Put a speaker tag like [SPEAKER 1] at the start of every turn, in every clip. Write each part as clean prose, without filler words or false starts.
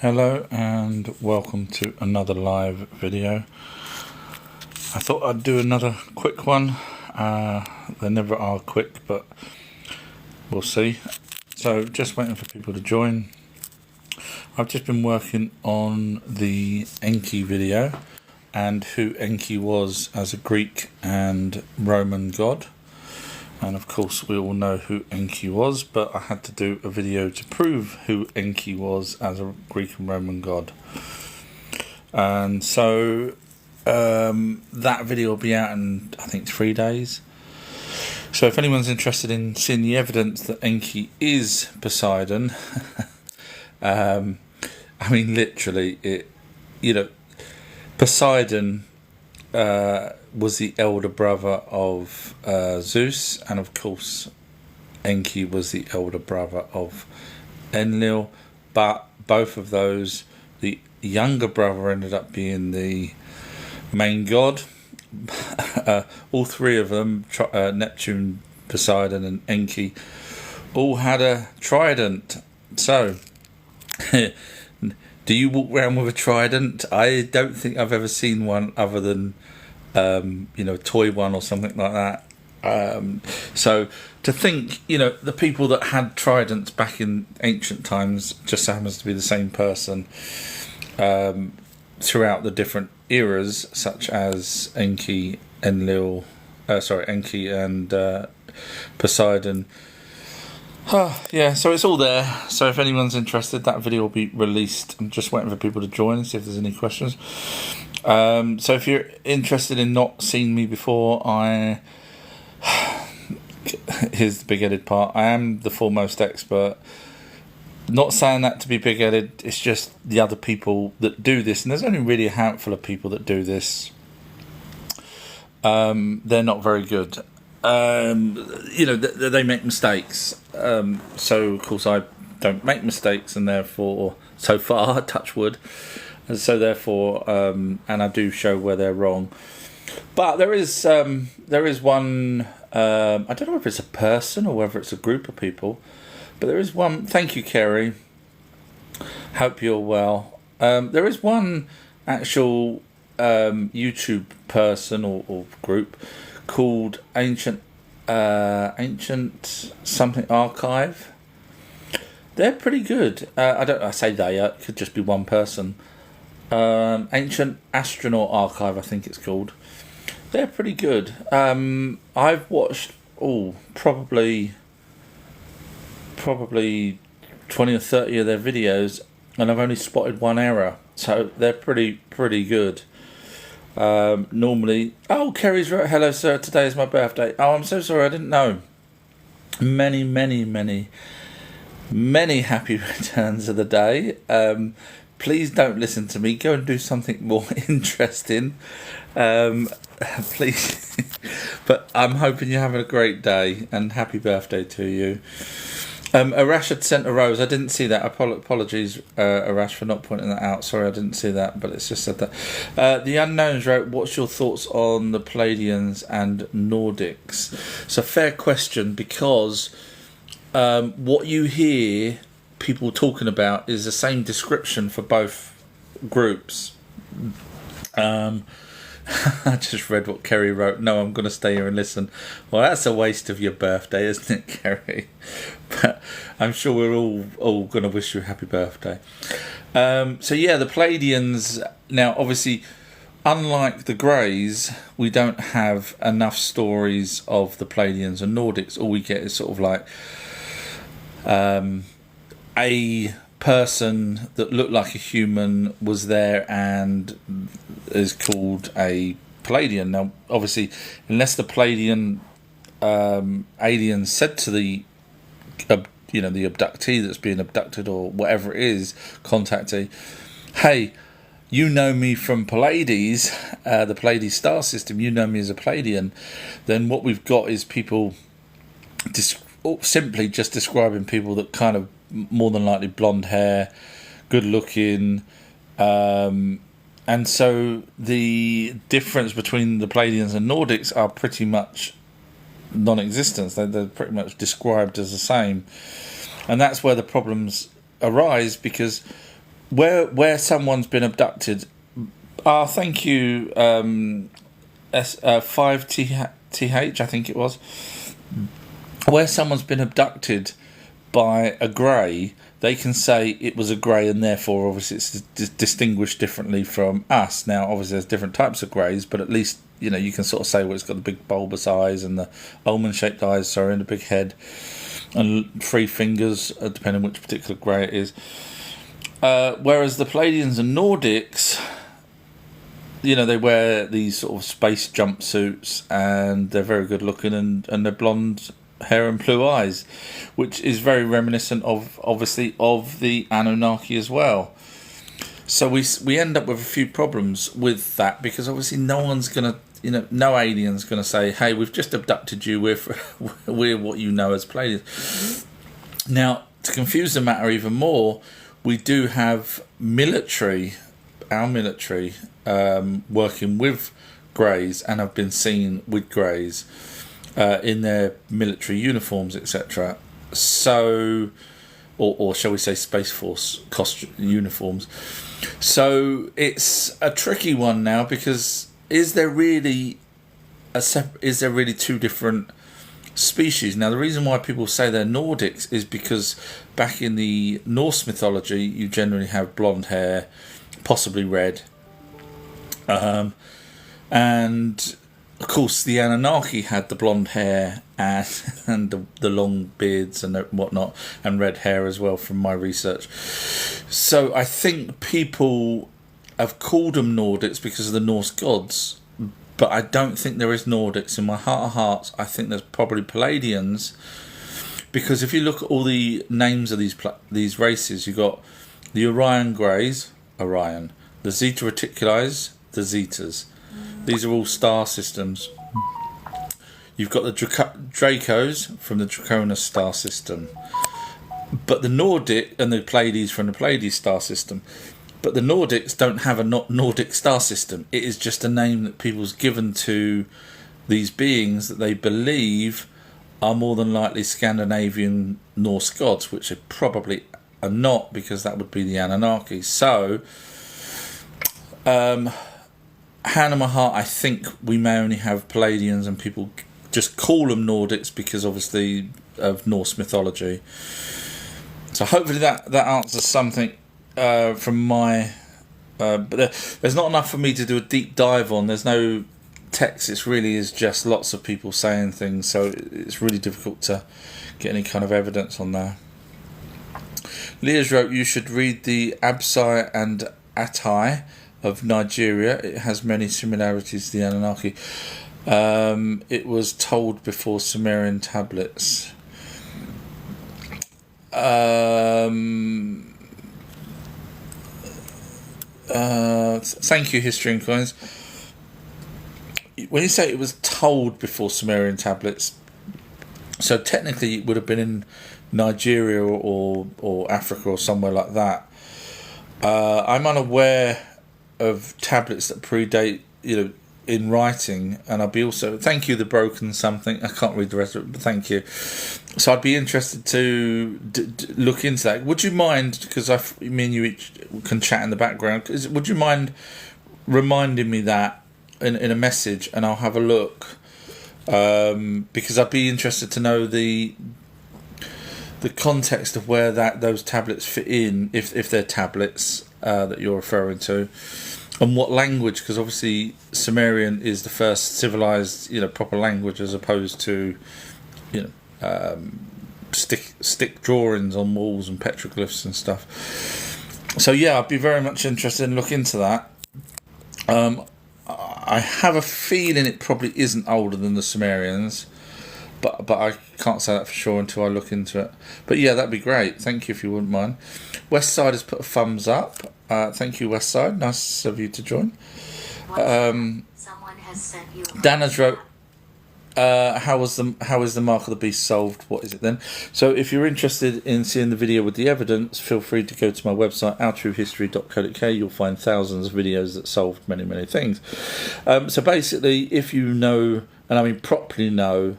[SPEAKER 1] Hello and welcome to another live video. I thought I'd do another quick one. They never are quick, but we'll see. So just waiting for people to join. I've just been working on the Enki video and who Enki was as a Greek and Roman god. And of course we all know who Enki was, but I had to do a video to prove who Enki was as a Greek and Roman god. And so that video will be out in, I think, 3 days. So if anyone's interested in seeing the evidence that Enki is Poseidon, I mean literally, Poseidon was the elder brother of Zeus, and of course Enki was the elder brother of Enlil, but both of those, the younger brother ended up being the main god. All three of them, Neptune, Poseidon and Enki, all had a trident. So do you walk around with a trident? I don't think I've ever seen one other than a toy one or something like that. So to think, the people that had tridents back in ancient times just happens to be the same person throughout the different eras, such as Enki, Enki and Poseidon. Yeah, so it's all there. So if anyone's interested, that video will be released. I'm just waiting for people to join and see if there's any questions. So if you're interested in not seeing me before, here's the big-headed part. I am the foremost expert. Not saying that to be big-headed, it's just the other people that do this, and there's only really a handful of people that do this. They're not very good. They make mistakes. So of course I don't make mistakes, and therefore, so far, touch wood. And so therefore, and I do show where they're wrong. But there is one, I don't know if it's a person or whether it's a group of people, but there is one. Thank you, Kerry. Hope you're well. There is one actual YouTube person or group called Ancient something Archive. They're pretty good. I say they. It could just be one person. Ancient Astronaut Archive, I think it's called. They're pretty good. I've watched probably 20 or 30 of their videos, and I've only spotted one error. So they're pretty good. Normally, Kerry's right. Hello, sir. Today is my birthday. Oh, I'm so sorry. I didn't know. Many happy returns of the day. Please don't listen to me. Go and do something more interesting. Please. But I'm hoping you're having a great day, and happy birthday to you. Arash had sent a rose. I didn't see that. Apologies, Arash, for not pointing that out. Sorry, I didn't see that, but it's just said that. The Unknowns wrote, what's your thoughts on the Palladians and Nordics? It's a fair question, because what you hear people talking about is the same description for both groups. I just read what Kerry wrote. No, I'm going to stay here and listen. Well, that's a waste of your birthday, isn't it, Kerry? But I'm sure we're all going to wish you a happy birthday. So yeah, the Palladians. Now, obviously, unlike the Greys, we don't have enough stories of the Palladians and Nordics. All we get is sort of like a person that looked like a human was there and is called a Palladian. Now, obviously, unless the Palladian alien said to the the abductee that's being abducted or whatever it is, contactee, hey, you know me from Pallades, the Pallades star system, you know me as a Palladian, then what we've got is people simply just describing people that kind of more than likely blonde hair, good looking, and so the difference between the Palladians and Nordics are pretty much non-existent. They're pretty much described as the same, and that's where the problems arise, because where someone's been abducted. Thank you, 5TH, I think it was. Where someone's been abducted by a grey, they can say it was a grey, and therefore obviously it's distinguished differently from us. Now obviously there's different types of greys, but at least you know you can sort of say, well, it's got the big bulbous eyes and the almond shaped eyes, and the big head and 3 fingers, depending on which particular grey it is. Whereas the Palladians and Nordics, you know, they wear these sort of space jumpsuits, and they're very good looking, and they're blonde hair and blue eyes, which is very reminiscent of, obviously, of the Anunnaki as well. So we end up with a few problems with that, because obviously no one's gonna, you know, no alien's gonna say, hey, we've just abducted you, we're what you know as Palladians. Now, to confuse the matter even more, we do have our military working with greys, and have been seen with greys in their military uniforms, etc. So, or shall we say, Space Force uniforms. So it's a tricky one now, because is there really two different species? Now, the reason why people say they're Nordics is because back in the Norse mythology, you generally have blonde hair, possibly red, and of course the Anunnaki had the blonde hair and the long beards and whatnot, and red hair as well, from my research. So I think people have called them Nordics because of the Norse gods, but I don't think there is Nordics. In my heart of hearts, I think there's probably Palladians, because if you look at all the names of these races, you've got the Orion Greys, Orion, the Zeta Reticuli, the Zetas. These are all star systems. You've got the Dracos from the Draconis star system, but the Nordic, and the Pleiades from the Pleiades star system. But the Nordics don't have a Nordic star system. It is just a name that people's given to these beings that they believe are more than likely Scandinavian Norse gods, which they probably are not, because that would be the Anunnaki. So, hand on my heart, I think we may only have Palladians, and people just call them Nordics because obviously of Norse mythology. So hopefully that answers something from my... but there's not enough for me to do a deep dive on. There's no text. It really is just lots of people saying things, so it's really difficult to get any kind of evidence on there. Leah's wrote, you should read the Absai and Atai of Nigeria. It has many similarities to the Anunnaki. It was told before Sumerian tablets. Thank you, History and Coins. When you say it was told before Sumerian tablets, so technically it would have been in Nigeria or Africa or somewhere like that. I'm unaware of tablets that predate, in writing, and I'd be also... Thank you, The Broken Something. I can't read the rest of it, but thank you. So I'd be interested to look into that. Would you mind, because me and you each can chat in the background, would you mind reminding me that in a message, and I'll have a look, because I'd be interested to know the context of where those tablets fit in, if they're tablets that you're referring to, and what language, because obviously Sumerian is the first civilized, proper language, as opposed to, stick drawings on walls and petroglyphs and stuff. So yeah, I'd be very much interested in looking into that. I have a feeling it probably isn't older than the Sumerians, but I can't say that for sure until I look into it. But yeah, that'd be great. Thank you, if you wouldn't mind. Westside has put a thumbs up. Thank you, Westside. Nice of you to join.
[SPEAKER 2] Someone has sent you.
[SPEAKER 1] Dan has wrote, how is the Mark of the Beast solved? What is it then? So if you're interested in seeing the video with the evidence, feel free to go to my website, ourtruehistory.co.uk. You'll find thousands of videos that solved many, many things. So basically, if you know, and I mean properly know,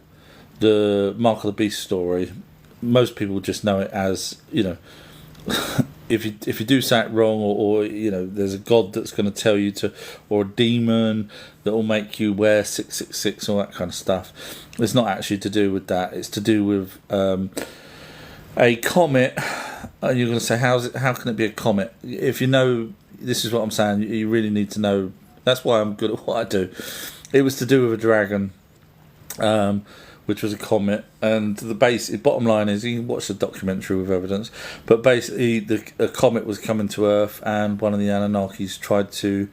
[SPEAKER 1] the Mark of the Beast story, most people just know it as, if you do something wrong, or there's a god that's going to tell you to, or a demon that will make you wear 666, all that kind of stuff. It's not actually to do with that. It's to do with a comet. You're going to say, how can it be a comet? If you know, this is what I'm saying. You really need to know. That's why I'm good at what I do. It was to do with a dragon, which was a comet, and the bottom line is, you can watch the documentary with evidence, but basically a comet was coming to Earth, and one of the Anunnakis tried to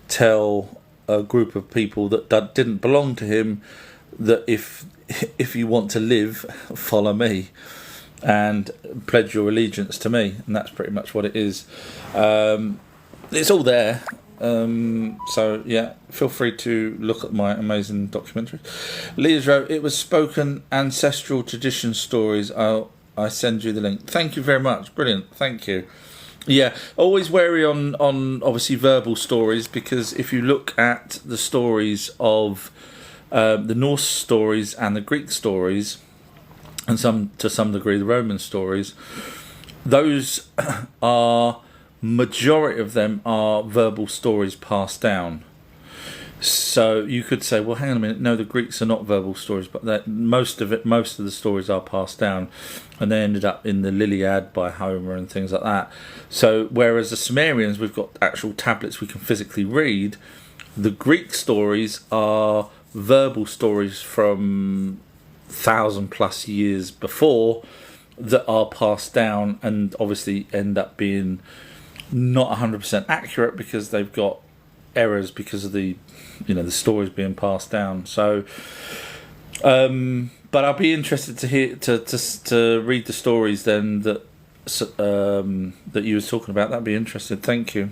[SPEAKER 1] tell a group of people that didn't belong to him that if you want to live, follow me and pledge your allegiance to me, and that's pretty much what it is. It's all there. So yeah, feel free to look at my amazing documentary. Leah's wrote, it was spoken ancestral tradition stories. I send you the link. Thank you very much. Brilliant. Thank you. Yeah, always wary on obviously verbal stories, because if you look at the stories of the Norse stories and the Greek stories, and to some degree the Roman stories, those are, majority of them are verbal stories passed down. So you could say, well, hang on a minute, no, the Greeks are not verbal stories, but most of the stories are passed down, and they ended up in the Iliad by Homer and things like that. So whereas the Sumerians, we've got actual tablets we can physically read, the Greek stories are verbal stories from 1,000+ years before that are passed down, and obviously end up being not 100% accurate because they've got errors because of the stories being passed down. So but I'll be interested to hear to read the stories then that you was talking about. That'd be interesting. Thank you.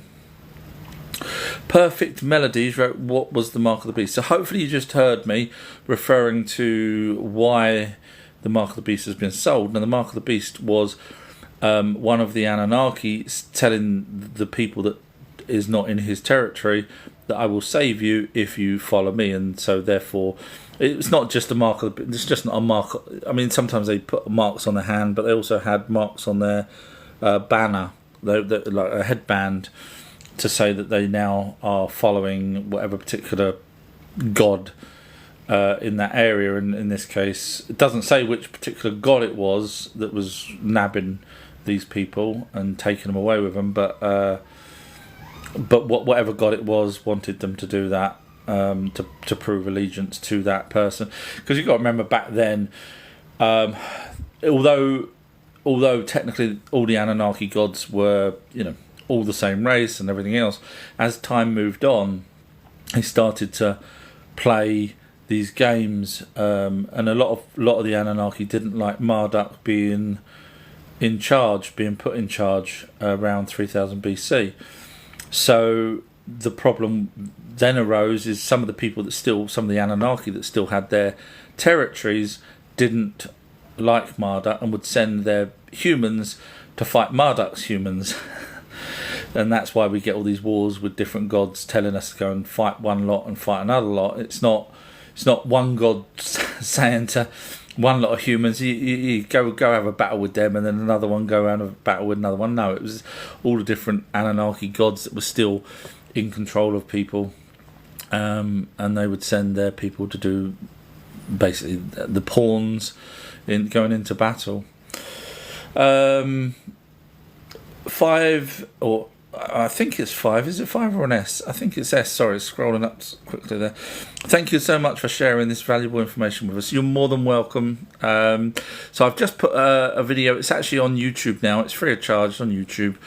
[SPEAKER 1] Perfect Melodies wrote, what was the mark of the beast? So hopefully you just heard me referring to why the mark of the beast has been sold. Now, the mark of the beast was one of the Anunnaki telling the people that is not in his territory that I will save you if you follow me. And so therefore it's not just a mark of it's just not a mark. I mean, sometimes they put marks on their hand, but they also had marks on their banner, like a headband, to say that they now are following whatever particular god in that area. And in this case, it doesn't say which particular god it was that was nabbing these people and taking them away with them, but whatever god it was wanted them to do that, to prove allegiance to that person. Because you've got to remember, back then, although technically all the Anunnaki gods were all the same race and everything else, as time moved on, they started to play these games, and a lot of the Anunnaki didn't like Marduk being put in charge around 3000 BC. So the problem then arose is some of the Anunnaki that still had their territories didn't like Marduk and would send their humans to fight Marduk's humans. And that's why we get all these wars with different gods telling us to go and fight one lot and fight another lot. It's not one god saying to one lot of humans, you go have a battle with them, and then another one go around a battle with another one. No, it was all the different Anunnaki gods that were still in control of people, and they would send their people to do basically the pawns in going into battle. 5, or I think it's 5. Is it 5 or an S? I think it's S. Sorry, it's scrolling up quickly there. Thank you so much for sharing this valuable information with us. You're more than welcome. So I've just put a video. It's actually on YouTube now. It's free of charge on YouTube.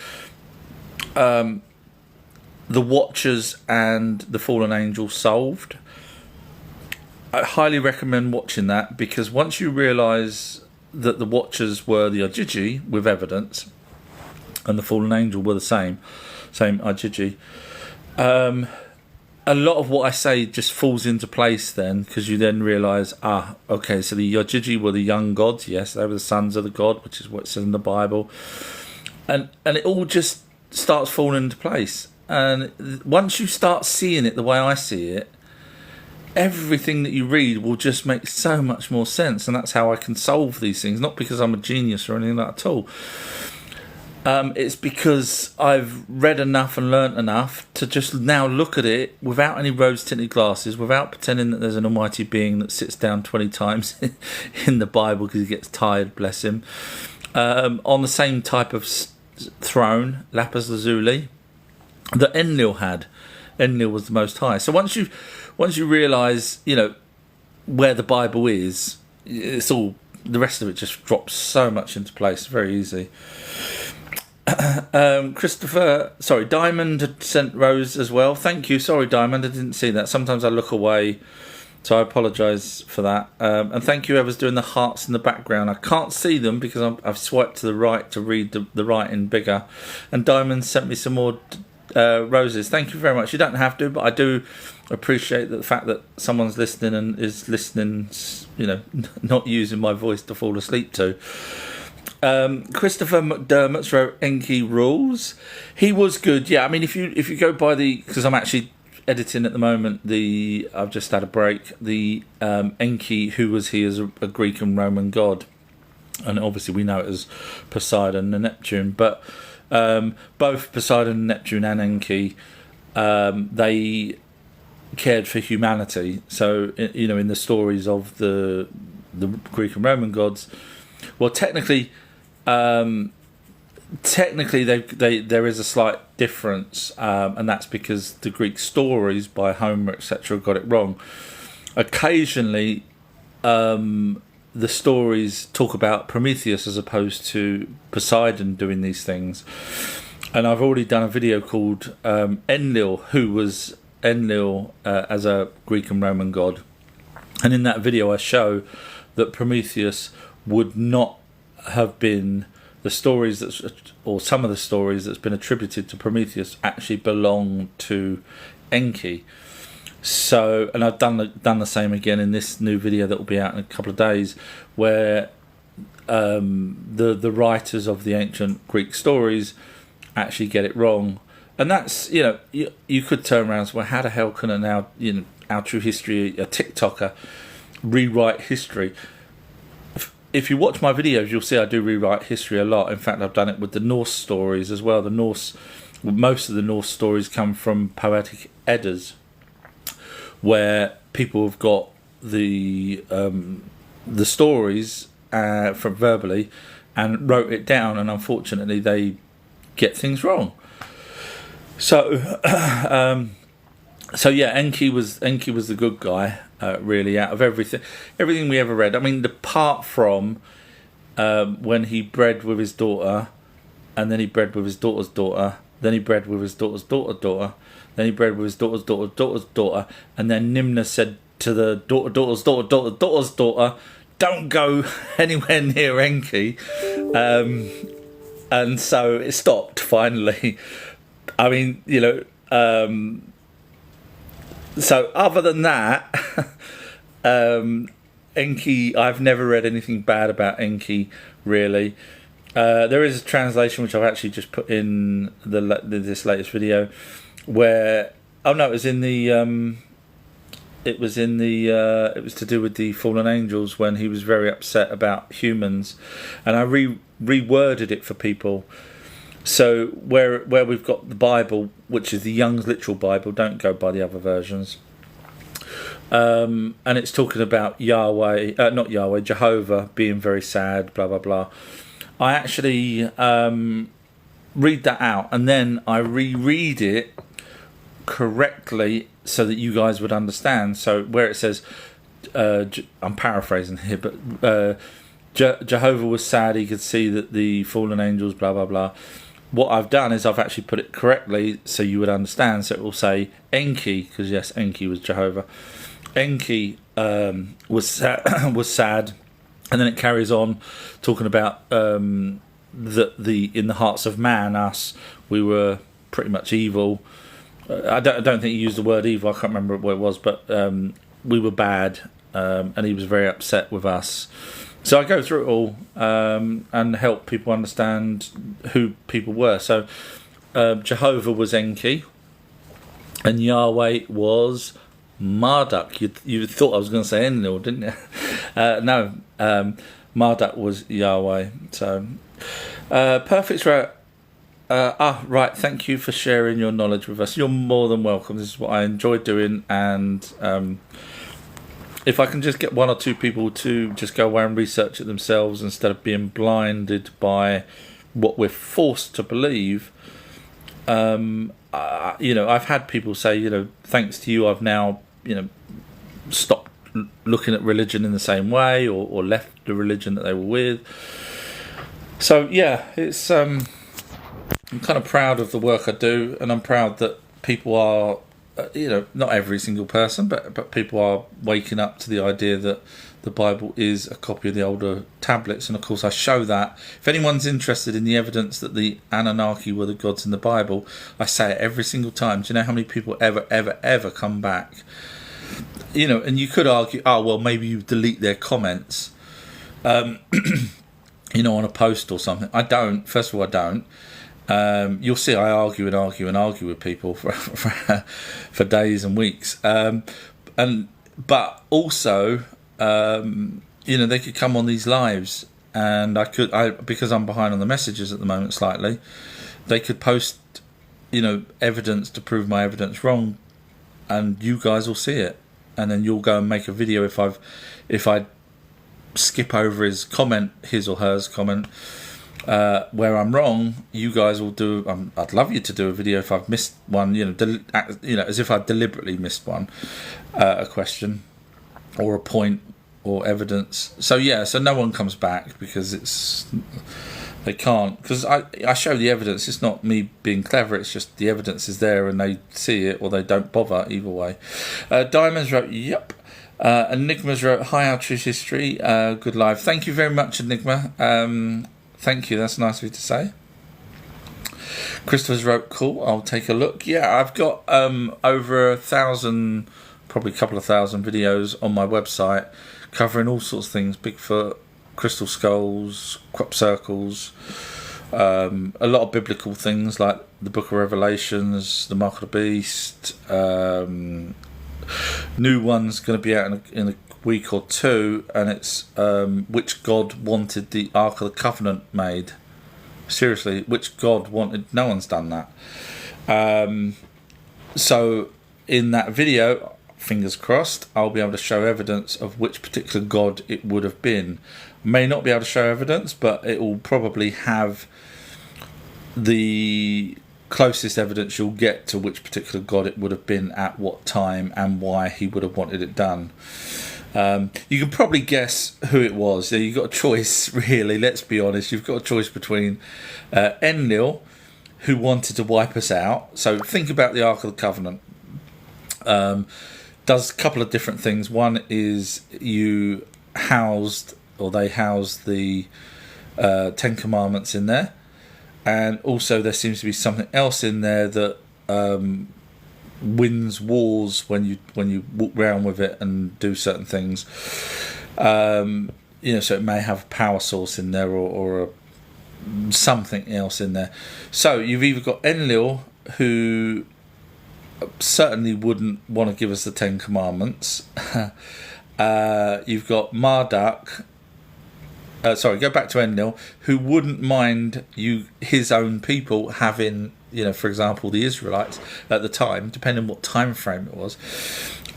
[SPEAKER 1] The Watchers and the Fallen Angel Solved. I highly recommend watching that, because once you realise that the Watchers were the Ojiji with evidence, and the Fallen Angel were the same Ojiji, a lot of what I say just falls into place then, because you then realise, okay, so the Ojiji were the young gods. Yes, they were the sons of the god, which is what it says in the Bible, and it all just starts falling into place. And once you start seeing it the way I see it, everything that you read will just make so much more sense. And that's how I can solve these things, not because I'm a genius or anything like that at all. It's because I've read enough and learnt enough to just now look at it without any rose-tinted glasses, without pretending that there's an almighty being that sits down 20 times in the Bible because he gets tired, bless him, on the same type of throne, lapis lazuli, that Enlil had. Enlil was the Most High. So once you realise, where the Bible is, it's all, the rest of it just drops so much into place, very easy. Diamond had sent Rose as well. Thank you. Sorry, Diamond, I didn't see that. Sometimes I look away, so I apologise for that. And thank you, whoever's doing the hearts in the background. I can't see them because I've swiped to the right to read the writing bigger. And Diamond sent me some more roses. Thank you very much. You don't have to, but I do appreciate the fact that someone's listening and is listening, not using my voice to fall asleep to. Christopher McDermott's wrote Enki rules. He was good, yeah. I mean, if you go by because I'm actually editing at the moment. I've just had a break. The Enki, who was he as a Greek and Roman god, and obviously we know it as Poseidon and Neptune. But both Poseidon and Neptune and Enki, they cared for humanity. So in the stories of the Greek and Roman gods, well, technically there is a slight difference, and that's because the Greek stories by Homer, etc., got it wrong. Occasionally, the stories talk about Prometheus as opposed to Poseidon doing these things. And I've already done a video called Enlil, who was Enlil as a Greek and Roman god. And in that video I show that Prometheus would not have been the stories or some of the stories that's been attributed to Prometheus actually belong to Enki. So, and I've done the same again in this new video that will be out in a couple of days, where the writers of the ancient Greek stories actually get it wrong. And that's, you could turn around and say, well, how the hell can our true history, a TikToker, rewrite history? If you watch my videos, you'll see I do rewrite history a lot. In fact, I've done it with the Norse stories as well. Most of the Norse stories come from poetic Eddas, where people have got the stories from verbally and wrote it down, and unfortunately they get things wrong. So, yeah, Enki was the good guy, really, out of everything we ever read. I mean, apart from when he bred with his daughter, and then he bred with his daughter's daughter, then he bred with his daughter's daughter's daughter, then he bred with his daughter's daughter's daughter, and then Nimna said to the daughter's daughter, "Don't go anywhere near Enki," and so it stopped finally. I mean, so other than that, Enki, I've never read anything bad about Enki, really. There is a translation which I've actually just put in this latest video, where it was to do with the fallen angels, when he was very upset about humans, and I reworded it for people. So where we've got the Bible, which is the Young's Literal Bible, don't go by the other versions, and it's talking about Jehovah being very sad, blah blah blah. I actually read that out, and then I reread it correctly so that you guys would understand. So where it says, I'm paraphrasing here, but Jehovah was sad, he could see that the fallen angels, blah blah blah. What I've done is I've actually put it correctly so you would understand. So it will say Enki, because yes, Enki was Jehovah. Enki was sad, and then it carries on talking about in the hearts of man, us, we were pretty much evil. I don't think he used the word evil. I can't remember what it was, but we were bad, and he was very upset with us. So I go through it all and help people understand who people were. So Jehovah was Enki, and Yahweh was Marduk. You thought I was going to say Enlil, didn't you? No, Marduk was Yahweh. So Perfect Right. Thank you for sharing your knowledge with us. You're more than welcome. This is what I enjoy doing, and if I can just get one or two people to just go away and research it themselves instead of being blinded by what we're forced to believe. I've had people say, thanks to you, I've now, stopped looking at religion in the same way, or left the religion that they were with. So yeah, it's I'm kind of proud of the work I do, and I'm proud that people are, not every single person, but people are waking up to the idea that the Bible is a copy of the older tablets. And of course I show that. If anyone's interested in the evidence that the Anunnaki were the gods in the Bible, I say it every single time. Do you know how many people ever come back? And you could argue, oh well, maybe you delete their comments, on a post or something. I don't. First of all, I don't. You'll see I argue with people for days and weeks. But also, they could come on these lives, and because I'm behind on the messages at the moment slightly, they could post, evidence to prove my evidence wrong, and you guys will see it, and then you'll go and make a video if I skip over his or hers comment. Where I'm wrong, you guys will do. I'd love you to do a video if I've missed one. As if I deliberately missed one, a question, or a point, or evidence. So no one comes back because they can't. Because I show the evidence. It's not me being clever. It's just the evidence is there, and they see it or they don't bother. Either way. Diamonds wrote, "Yep." Enigma's wrote, "Hi, our truth history. Good live. Thank you very much, Enigma. Thank you, that's nice of you to say. Christopher's wrote, "Cool, I'll take a look." Yeah, I've got over 1,000, probably a couple of thousand videos on my website covering all sorts of things: Bigfoot, crystal skulls, crop circles, a lot of biblical things like the Book of Revelations, the Mark of the Beast. New one's going to be out in a week or two, and it's which God wanted the Ark of the Covenant made. Seriously, which God wanted? No one's done that. So in that video, fingers crossed, I'll be able to show evidence of which particular God it would have been. May not be able to show evidence, but it will probably have the closest evidence you'll get to which particular God it would have been at what time and why he would have wanted it done. You can probably guess who it was. You've got a choice, really. Let's be honest. You've got a choice between Enlil, who wanted to wipe us out. So think about the Ark of the Covenant. Does a couple of different things. One is they housed the Ten Commandments in there, and also there seems to be something else in there that wins wars when you walk around with it and do certain things. So it may have a power source in there or something else in there. So you've either got Enlil, who certainly wouldn't want to give us the Ten Commandments. You've got Marduk. Go back to Enlil, who wouldn't mind his own people having, for example, the Israelites at the time, depending on what time frame it was,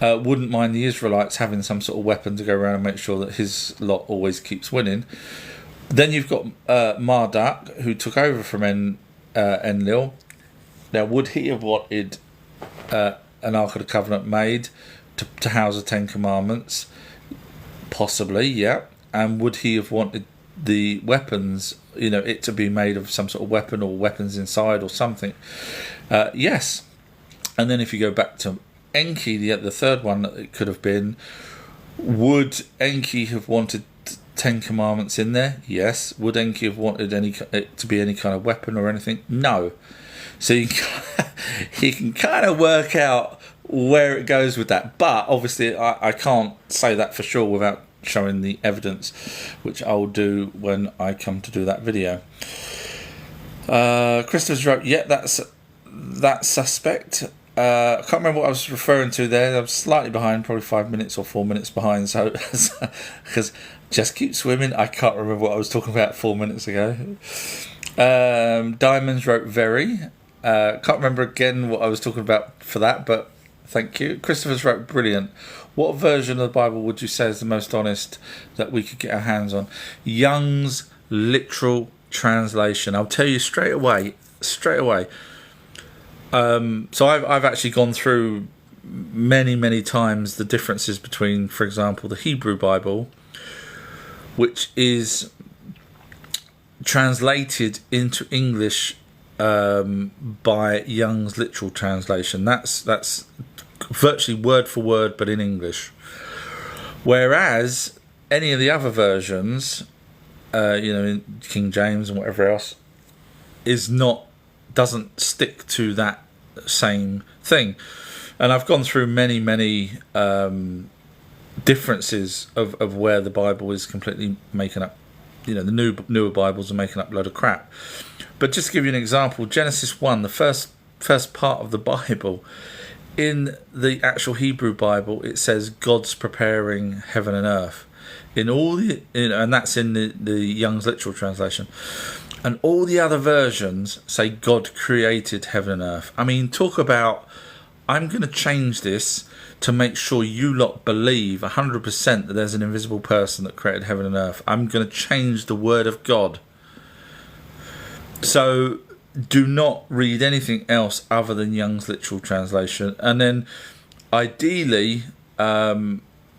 [SPEAKER 1] wouldn't mind the Israelites having some sort of weapon to go around and make sure that his lot always keeps winning. Then you've got Marduk, who took over from Enlil. Now, would he have wanted an Ark of the Covenant made to house the Ten Commandments? Possibly, yeah. And would he have wanted the weapons, it to be made of some sort of weapon or weapons inside or something? Yes. And then if you go back to Enki, the third one that it could have been, would Enki have wanted Ten Commandments in there? Yes. Would Enki have wanted it to be any kind of weapon or anything? No. So you can kind of work out where it goes with that. But obviously I can't say that for sure without showing the evidence, which I'll do when I come to do that video. Christopher's wrote, yeah, that's suspect. I can't remember what I was referring to there. I'm slightly behind, probably 5 minutes or 4 minutes behind. So, because just keep swimming, I can't remember what I was talking about 4 minutes ago. Diamonds wrote very. Can't remember again what I was talking about for that, but thank you. Christopher's wrote brilliant. What version of the Bible would you say is the most honest that we could get our hands on? Young's literal translation. I'll tell you straight away. So I've actually gone through many times the differences between, for example, the Hebrew Bible, which is translated into English by Young's literal translation. That's virtually word for word, but in English. Whereas any of the other versions, in King James and whatever else, doesn't stick to that same thing. And I've gone through many differences of where the Bible is completely making up. The newer Bibles are making up a load of crap. But just to give you an example, Genesis 1, the first part of the Bible, in the actual Hebrew Bible, it says God's preparing heaven and earth. And that's in the Young's literal translation. And all the other versions say God created heaven and earth. I mean, talk about, I'm going to change this to make sure you lot believe 100% that there's an invisible person that created heaven and earth. I'm going to change the word of God. So do not read anything else other than Young's literal translation. And then ideally,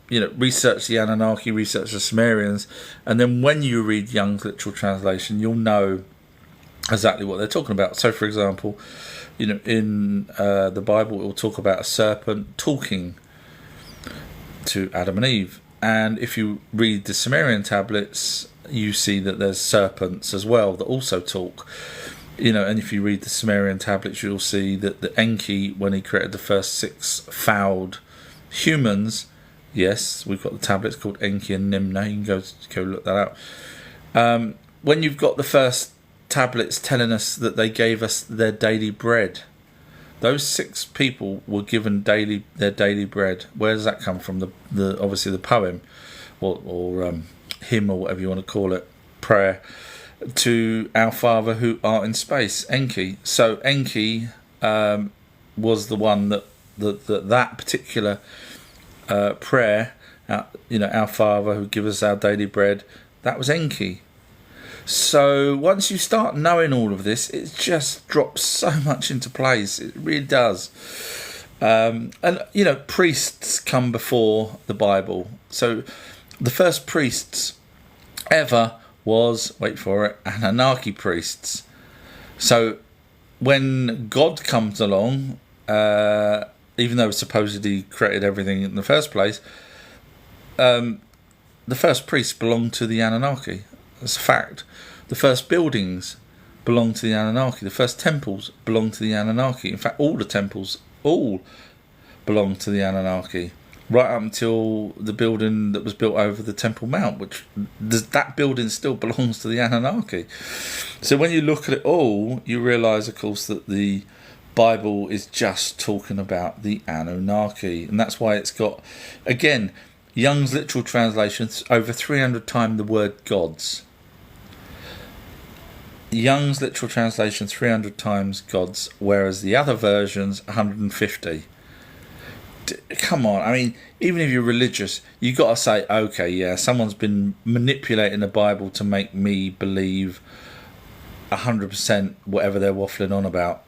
[SPEAKER 1] research the Anunnaki, research the Sumerians, and then when you read Young's literal translation, you'll know exactly what they're talking about. So, for example, in the Bible, it will talk about a serpent talking to Adam and Eve. And if you read the Sumerian tablets, you see that there's serpents as well that also talk. And if you read the Sumerian tablets, you'll see that the Enki, when he created the first 6 fouled humans, yes, we've got the tablets called Enki and Nimna. You can go look that up. When you've got the first tablets telling us that they gave us their daily bread, those 6 people were given their daily bread. Where does that come from? The obviously the poem, or hymn, or whatever you want to call it, prayer to our Father who art in space, Enki. So Enki was the one that particular prayer, our Father who gives us our daily bread, that was Enki. So once you start knowing all of this, it just drops so much into place. It really does. And priests come before the Bible. So the first priests ever was, wait for it, Anunnaki priests. So when God comes along, even though supposedly he created everything in the first place, the first priests belonged to the Anunnaki. That's a fact. The first buildings belonged to the Anunnaki. The first temples belonged to the Anunnaki. In fact, all the temples belonged to the Anunnaki, right up until the building that was built over the Temple Mount, which that building still belongs to the Anunnaki. So when you look at it all, you realise, of course, that the Bible is just talking about the Anunnaki, and that's why it's got, again, Young's literal translations over 300 times the word gods. Young's literal translation 300 times gods, whereas the other versions 150. Come on, I mean, even if you're religious, you got to say, okay, yeah, someone's been manipulating the Bible to make me believe 100% whatever they're waffling on about.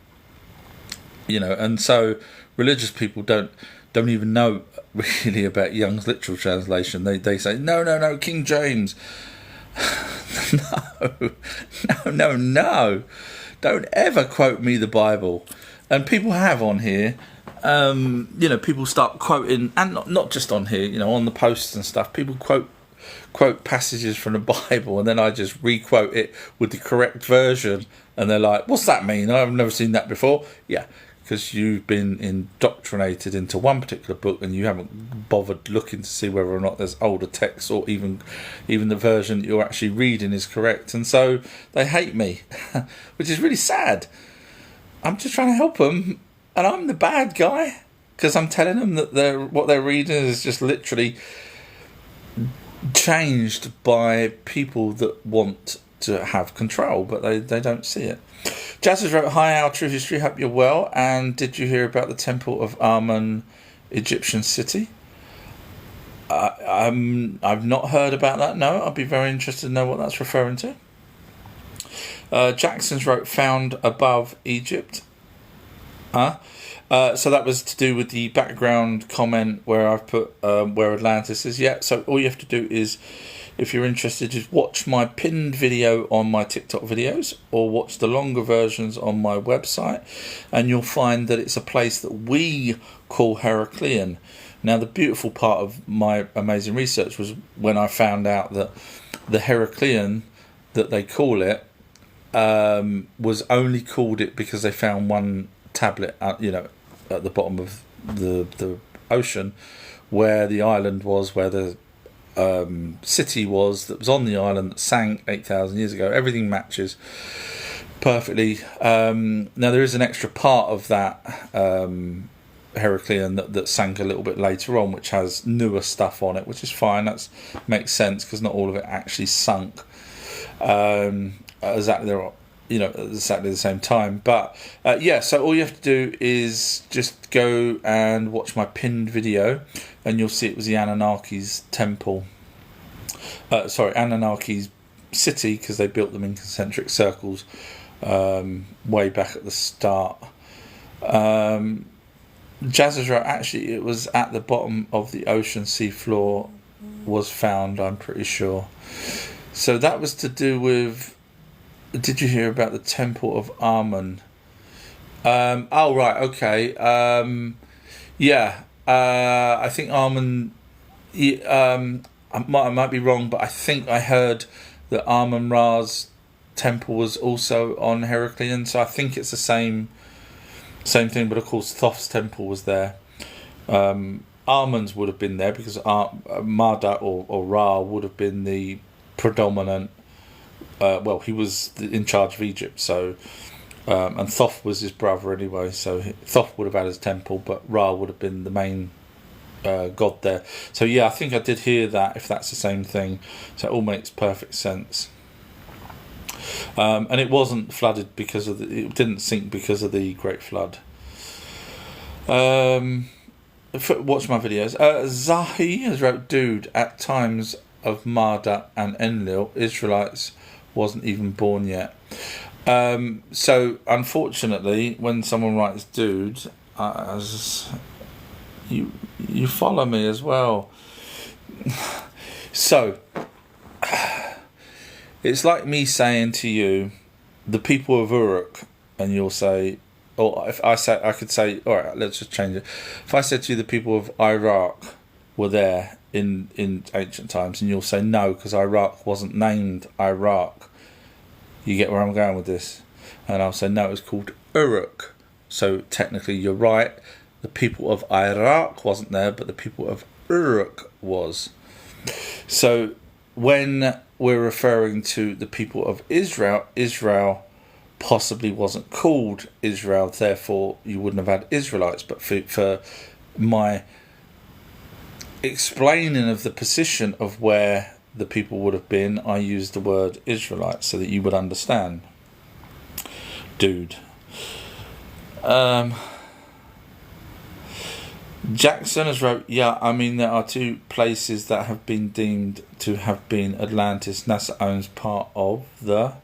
[SPEAKER 1] And so religious people don't even know really about Young's literal translation. They say, no, King James. No. Don't ever quote me the Bible. And people have on here, people start quoting, and not just on here, on the posts and stuff, people quote passages from the Bible, and then I just re-quote it with the correct version, and they're like, what's that mean? I've never seen that before. Yeah, because you've been indoctrinated into one particular book and you haven't bothered looking to see whether or not there's older texts, or even the version that you're actually reading is correct. And so they hate me, which is really sad. I'm just trying to help them, and I'm the bad guy because I'm telling them that what they're reading is just literally changed by people that want to have control, but they don't see it. Jazz has wrote, "Hi, our true history. Hope you're well. And did you hear about the Temple of Amun, Egyptian city?" I've not heard about that. No, I'd be very interested to know what that's referring to. Jackson's wrote, "Found above Egypt." So that was to do with the background comment where I've put where Atlantis is. Yeah, so all you have to do is, if you're interested, just watch my pinned video on my TikTok videos or watch the longer versions on my website, and you'll find that it's a place that we call Heraclean. Now, the beautiful part of my amazing research was when I found out that the Heraclean that they call it was only called it because they found one tablet at the bottom of the ocean where the island was, where the city was that was on the island that sank 8,000 years ago. Everything matches perfectly. Now there is an extra part of that Heraclean that sank a little bit later on, which has newer stuff on it, which is fine. That makes sense because not all of it actually sunk exactly the same time. But so all you have to do is just go and watch my pinned video, and you'll see it was the Anunnaki's temple. Anunnaki's city, because they built them in concentric circles way back at the start. Jazzers wrote, actually it was at the bottom of the ocean, seafloor was found, I'm pretty sure. So that was to do with, did you hear about the Temple of Amun? Oh right, okay. I think Amun, I might be wrong, but I think I heard that Amun-Ra's temple was also on Heraclean, so I think it's the same thing, but of course Thoth's temple was there. Amun's would have been there because Marduk or Ra would have been the predominant, he was in charge of Egypt, so and Thoth was his brother anyway, so Thoth would have had his temple, but Ra would have been the main god there. So yeah, I think I did hear that, if that's the same thing, so it all makes perfect sense. And it wasn't flooded it didn't sink because of the Great Flood. Watch my videos. Zahi has wrote, "Dude, at times of Marduk and Enlil, Israelites wasn't even born yet." So unfortunately, when someone writes "dude," you follow me as well. So it's like me saying to you, the people of Uruk, and you'll say, or if I could say, all right, let's just change it. If I said to you, the people of Iraq were there in ancient times, and you'll say no, because Iraq wasn't named Iraq. You get where I'm going with this? And I'll say no, it was called Uruk. So technically you're right. The people of Iraq wasn't there, but the people of Uruk was. So when we're referring to the people of Israel, Israel possibly wasn't called Israel, therefore you wouldn't have had Israelites. But for my explaining of the position of where the people would have been, I used the word Israelites so that you would understand. Dude. Jackson has wrote, there are two places that have been deemed to have been Atlantis. NASA owns part of the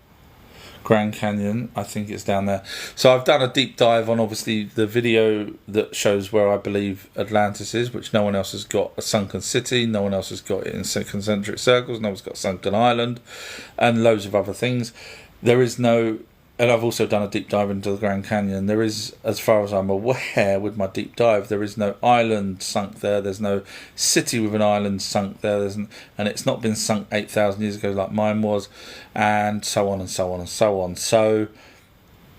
[SPEAKER 1] Grand Canyon. I think it's down there. So I've done a deep dive on, obviously, the video that shows where I believe Atlantis is, which no one else has got a sunken city, no one else has got it in concentric circles, no one's got a sunken island, and loads of other things. There is no... And I've also done a deep dive into the Grand Canyon. There is, as far as I'm aware, with my deep dive, there is no island sunk there. There's no city with an island sunk there. And it's not been sunk 8,000 years ago like mine was, and so on and so on and so on. So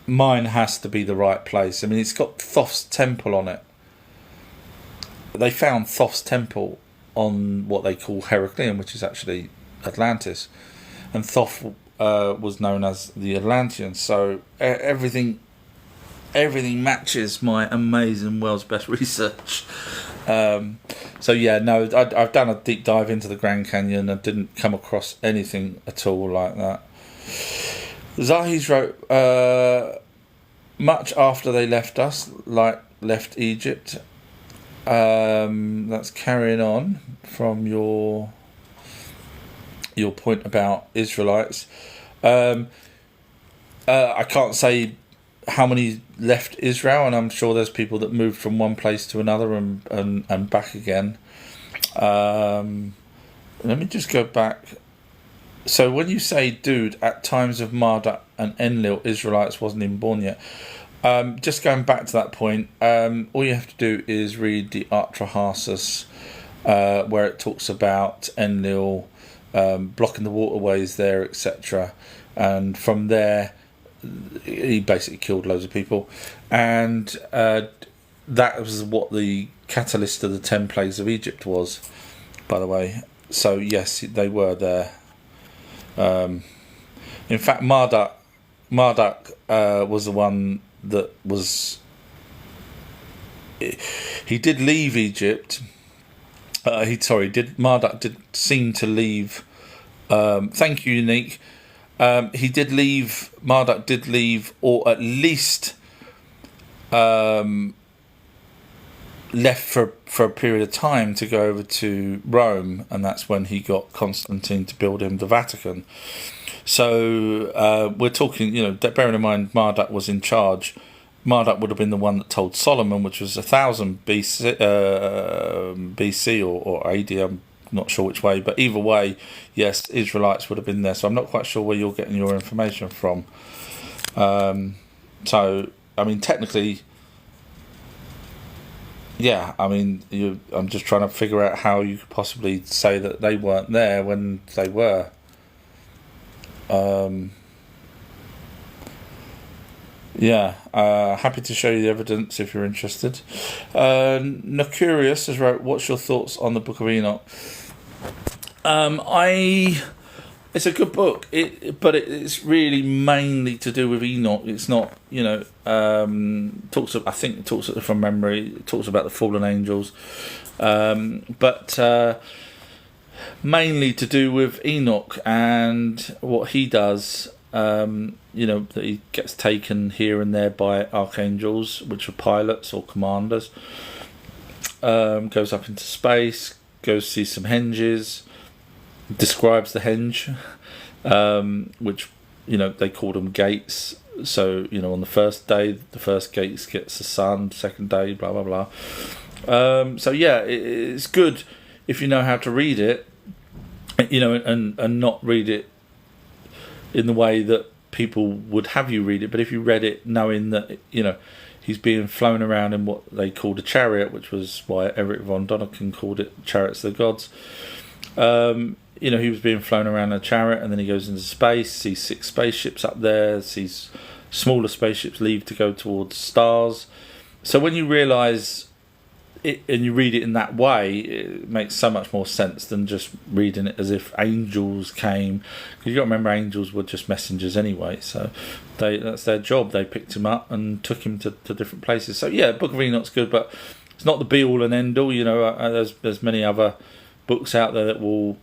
[SPEAKER 1] mine has to be the right place. I mean, it's got Thoth's temple on it. They found Thoth's temple on what they call Heraclean, which is actually Atlantis. And Thoth was known as the Atlanteans, so everything matches my amazing world's best research. I've done a deep dive into the Grand Canyon and didn't come across anything at all like that. Zahi's wrote, much after they left us, like left Egypt. That's carrying on from your point about Israelites. I can't say how many left Israel, and I'm sure there's people that moved from one place to another and back again. Let me just go back. So when you say, dude, at times of Marduk and Enlil, Israelites wasn't even born yet. Just going back to that point, all you have to do is read the Atrahasis, where it talks about Enlil blocking the waterways there, etc. And from there, he basically killed loads of people. And that was what the catalyst of the 10 plagues of Egypt was, by the way. So yes, they were there. In fact, Marduk was the one that was. He did leave Egypt. Marduk did seem to leave. Thank you, Unique. Marduk did leave, or at least left for a period of time to go over to Rome, and that's when he got Constantine to build him the Vatican. So we're talking, bearing in mind Marduk was in charge. Marduk would have been the one that told Solomon, which was 1000 BC or AD. I'm not sure which way, but either way, yes, Israelites would have been there. So I'm not quite sure where you're getting your information from. So I mean, technically, yeah. I mean, I'm just trying to figure out how you could possibly say that they weren't there when they were. Happy to show you the evidence if you're interested. Nocurious has wrote, what's your thoughts on the Book of Enoch? It's a good book, but it's really mainly to do with Enoch. It's not, I think it talks from memory. It talks about the fallen angels, but mainly to do with Enoch and what he does. That he gets taken here and there by archangels, which are pilots or commanders. Goes up into space, goes to see some henges, describes the henge, which they called them gates. So on the first day, the first gates gets the sun. Second day, blah blah blah. It's good if you know how to read it, and not read it in the way that people would have you read it. But if you read it knowing that he's being flown around in what they called a chariot, which was why Eric von Däniken called it Chariots of the Gods. He was being flown around in a chariot, and then he goes into space, sees 6 spaceships up there, sees smaller spaceships leave to go towards stars. So when you realise it and you read it in that way, it makes so much more sense than just reading it as if angels came. Because you got to remember, angels were just messengers anyway, so that's their job. They picked him up and took him to different places. So yeah, Book of Enoch's good, but it's not the be all and end all. There's many other books out there that will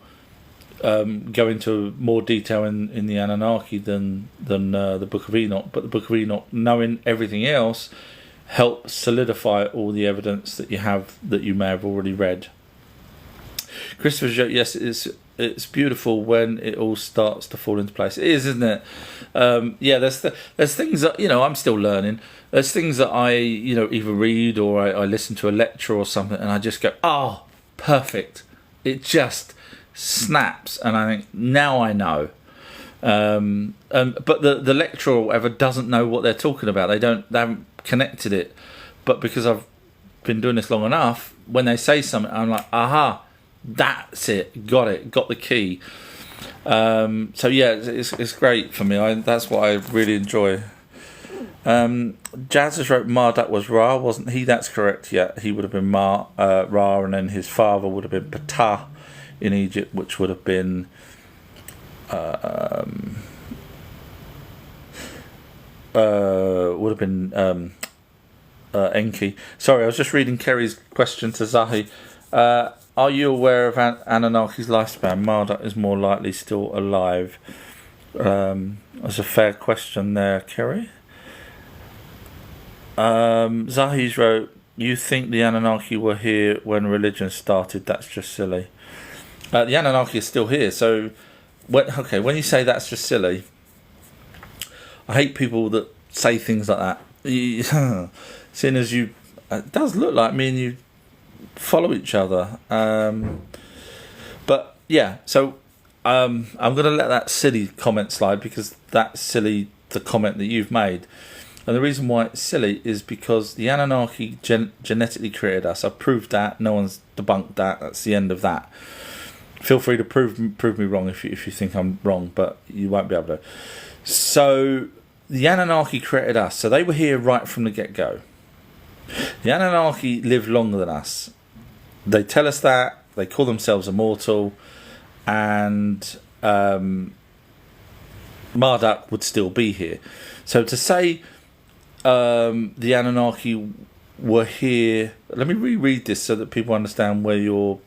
[SPEAKER 1] go into more detail in the Anunnaki than the Book of Enoch. But the Book of Enoch, knowing everything else, help solidify all the evidence that you have that you may have already read. Christopher's joke, yes, it's beautiful when it all starts to fall into place. It is, isn't it? There's things that I'm still learning. There's things that I either read or I listen to a lecture or something, and I just go, oh, perfect. It just snaps, and I think, now I know. But the lecturer or whatever doesn't know what they're talking about. They haven't connected it. But because I've been doing this long enough, when they say something, I'm like, aha, that's it, got the key. It's great for me. That's what I really enjoy. Jazz has wrote Marduk was Ra, wasn't he? That's correct. Yeah, he would have been Ra, and then his father would have been Ptah in Egypt, which would have been Enki. Sorry, I was just reading Kerry's question to Zahi. Are you aware of Anunnaki's lifespan? Marduk is more likely still alive. That's a fair question there, Kerry. Zahis wrote, "You think the Anunnaki were here when religion started? That's just silly." The Anunnaki is still here, so when you say that's just silly, I hate people that say things like that. Seeing as you, it does look like me and you follow each other, but yeah. So I'm going to let that silly comment slide because that's silly. The comment that you've made. And the reason why it's silly is because the Anunnaki genetically created us. I've proved that. No one's debunked that. That's the end of that. Feel free to prove me wrong if you think I'm wrong, but you won't be able to. So the Anunnaki created us. So they were here right from the get-go. The Anunnaki live longer than us. They tell us that. They call themselves immortal. And Marduk would still be here. So to say the Anunnaki were here. Let me reread this so that people understand where your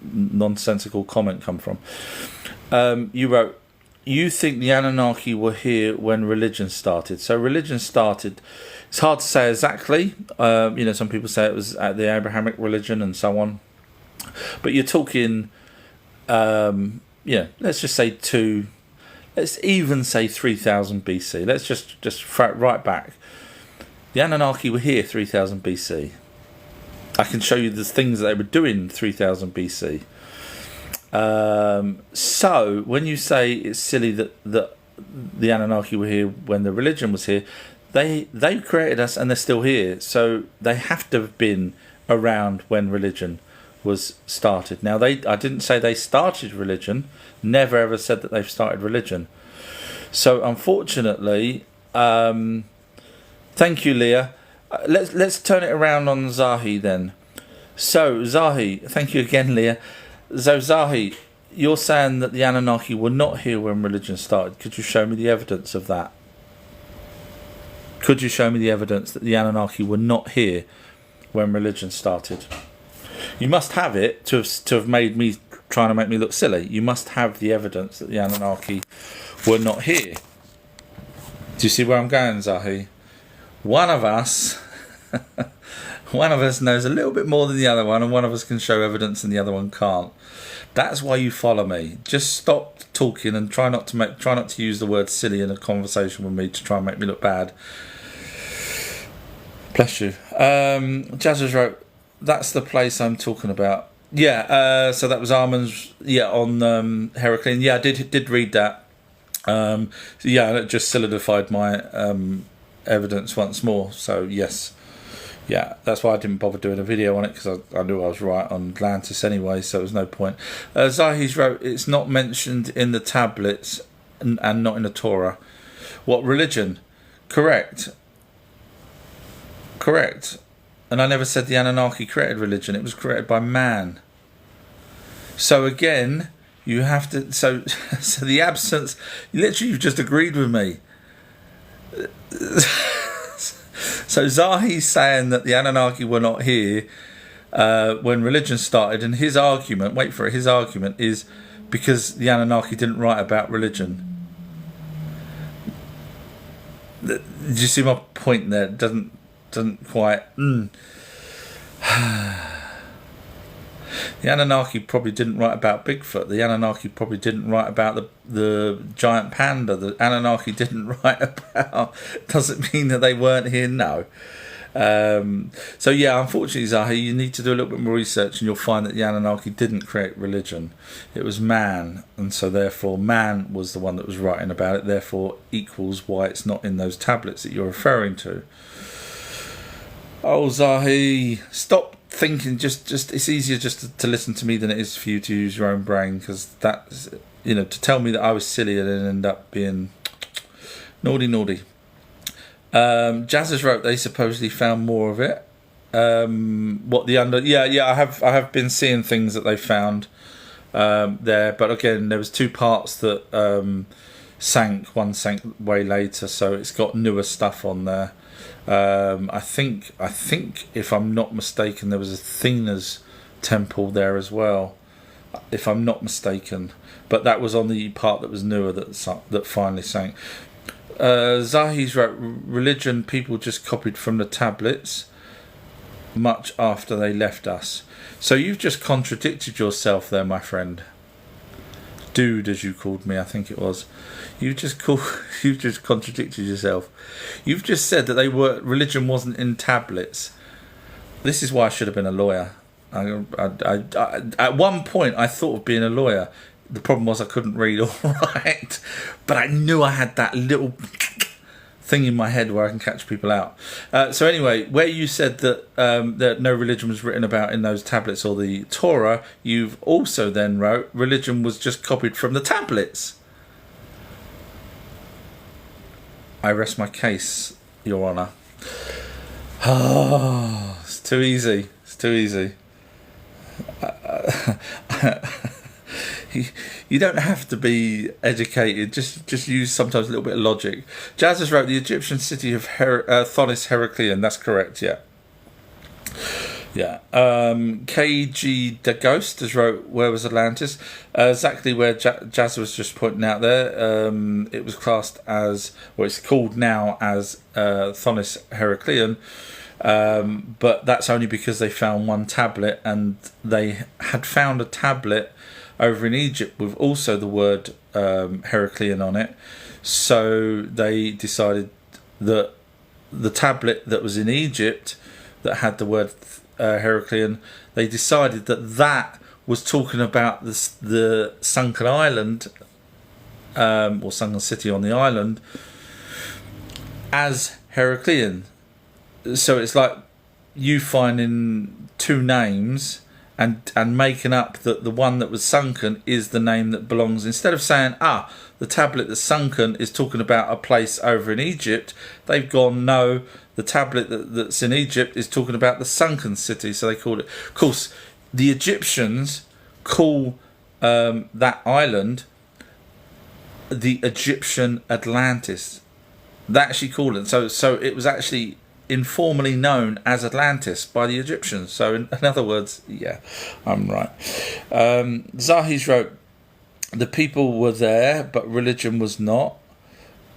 [SPEAKER 1] nonsensical comment come from. You wrote, "You think the Anunnaki were here when religion started." So religion started. It's hard to say exactly. Some people say it was at the Abrahamic religion and so on. But you're talking, let's just say let's even say 3000 BC. Let's just throw it right back. The Anunnaki were here 3000 BC. I can show you the things that they were doing 3000 BC. So when you say it's silly that the Anunnaki were here when the religion was here, they created us and they're still here. So they have to have been around when religion was started. Now I didn't say they started religion. Never ever said that they've started religion. So unfortunately, thank you, Leah. Let's turn it around on Zahi then. So Zahi, thank you again, Leah. So Zahi, you're saying that the Anunnaki were not here when religion started. Could you show me the evidence of that? Could you show me the evidence that the Anunnaki were not here when religion started? You must have it to have made me trying to make me look silly. You must have the evidence that the Anunnaki were not here. Do you see where I'm going, Zahi? One of us knows a little bit more than the other one, and one of us can show evidence and the other one can't. That's why you follow me. Just stop talking and try not to use the word silly in a conversation with me to try and make me look bad. Bless you. Jazzers wrote, "That's the place I'm talking about." Yeah. So that was Armand's. Yeah, on Heraclean. Yeah, I did read that. It just solidified my evidence once more. So yes, yeah, that's why I didn't bother doing a video on it, because I knew I was right on Atlantis anyway, so there was no point. Zahis wrote, "It's not mentioned in the tablets and not in the Torah." What religion? Correct. And I never said the Anunnaki created religion. It was created by man. So again, you have to. So the absence. Literally, you've just agreed with me. So Zahi's saying that the Anunnaki were not here when religion started, and his argument. Wait for it. His argument is because the Anunnaki didn't write about religion. Did you see my point there? It doesn't quite. The Anunnaki probably didn't write about Bigfoot. The Anunnaki probably didn't write about the giant panda. The Anunnaki didn't write about. Doesn't mean that they weren't here. No. So yeah, unfortunately, Zahi, you need to do a little bit more research, and you'll find that the Anunnaki didn't create religion. It was man, and so therefore man was the one that was writing about it. Therefore, equals why it's not in those tablets that you're referring to. Oh, Zahi, stop thinking. Just it's easier just to listen to me than it is for you to use your own brain, because that's, to tell me that I was silly and then end up being naughty. Jazzers wrote they supposedly found more of it. I have been seeing things that they found there, but again, there was two parts that sank. One sank way later, so it's got newer stuff on there. I think if I'm not mistaken, there was Athena's temple there as well, if I'm not mistaken. but that was on the part that was newer that finally sank. Zahis wrote, religion people just copied from the tablets much after they left us. So you've just contradicted yourself there, my friend. Dude, as you called me, I think it was. You've just contradicted yourself. You've just said that religion wasn't in tablets. This is why I should have been a lawyer. At one point, I thought of being a lawyer. The problem was I couldn't read or write, but I knew I had that little thing in my head where I can catch people out. So anyway, where you said that no religion was written about in those tablets or the Torah, you've also then wrote religion was just copied from the tablets. I rest my case, Your Honour. Oh, it's too easy. It's too easy. You don't have to be educated. Just use sometimes a little bit of logic. Jazz has wrote the Egyptian city of Thonis Heraclean. That's correct. Yeah. Yeah. KG the Ghost has wrote where was Atlantis? Exactly where Jazz was just pointing out there. It was classed as, well, it's called now as Thonis Heraclean. But that's only because they found one tablet, and they had found a tablet over in Egypt with also the word Heraclean on it. So they decided that the tablet that was in Egypt that had the word Heraclean, they decided that was talking about the sunken island or sunken city on the island as Heraclean. So it's like you finding two names and making up that the one that was sunken is the name that belongs. Instead of saying, the tablet that's sunken is talking about a place over in Egypt, they've gone, no, the tablet that's in Egypt is talking about the sunken city. So they called it. Of course, the Egyptians call that island the Egyptian Atlantis. They actually called it. So it was actually informally known as Atlantis by the Egyptians. So in other words, yeah, I'm right. Zahis wrote, the people were there, but religion was not.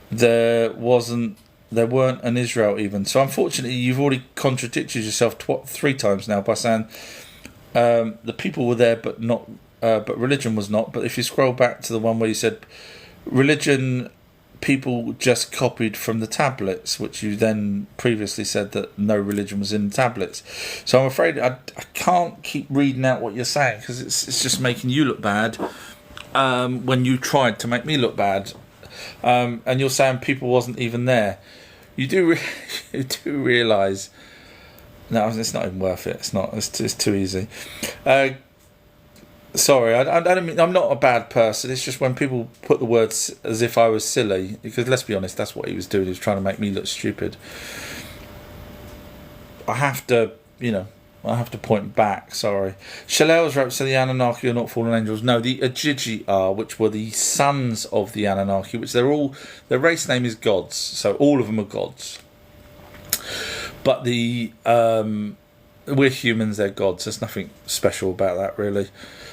[SPEAKER 1] There weren't an Israel even. So unfortunately, you've already contradicted yourself 3 times now by saying the people were there, but not, but religion was not. But if you scroll back to the one where you said religion people just copied from the tablets, which you then previously said that no religion was in the tablets. So I'm afraid I can't keep reading out what you're saying, because it's just making you look bad when you tried to make me look bad. And you're saying people wasn't even there. You do realise, no, it's not even worth it. It's not. It's too easy. Sorry, I don't mean, I'm not a bad person. It's just when people put the words as if I was silly, because let's be honest, that's what he was doing. He was trying to make me look stupid. I have to point back. Sorry. Shalel's wrote, so the Anunnaki are not fallen angels. No, the Ajiji are, which were the sons of the Anunnaki, which their race name is gods. So all of them are gods. But we're humans, they're gods. There's nothing special about that, really.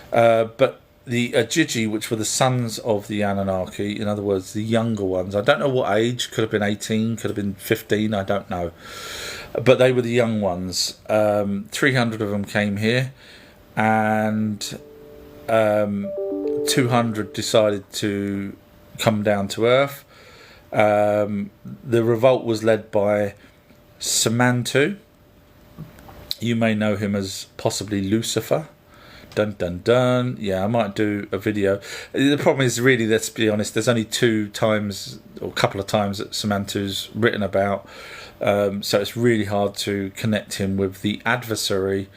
[SPEAKER 1] But the Ajiji, which were the sons of the Anunnaki, in other words, the younger ones, I don't know what age, could have been 18, could have been 15, I don't know. But they were the young ones. 300 of them came here, and 200 decided to come down to Earth. The revolt was led by Samantu. You may know him as possibly Lucifer. Dun dun dun. Yeah, I might do a video. The problem is, really, let's be honest, there's only 2 times or a couple of times that Samantu's written about. So it's really hard to connect him with the adversary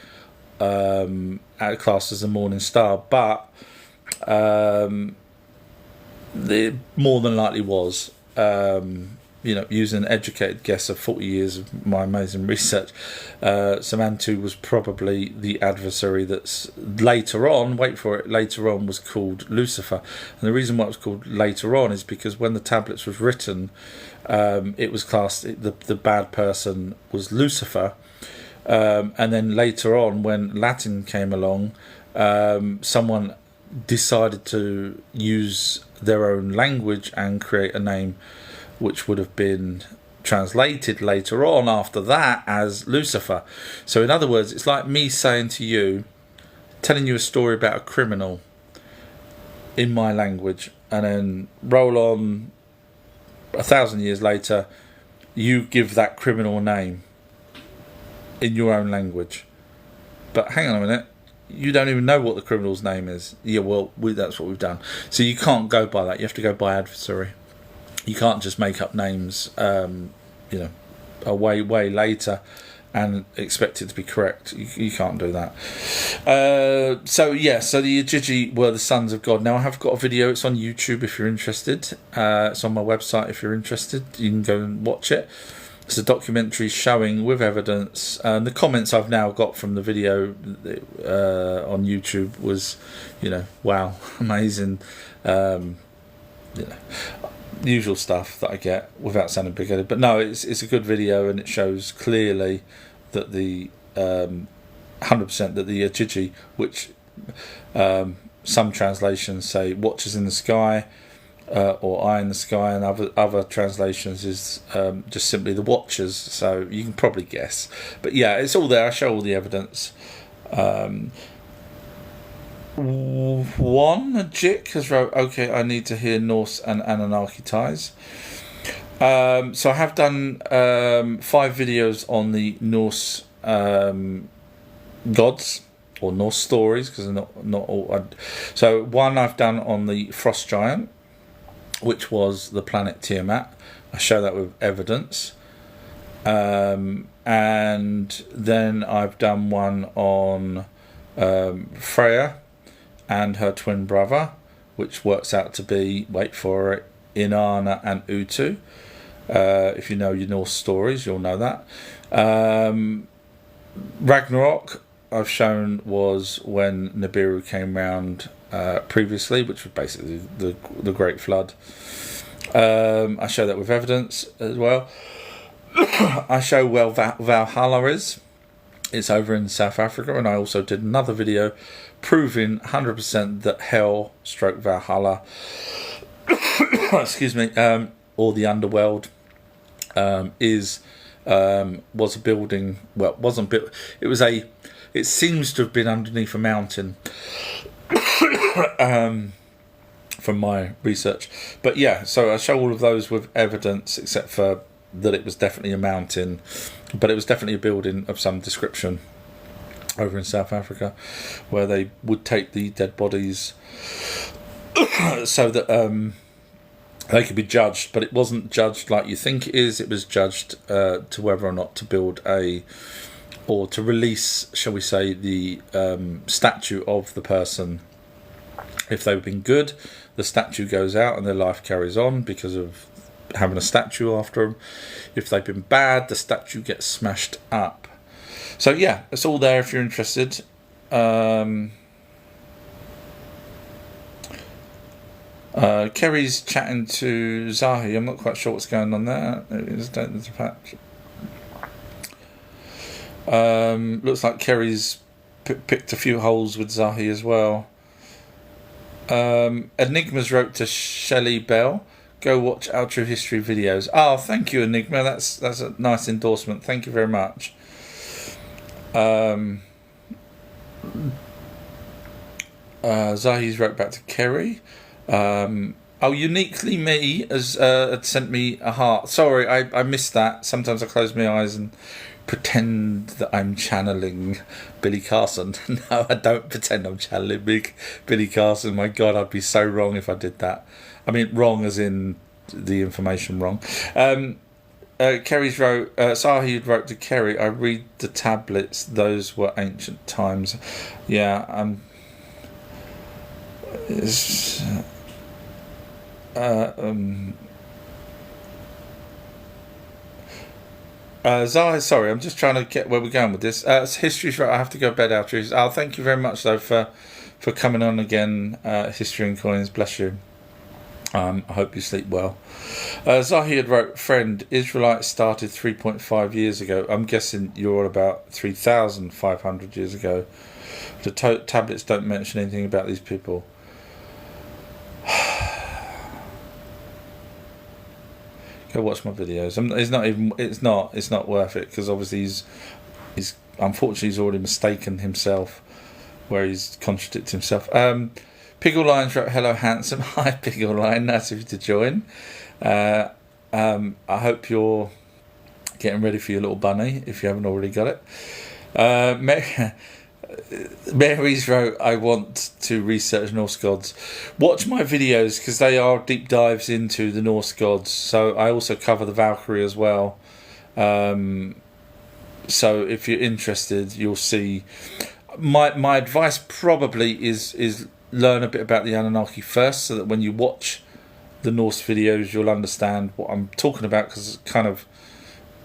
[SPEAKER 1] classed as the Morning Star. But it more than likely was. Using an educated guess of 40 years of my amazing research, Samantu was probably the adversary that's later on, later on was called Lucifer. And the reason why it was called later on is because when the tablets was written, it was classed, the bad person was Lucifer. And then later on, when Latin came along, someone decided to use their own language and create a name which would have been translated later on after that as Lucifer. So in other words, it's like me saying to you, telling you a story about a criminal in my language, and then roll on 1,000 years later, you give that criminal a name in your own language. But hang on a minute, you don't even know what the criminal's name is. Yeah, well, that's what we've done. So you can't go by that. You have to go by adversary. You can't just make up names, a way later and expect it to be correct. You can't do that. So the Ijiji were the sons of God. Now I have got a video. It's on YouTube if you're interested. It's on my website if you're interested. You can go and watch it. It's a documentary showing with evidence. The comments I've now got from the video on YouTube was, wow, amazing. Usual stuff that I get without sounding big-headed. But no, it's a good video, and it shows clearly that the 100% that the Ijiji, which some translations say watchers in the sky, or eye in the sky, and other translations is just simply the watchers. So you can probably guess. But yeah, it's all there. I show all the evidence. One Jik has wrote, okay, I need to hear Norse and Anunnaki ties. So I have done 5 videos on the Norse gods, or Norse stories, because they're not all. So one I've done on the frost giant, which was the planet Tiamat. I show that with evidence. And then I've done one on Freya and her twin brother, which works out to be, wait for it, Inanna and Utu. If you know your Norse stories, you'll know that. Ragnarok, I've shown, was when Nibiru came round previously, which was basically the Great Flood. I show that with evidence as well. I show where Valhalla is. It's over in South Africa, and I also did another video proving 100% that Hell stroke Valhalla excuse me, or the underworld was a building. Well, it wasn't built. It seems to have been underneath a mountain from my research. But yeah, so I show all of those with evidence, except for that it was definitely a mountain, but it was definitely a building of some description over in South Africa, where they would take the dead bodies so that they could be judged. But it wasn't judged like you think it is. It was judged to whether or not to build or to release, shall we say, the statue of the person. If they've been good, the statue goes out and their life carries on because of having a statue after them. If they've been bad, the statue gets smashed up. So yeah, it's all there if you're interested. Kerry's chatting to Zahi. I'm not quite sure what's going on there. There's a patch. Looks like Kerry's picked a few holes with Zahi as well. Enigma's wrote to Shelley Bell, go watch our True History videos. Oh, thank you, Enigma. That's a nice endorsement. Thank you very much. Zahi's wrote back to Kerry. Uniquely Me has had sent me a heart. Sorry, I missed that. Sometimes I close my eyes and pretend that I'm channeling Billy Carson. No, I don't pretend I'm channeling Billy Carson. My God, I'd be so wrong if I did that. I mean, wrong as in the information wrong. Kerry's wrote, Sahid wrote to Kerry, I read the tablets, those were ancient times. Yeah, Zahid, sorry, I'm just trying to get where we're going with this. History's right, I have to go to bed after. Thank you very much, though, for coming on again. History and Coins, bless you. I hope you sleep well. Zahid wrote, friend, Israelites started 3.5 years ago. I'm guessing you're about 3,500 years ago. The tablets don't mention anything about these people. Go watch my videos. It's not even. It's not. It's not worth it because obviously he's unfortunately he's already mistaken himself, where he's contradicted himself. Piggle Lions wrote, "Hello, handsome." Hi, Piggle Lion. Nice of you to join. I hope you're getting ready for your little bunny if you haven't already got it. Mary's wrote, "I want to research Norse gods. Watch my videos because they are deep dives into the Norse gods. So I also cover the Valkyrie as well. So if you're interested, you'll see. My advice probably is learn a bit about the Anunnaki first, so that when you watch the Norse videos, you'll understand what I'm talking about because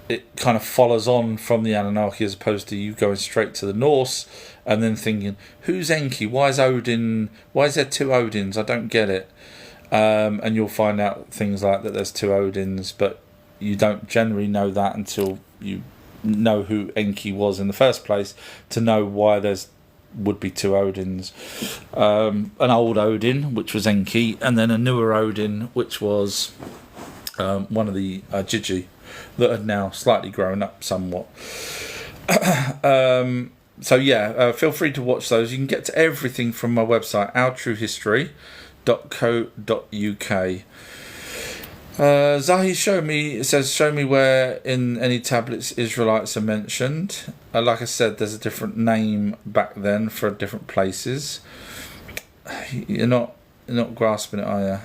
[SPEAKER 1] it kind of follows on from the Anunnaki as opposed to you going straight to the Norse and then thinking, who's Enki? Why is there two Odins? I don't get it. And you'll find out things like that there's two Odins, but you don't generally know that until you know who Enki was in the first place to know why would be two Odins. An old Odin, which was Enki, and then a newer Odin, which was one of the Gigi that had now slightly grown up somewhat. So yeah, feel free to watch those. You can get to everything from my website, ourtruehistory.co.uk. Zahi show me where in any tablets Israelites are mentioned. Like I said, there's a different name back then for different places. You're not grasping it, are you?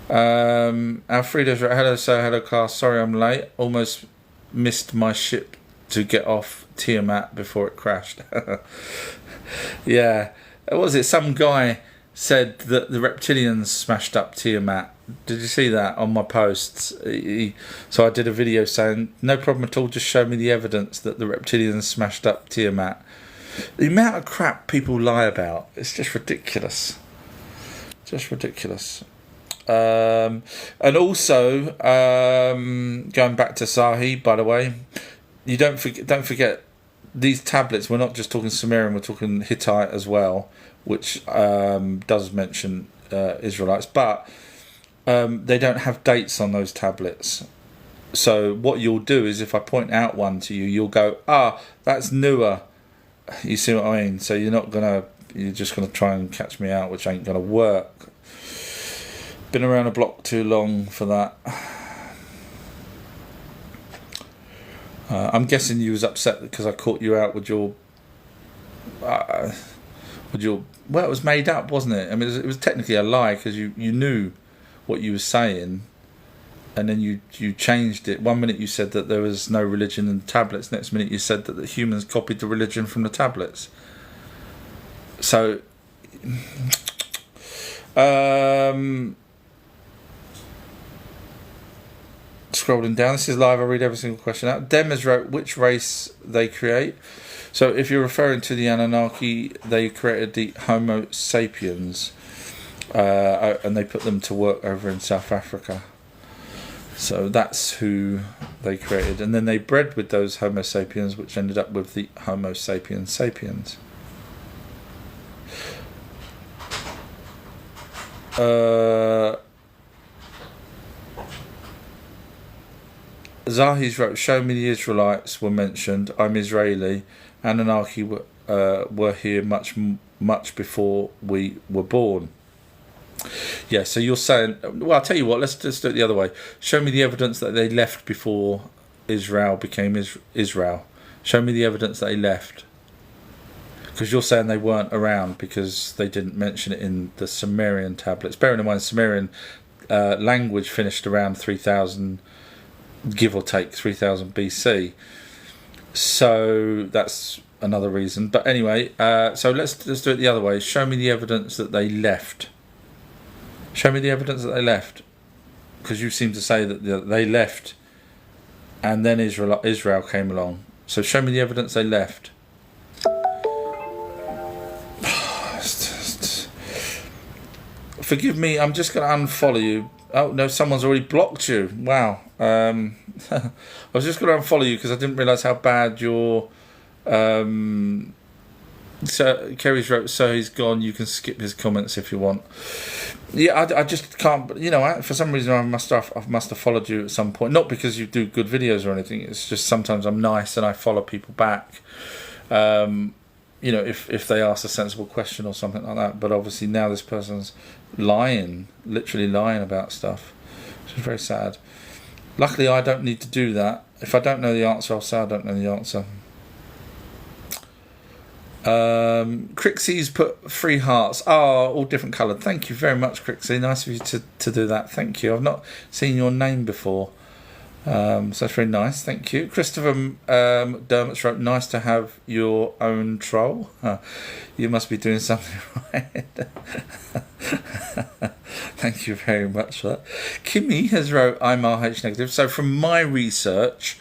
[SPEAKER 1] Alfredo's right. Hello class. Sorry I'm late. Almost missed my ship to get off Tiamat before it crashed. Yeah. What was it? Some guy said that the reptilians smashed up Tiamat. Did you see that on my posts? So I did a video saying, no problem at all, just show me the evidence that the reptilians smashed up Tiamat. The amount of crap people lie about, it's just ridiculous. Just ridiculous. And also, going back to Sahi, by the way, you don't forget these tablets. We're not just talking Sumerian; we're talking Hittite as well, which does mention Israelites, but they don't have dates on those tablets. So what you'll do is, if I point out one to you, you'll go, that's newer. You see what I mean? So you're just gonna try and catch me out, which ain't gonna work. Been around the block too long for that. I'm guessing you was upset because I caught you out with your. Well, it was made up, wasn't it? I mean, it was technically a lie because you knew what you were saying, and then you changed it. 1 minute you said that there was no religion in the tablets. Next minute you said that the humans copied the religion from the tablets. So. Scrolling down, this is live. I read every single question out. Demers wrote which race they create. So if you're referring to the Anunnaki, they created the Homo sapiens, and they put them to work over in South Africa. So that's who they created, and then they bred with those Homo sapiens, which ended up with the Homo sapiens sapiens. Zahi's wrote, show me the Israelites were mentioned. I'm Israeli. Anunnaki were here much before we were born. Yeah, so you're saying, well, I'll tell you what, let's just do it the other way. Show me the evidence that they left before Israel became Israel. Show me the evidence that they left. Because you're saying they weren't around because they didn't mention it in the Sumerian tablets. Bearing in mind, Sumerian language finished around 3000, give or take 3000 BC. So that's another reason. But anyway, so let's do it the other way. Show me the evidence that they left. Show me the evidence that they left. Because you seem to say that they left and then Israel came along. So show me the evidence they left. Forgive me, I'm just going to unfollow you. Oh, no, someone's already blocked you. Wow. I was just going to unfollow you because I didn't realise how bad your So Kerry's wrote, so he's gone. You can skip his comments if you want. Yeah, I just can't. You know, for some reason I must have followed you at some point. Not because you do good videos or anything. It's just sometimes I'm nice and I follow people back. You know, if they ask a sensible question or something like that. But obviously now this person's lying, literally lying about stuff, which is very sad. Luckily, I don't need to do that. If I don't know the answer, I'll say I don't know the answer. Crixie's put 3 hearts. Oh, all different coloured. Thank you very much, Crixie. Nice of you to do that. Thank you. I've not seen your name before. So that's very nice. Thank you. Christopher Dermot's wrote, nice to have your own troll. You must be doing something right. Thank you very much for that. Kimmy has wrote, I'm RH negative. So from my research,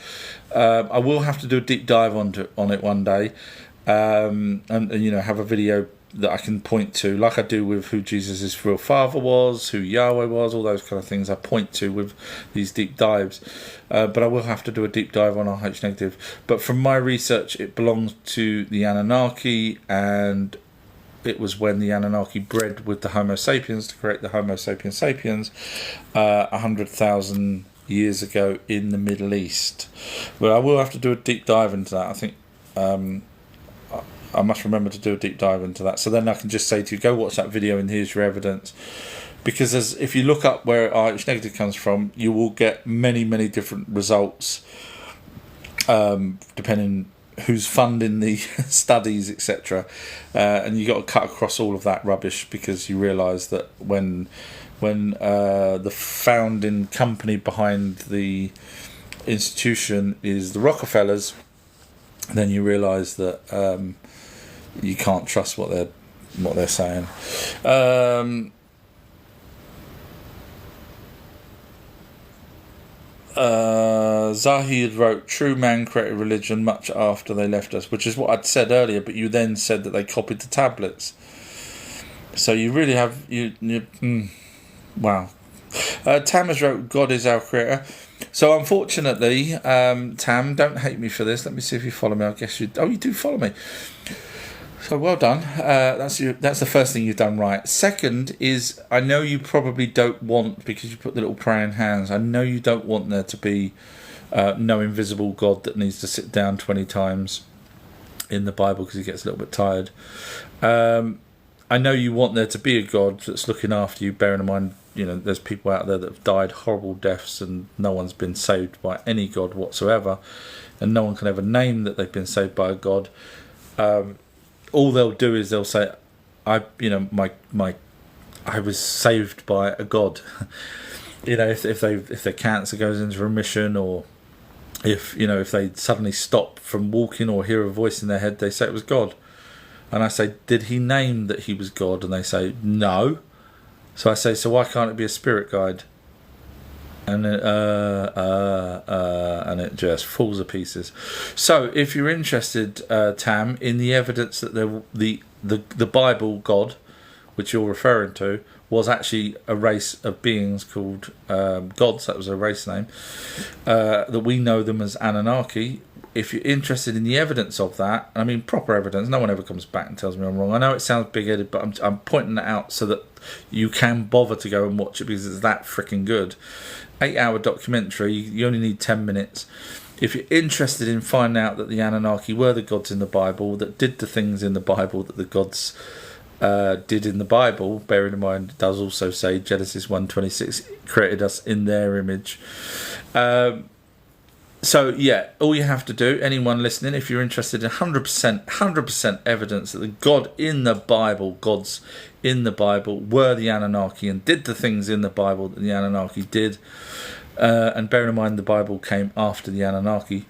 [SPEAKER 1] I will have to do a deep dive on it one day. And you know, have a video that I can point to, like I do with who Jesus' real father was, who Yahweh was, all those kind of things I point to with these deep dives. But I will have to do a deep dive on RH negative. But from my research, it belongs to the Anunnaki, and it was when the Anunnaki bred with the Homo sapiens to create the Homo sapiens sapiens 100,000 years ago in the Middle East. But I will have to do a deep dive into that. I think I must remember to do a deep dive into that. So then I can just say to you, go watch that video and here's your evidence. Because if you look up where RH negative comes from, you will get many, many different results, depending who's funding the studies, etc. And you got to cut across all of that rubbish, because you realise that when the founding company behind the institution is the Rockefellers, then you realise that you can't trust what they're saying. Zahid wrote, true man created religion much after they left us, which is what I'd said earlier, but you then said that they copied the tablets. So you really have wow. Tam has wrote, God is our creator. So unfortunately, Tam, don't hate me for this. Let me see if you follow me. I guess you do follow me. So well done. That's the first thing you've done right. Second is, I know you probably don't want, because you put the little praying hands, I know you don't want there to be no invisible God that needs to sit down 20 times in the Bible because he gets a little bit tired. I know you want there to be a God that's looking after you, bearing in mind, you know, there's people out there that have died horrible deaths and no one's been saved by any God whatsoever, and no one can ever name that they've been saved by a God. All they'll do is they'll say, I was saved by a God. You know, if their cancer goes into remission, or if they suddenly stop from walking or hear a voice in their head, they say it was God. And I say, did he name that he was God? And they say, no. So I say, so why can't it be a spirit guide? And and it just falls to pieces. So if you're interested, Tam, in the evidence that the Bible God, which you're referring to, was actually a race of beings called gods, that was a race name, that we know them as Anunnaki. If you're interested in the evidence of that, I mean proper evidence, no one ever comes back and tells me I'm wrong. I know it sounds big-headed, but I'm pointing that out so that you can bother to go and watch it, because it's that freaking good. 8-hour documentary, you only need 10 minutes. If you're interested in finding out that the Anunnaki were the gods in the Bible, that did the things in the Bible that the gods did in the Bible, bearing in mind it does also say Genesis 1:26 created us in their image. So yeah, all you have to do, anyone listening, if you're interested in 100% evidence that the God in the Bible, gods in the Bible were the Anunnaki and did the things in the Bible that the Anunnaki did, and bear in mind the Bible came after the Anunnaki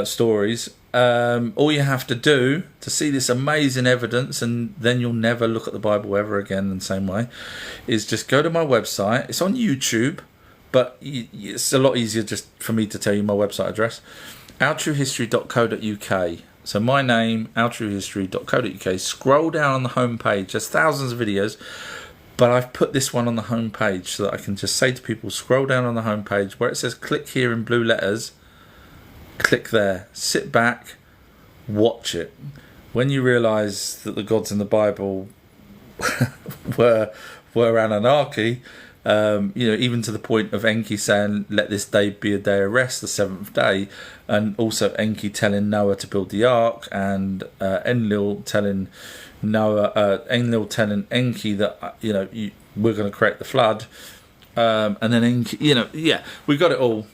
[SPEAKER 1] stories, all you have to do to see this amazing evidence, and then you'll never look at the Bible ever again in the same way, is just go to my website. It's on YouTube, but it's a lot easier just for me to tell you my website address, ourtruehistory.co.uk. So my name, ourtruehistory.co.uk. Scroll down on the home page. There's thousands of videos, but I've put this one on the home page so that I can just say to people, scroll down on the home page where it says click here in blue letters. Click there. Sit back. Watch it. when you realise that the gods in the Bible were Anunnaki, even to the point of Enki saying, "Let this day be a day of rest, the seventh day," and also Enki telling Noah to build the ark, and Enlil telling Enki that we're going to create the flood, and then Enki, we got it all.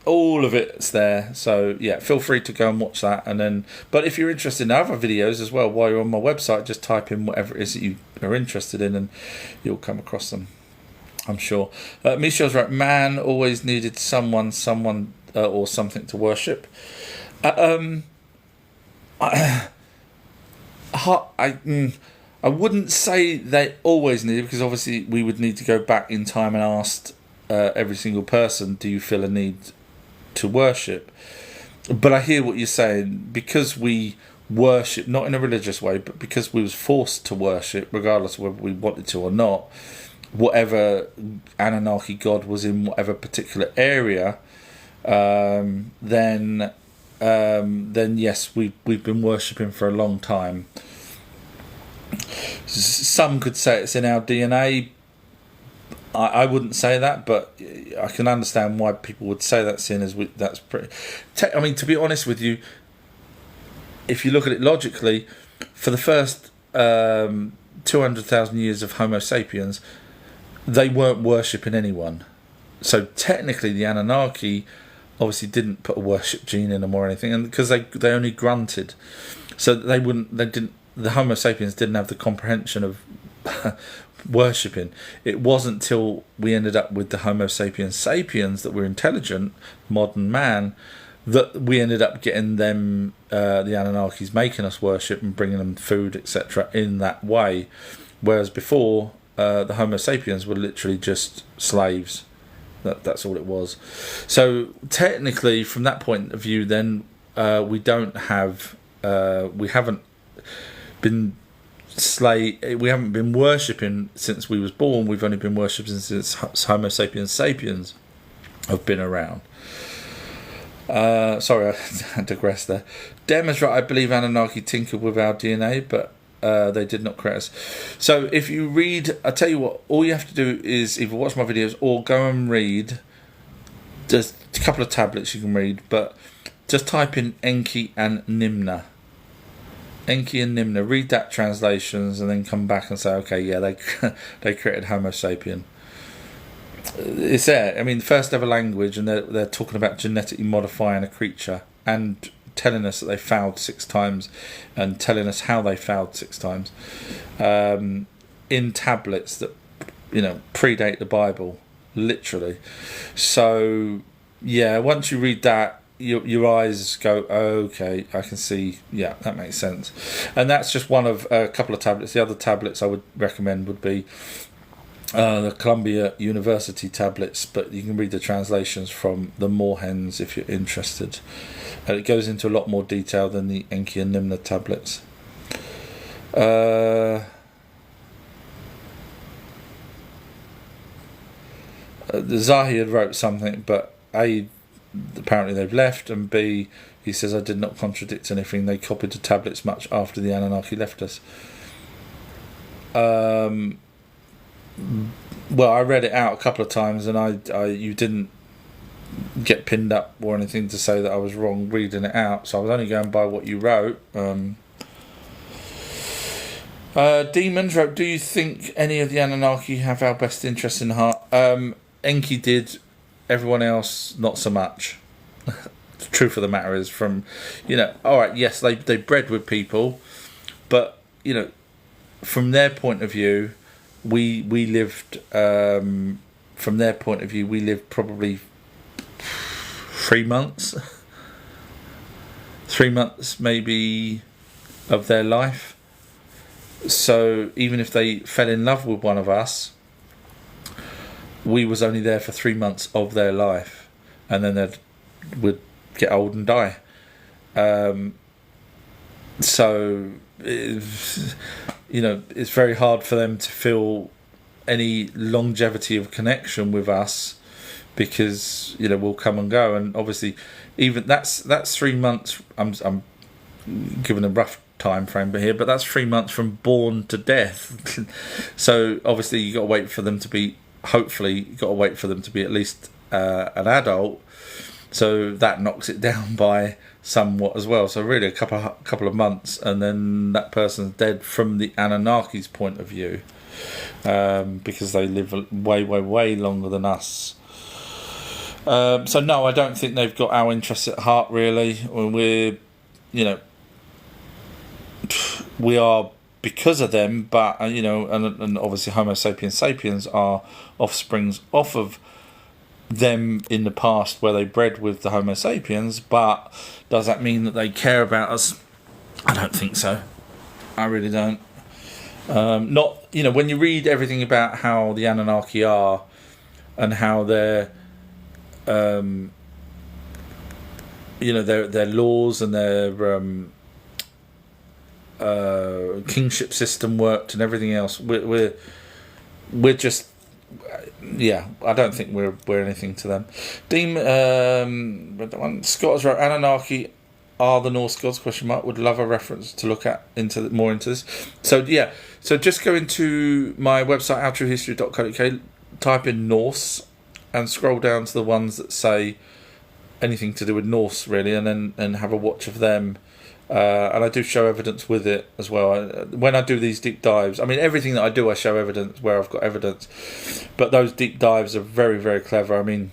[SPEAKER 1] All of it's there, so feel free to go and watch that. And then, but if you're interested in other videos as well, while you're on my website, just type in whatever it is that you are interested in, and you'll come across them, I'm sure. Michelle's right. Man always needed someone, or something to worship. I wouldn't say they always needed, because obviously we would need to go back in time and ask every single person, do you feel a need to worship? But I hear what you're saying, because we worship not in a religious way, but because we was forced to worship, regardless of whether we wanted to or not, whatever Anunnaki god was in whatever particular area, then yes, we've been worshipping for a long time. Some could say it's in our DNA. I wouldn't say that, but I can understand why people would say that, seeing as that's pretty... I mean, to be honest with you, if you look at it logically, for the first 200,000 years of Homo sapiens, they weren't worshipping anyone. So technically the Anunnaki obviously didn't put a worship gene in them or anything, and because they only grunted. So the Homo sapiens didn't have the comprehension of worshipping. It wasn't till we ended up with the Homo sapiens sapiens that were intelligent, modern man, that we ended up getting them, the Anunnakis, making us worship and bringing them food, etc. in that way. Whereas before, the Homo sapiens were literally just slaves. That's all it was. So technically, from that point of view, then we haven't been worshipping since we was born. We've only been worshipping since Homo sapiens sapiens have been around. Sorry, I digressed there. Dem is right. I believe Anunnaki tinkered with our DNA, but they did not create us. So if you read, I tell you what, all you have to do is either watch my videos or go and read. There's a couple of tablets you can read, but just type in Enki and Nimna. Enki and Nimna, read that translations, and then come back and say, okay, yeah, they created Homo sapien. It's there. I mean, the first ever language, and they're talking about genetically modifying a creature and telling us that they failed 6 times, and telling us how they failed 6 times, in tablets that predate the Bible, literally. So yeah, once you read that, your eyes go, oh, okay, I can see, yeah, that makes sense. And that's just one of a couple of tablets. The other tablets I would recommend would be the Columbia University tablets, but you can read the translations from the Moorhens if you're interested. And it goes into a lot more detail than the Enki and Nimna tablets. The Zahid wrote something, but A, apparently they've left, and B, he says, I did not contradict anything. They copied the tablets much after the Anunnaki left us. Well, I read it out a couple of times, and you didn't get pinned up or anything to say that I was wrong reading it out, so I was only going by what you wrote. Demons wrote, do you think any of the Anunnaki have our best interest in heart? Enki did. Everyone else, not so much. The truth of the matter is, from, alright, yes, they bred with people, but, from their point of view, we lived, from their point of view, we lived probably 3 months. 3 months, maybe, of their life. So, even if they fell in love with one of us, we was only there for 3 months of their life, and then they would get old and die. So it's very hard for them to feel any longevity of connection with us, because we'll come and go, and obviously even that's 3 months. I'm given a rough time frame here, but that's 3 months from born to death. So obviously you got to wait for them to be. Hopefully, you got to wait for them to be at least an adult. So that knocks it down by somewhat as well. So really, a couple of months, and then that person's dead from the Anunnaki's point of view, because they live way longer than us. So no, I don't think they've got our interests at heart. Really, we're, we are because of them, but and obviously Homo sapiens sapiens are offsprings off of them in the past, where they bred with the Homo sapiens. But does that mean that they care about us? I don't think so. I really don't. Not when you read everything about how the Anunnaki are and how their their laws and their kingship system worked and everything else. We're just, I don't think we're anything to them. Scott has wrote, Anunnaki are the Norse gods? ? Would love a reference to look at more into this. So just go into my website outtruehistory.co.uk, type in Norse, and scroll down to the ones that say anything to do with Norse, really, and then have a watch of them. And I do show evidence with it as well. When I do these deep dives, I mean, everything that I do, I show evidence where I've got evidence. But those deep dives are very, very clever. I mean,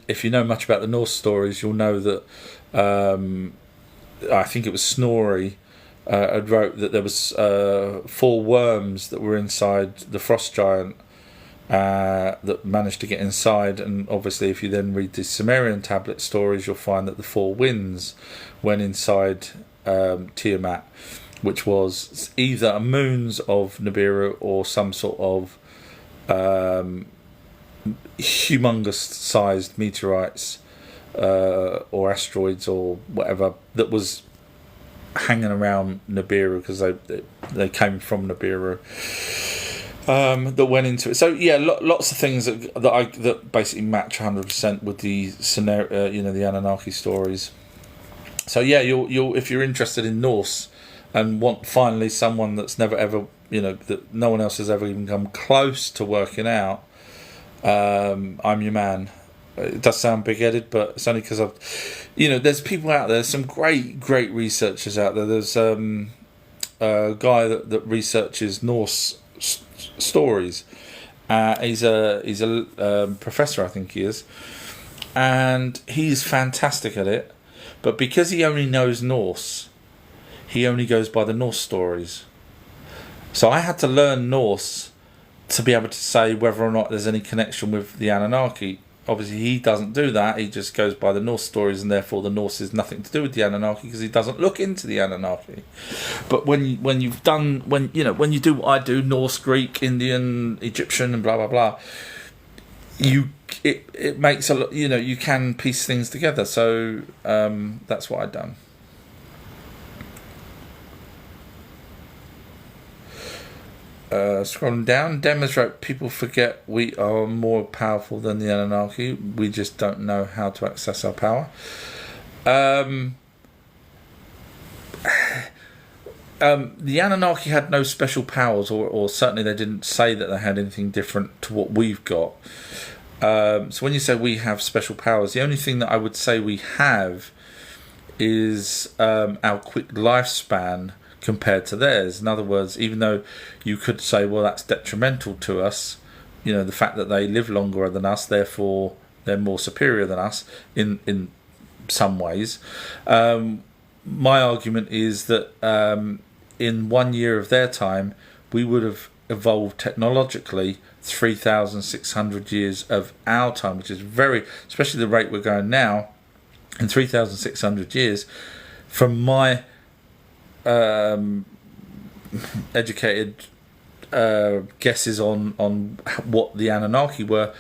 [SPEAKER 1] if you know much about the Norse stories, you'll know that I think it was Snorri had wrote that there was 4 worms that were inside the frost giant that managed to get inside. And obviously, if you then read the Sumerian tablet stories, you'll find that the 4 winds went inside Tiamat, which was either a moons of Nibiru or some sort of humongous sized meteorites or asteroids or whatever that was hanging around Nibiru, because they came from Nibiru. That went into it. So lots of things that basically match 100% with the scenario, the Anunnaki stories. So you'll if you're interested in Norse and want finally someone that's never ever that no one else has ever even come close to working out, I'm your man. It does sound big-headed, but it's only because there's people out there. There's some great researchers out there. There's a guy that researches Norse stories. He's a professor, I think he is, and he's fantastic at it. But because he only knows Norse, he only goes by the Norse stories. So I had to learn Norse to be able to say whether or not there's any connection with the Anunnaki. Obviously, he doesn't do that. He just goes by the Norse stories, and therefore the Norse is nothing to do with the Anunnaki because he doesn't look into the Anunnaki. But when you do what I do, Norse, Greek, Indian, Egyptian, and blah blah blah, it makes a lot. You can piece things together. So that's what I've done. Scrolling down, Demas wrote, people forget we are more powerful than the Anunnaki. We just don't know how to access our power. The Anunnaki had no special powers, or certainly they didn't say that they had anything different to what we've got. So when you say we have special powers, the only thing that I would say we have is our quick lifespan compared to theirs. In other words, even though you could say, well, that's detrimental to us, the fact that they live longer than us, therefore they're more superior than us in some ways. My argument is that in 1 year of their time, we would have evolved technologically 3,600 years of our time, which is very, especially the rate we're going now, in 3,600 years, from my educated guesses on what the Anunnaki were,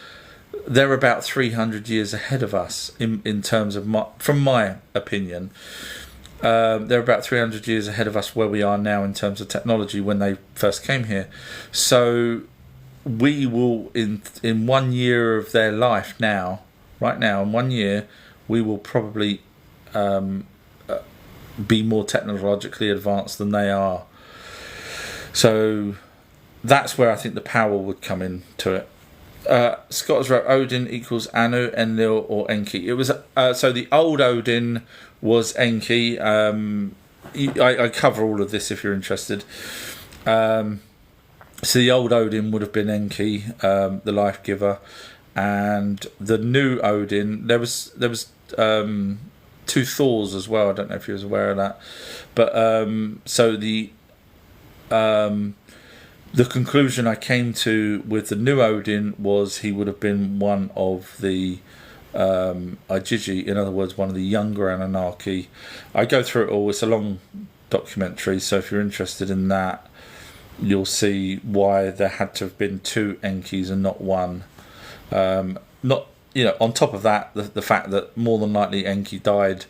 [SPEAKER 1] they're about 300 years ahead of us in terms of from my opinion. They're about 300 years ahead of us where we are now in terms of technology when they first came here. So we will, in 1 year of their life right now, in 1 year, we will probably be more technologically advanced than they are. So that's where I think the power would come into it. Scott has wrote Odin equals Anu, Enlil, or Enki. It was so the old Odin was Enki. I cover all of this if you're interested. So the old Odin would have been Enki, the life giver, and the new Odin. There was two Thors as well. I don't know if you was aware of that, but so the conclusion I came to with the new Odin was he would have been one of the Igigi, in other words, one of the younger Anunnaki. I go through it all. It's a long documentary, so if you're interested in that, you'll see why there had to have been two Enkis and not one. Not, you know, on top of that, the fact that more than likely Enki died,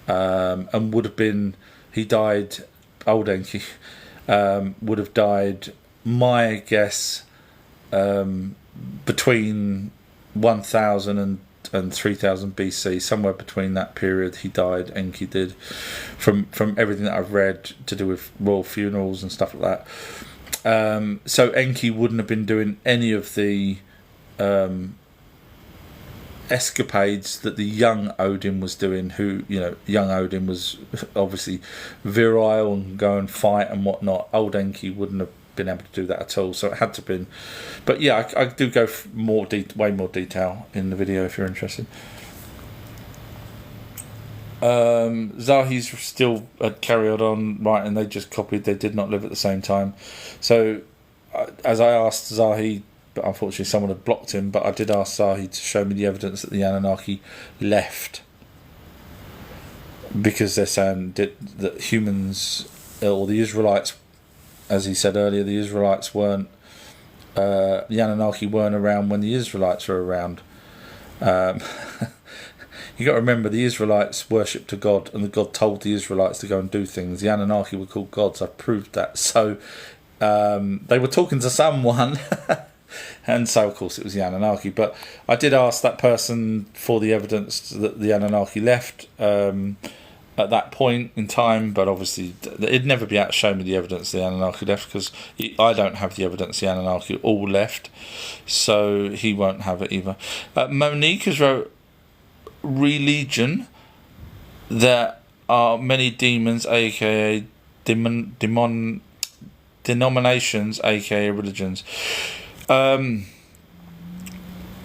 [SPEAKER 1] and would have been, he died, old Enki, would have died, my guess, between 1000 and 3000 BC, somewhere between that period he died, Enki did, from everything that I've read to do with royal funerals and stuff like that. So Enki wouldn't have been doing any of the escapades that the young Odin was doing, who, you know, young Odin was obviously virile and go and fight and whatnot. Old Enki wouldn't have been able to do that at all, so it had to have been. But yeah, I do go way more detail in the video if you're interested. Zahi's still carried on writing. They just copied. They did not live at the same time. So as I asked Zahi, but unfortunately someone had blocked him, but I did ask Zahi to show me the evidence that the Anunnaki left, because they're saying that humans, or the Israelites, as he said earlier, the Israelites weren't, the Anunnaki weren't around when the Israelites were around. You got to remember, the Israelites worshipped a god, and the god told the Israelites to go and do things. The Anunnaki were called gods. I've proved that. So they were talking to someone, and so of course it was the Anunnaki. But I did ask that person for the evidence that the Anunnaki left at that point in time, but obviously it'd never be able to show me the evidence the Anunnaki left, because I don't have the evidence the Anunnaki all left, so he won't have it either. Monique has wrote, religion, there are many demons, aka denominations, aka religions. So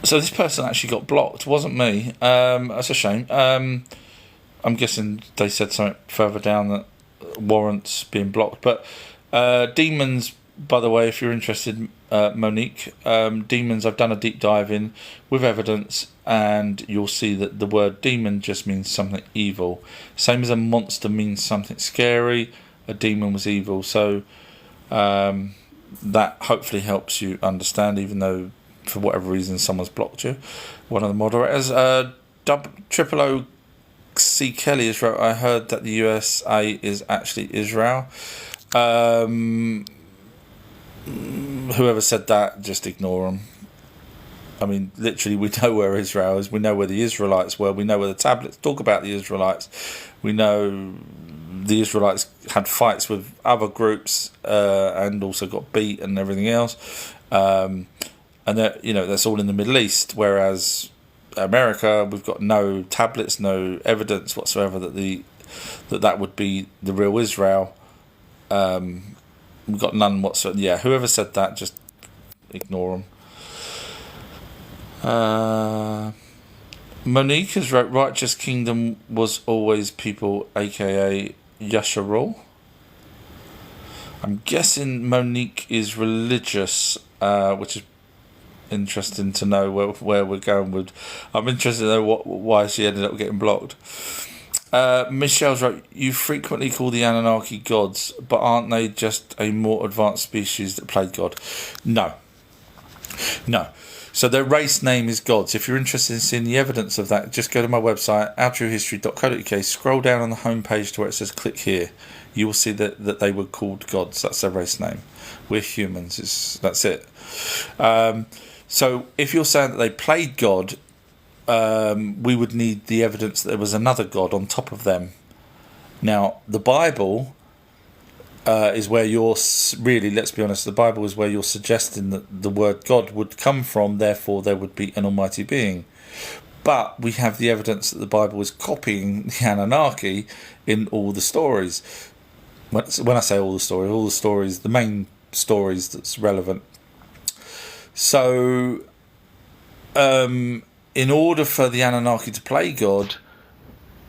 [SPEAKER 1] this person actually got blocked, wasn't me. That's a shame. I'm guessing they said something further down that warrants being blocked. But demons, by the way, if you're interested, Monique, demons, I've done a deep dive in with evidence, and you'll see that the word demon just means something evil. Same as a monster means something scary, a demon was evil. So that hopefully helps you understand, even though for whatever reason someone's blocked you. One of the moderators, Triple O C. Kelly has wrote, I heard that the USA is actually Israel. Whoever said that, just ignore them. I mean, literally, we know where Israel is. We know where the Israelites were. We know where the tablets talk about the Israelites. We know the Israelites had fights with other groups and also got beat and everything else. And that, you know, that's all in the Middle East. Whereas America, we've got no tablets, no evidence whatsoever that that would be the real Israel. We've got none whatsoever. Yeah, whoever said that, just ignore them. Monique has wrote, righteous kingdom was always people, aka Yasharul. I'm guessing Monique is religious, which is interesting to know where we're going with. I'm interested to know why she ended up getting blocked. Michelle's wrote, you frequently call the Anunnaki gods, but aren't they just a more advanced species that played God? No. So their race name is gods. If you're interested in seeing the evidence of that, just go to my website, ourtruehistory.co.uk, scroll down on the homepage to where it says click here. You will see that they were called gods. That's their race name. We're humans. That's it. So if you're saying that they played God, we would need the evidence that there was another God on top of them. Now, the Bible is where you're really, let's be honest, the Bible is where you're suggesting that the word God would come from, therefore there would be an almighty being. But we have the evidence that the Bible is copying the Anunnaki in all the stories. When I say all the stories, the main stories that's relevant. So, in order for the Anunnaki to play God,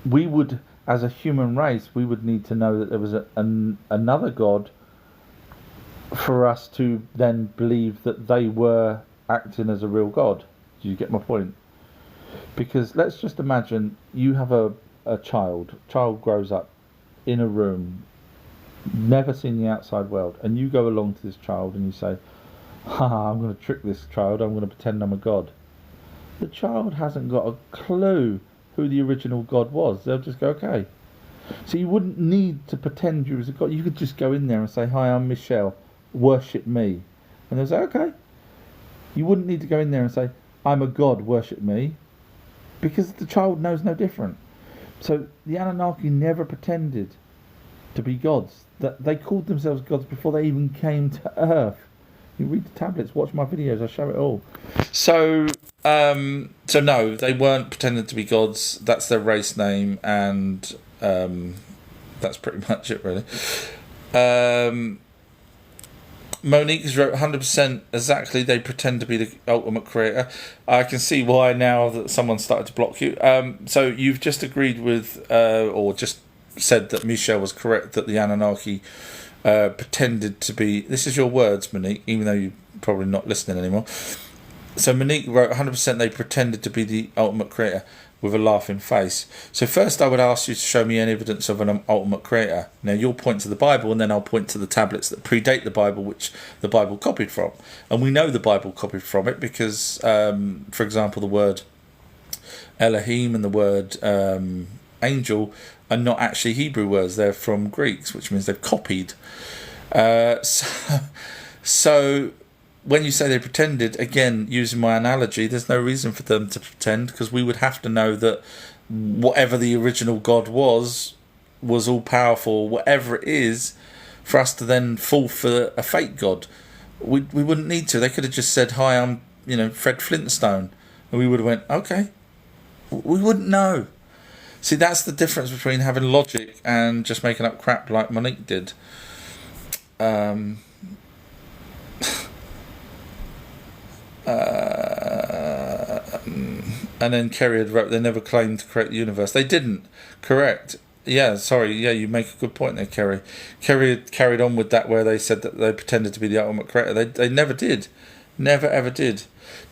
[SPEAKER 1] we would, as a human race, we would need to know that there was another God for us to then believe that they were acting as a real God. Do you get my point? Because let's just imagine you have a child. Child grows up in a room, never seen the outside world, and you go along to this child and you say, I'm going to trick this child, I'm going to pretend I'm a god. The child hasn't got a clue who the original god was. They'll just go, okay. So you wouldn't need to pretend you was a god. You could just go in there and say, hi, I'm Michelle, worship me. And they'll say, okay. You wouldn't need to go in there and say, I'm a god, worship me. Because the child knows no different. So the Anunnaki never pretended to be gods. That they called themselves gods before they even came to Earth. You read the tablets, watch my videos, I show it all. So no, they weren't pretending to be gods. That's their race name, and that's pretty much it, really. Monique has wrote 100% exactly. They pretend to be the ultimate creator. I can see why now that someone started to block you. So you've just agreed with, or just said that Michelle was correct, that the Anunnaki pretended to be. This is your words, Monique, even though you're probably not listening anymore. So Monique wrote 100% they pretended to be the ultimate creator with a laughing face. So first I would ask you to show me any evidence of an ultimate creator. Now you'll point to the Bible and then I'll point to the tablets that predate the Bible, which the Bible copied from. And we know the Bible copied from it because, for example, the word Elohim and the word angel are not actually Hebrew words. They're from Greeks, which means they've copied. So when you say they pretended, again, using my analogy, there's no reason for them to pretend, because we would have to know that whatever the original God was all powerful, whatever it is, for us to then fall for a fake God. We wouldn't need to. They could have just said, hi, I'm Fred Flintstone, and we would have went, okay. We wouldn't know. See, that's the difference between having logic and just making up crap like Monique did. And then Kerry had wrote, they never claimed to create the universe. They didn't. Correct. Yeah, sorry. Yeah, you make a good point there, Kerry. Kerry had carried on with that where they said that they pretended to be the ultimate creator. They never did. Never, ever did.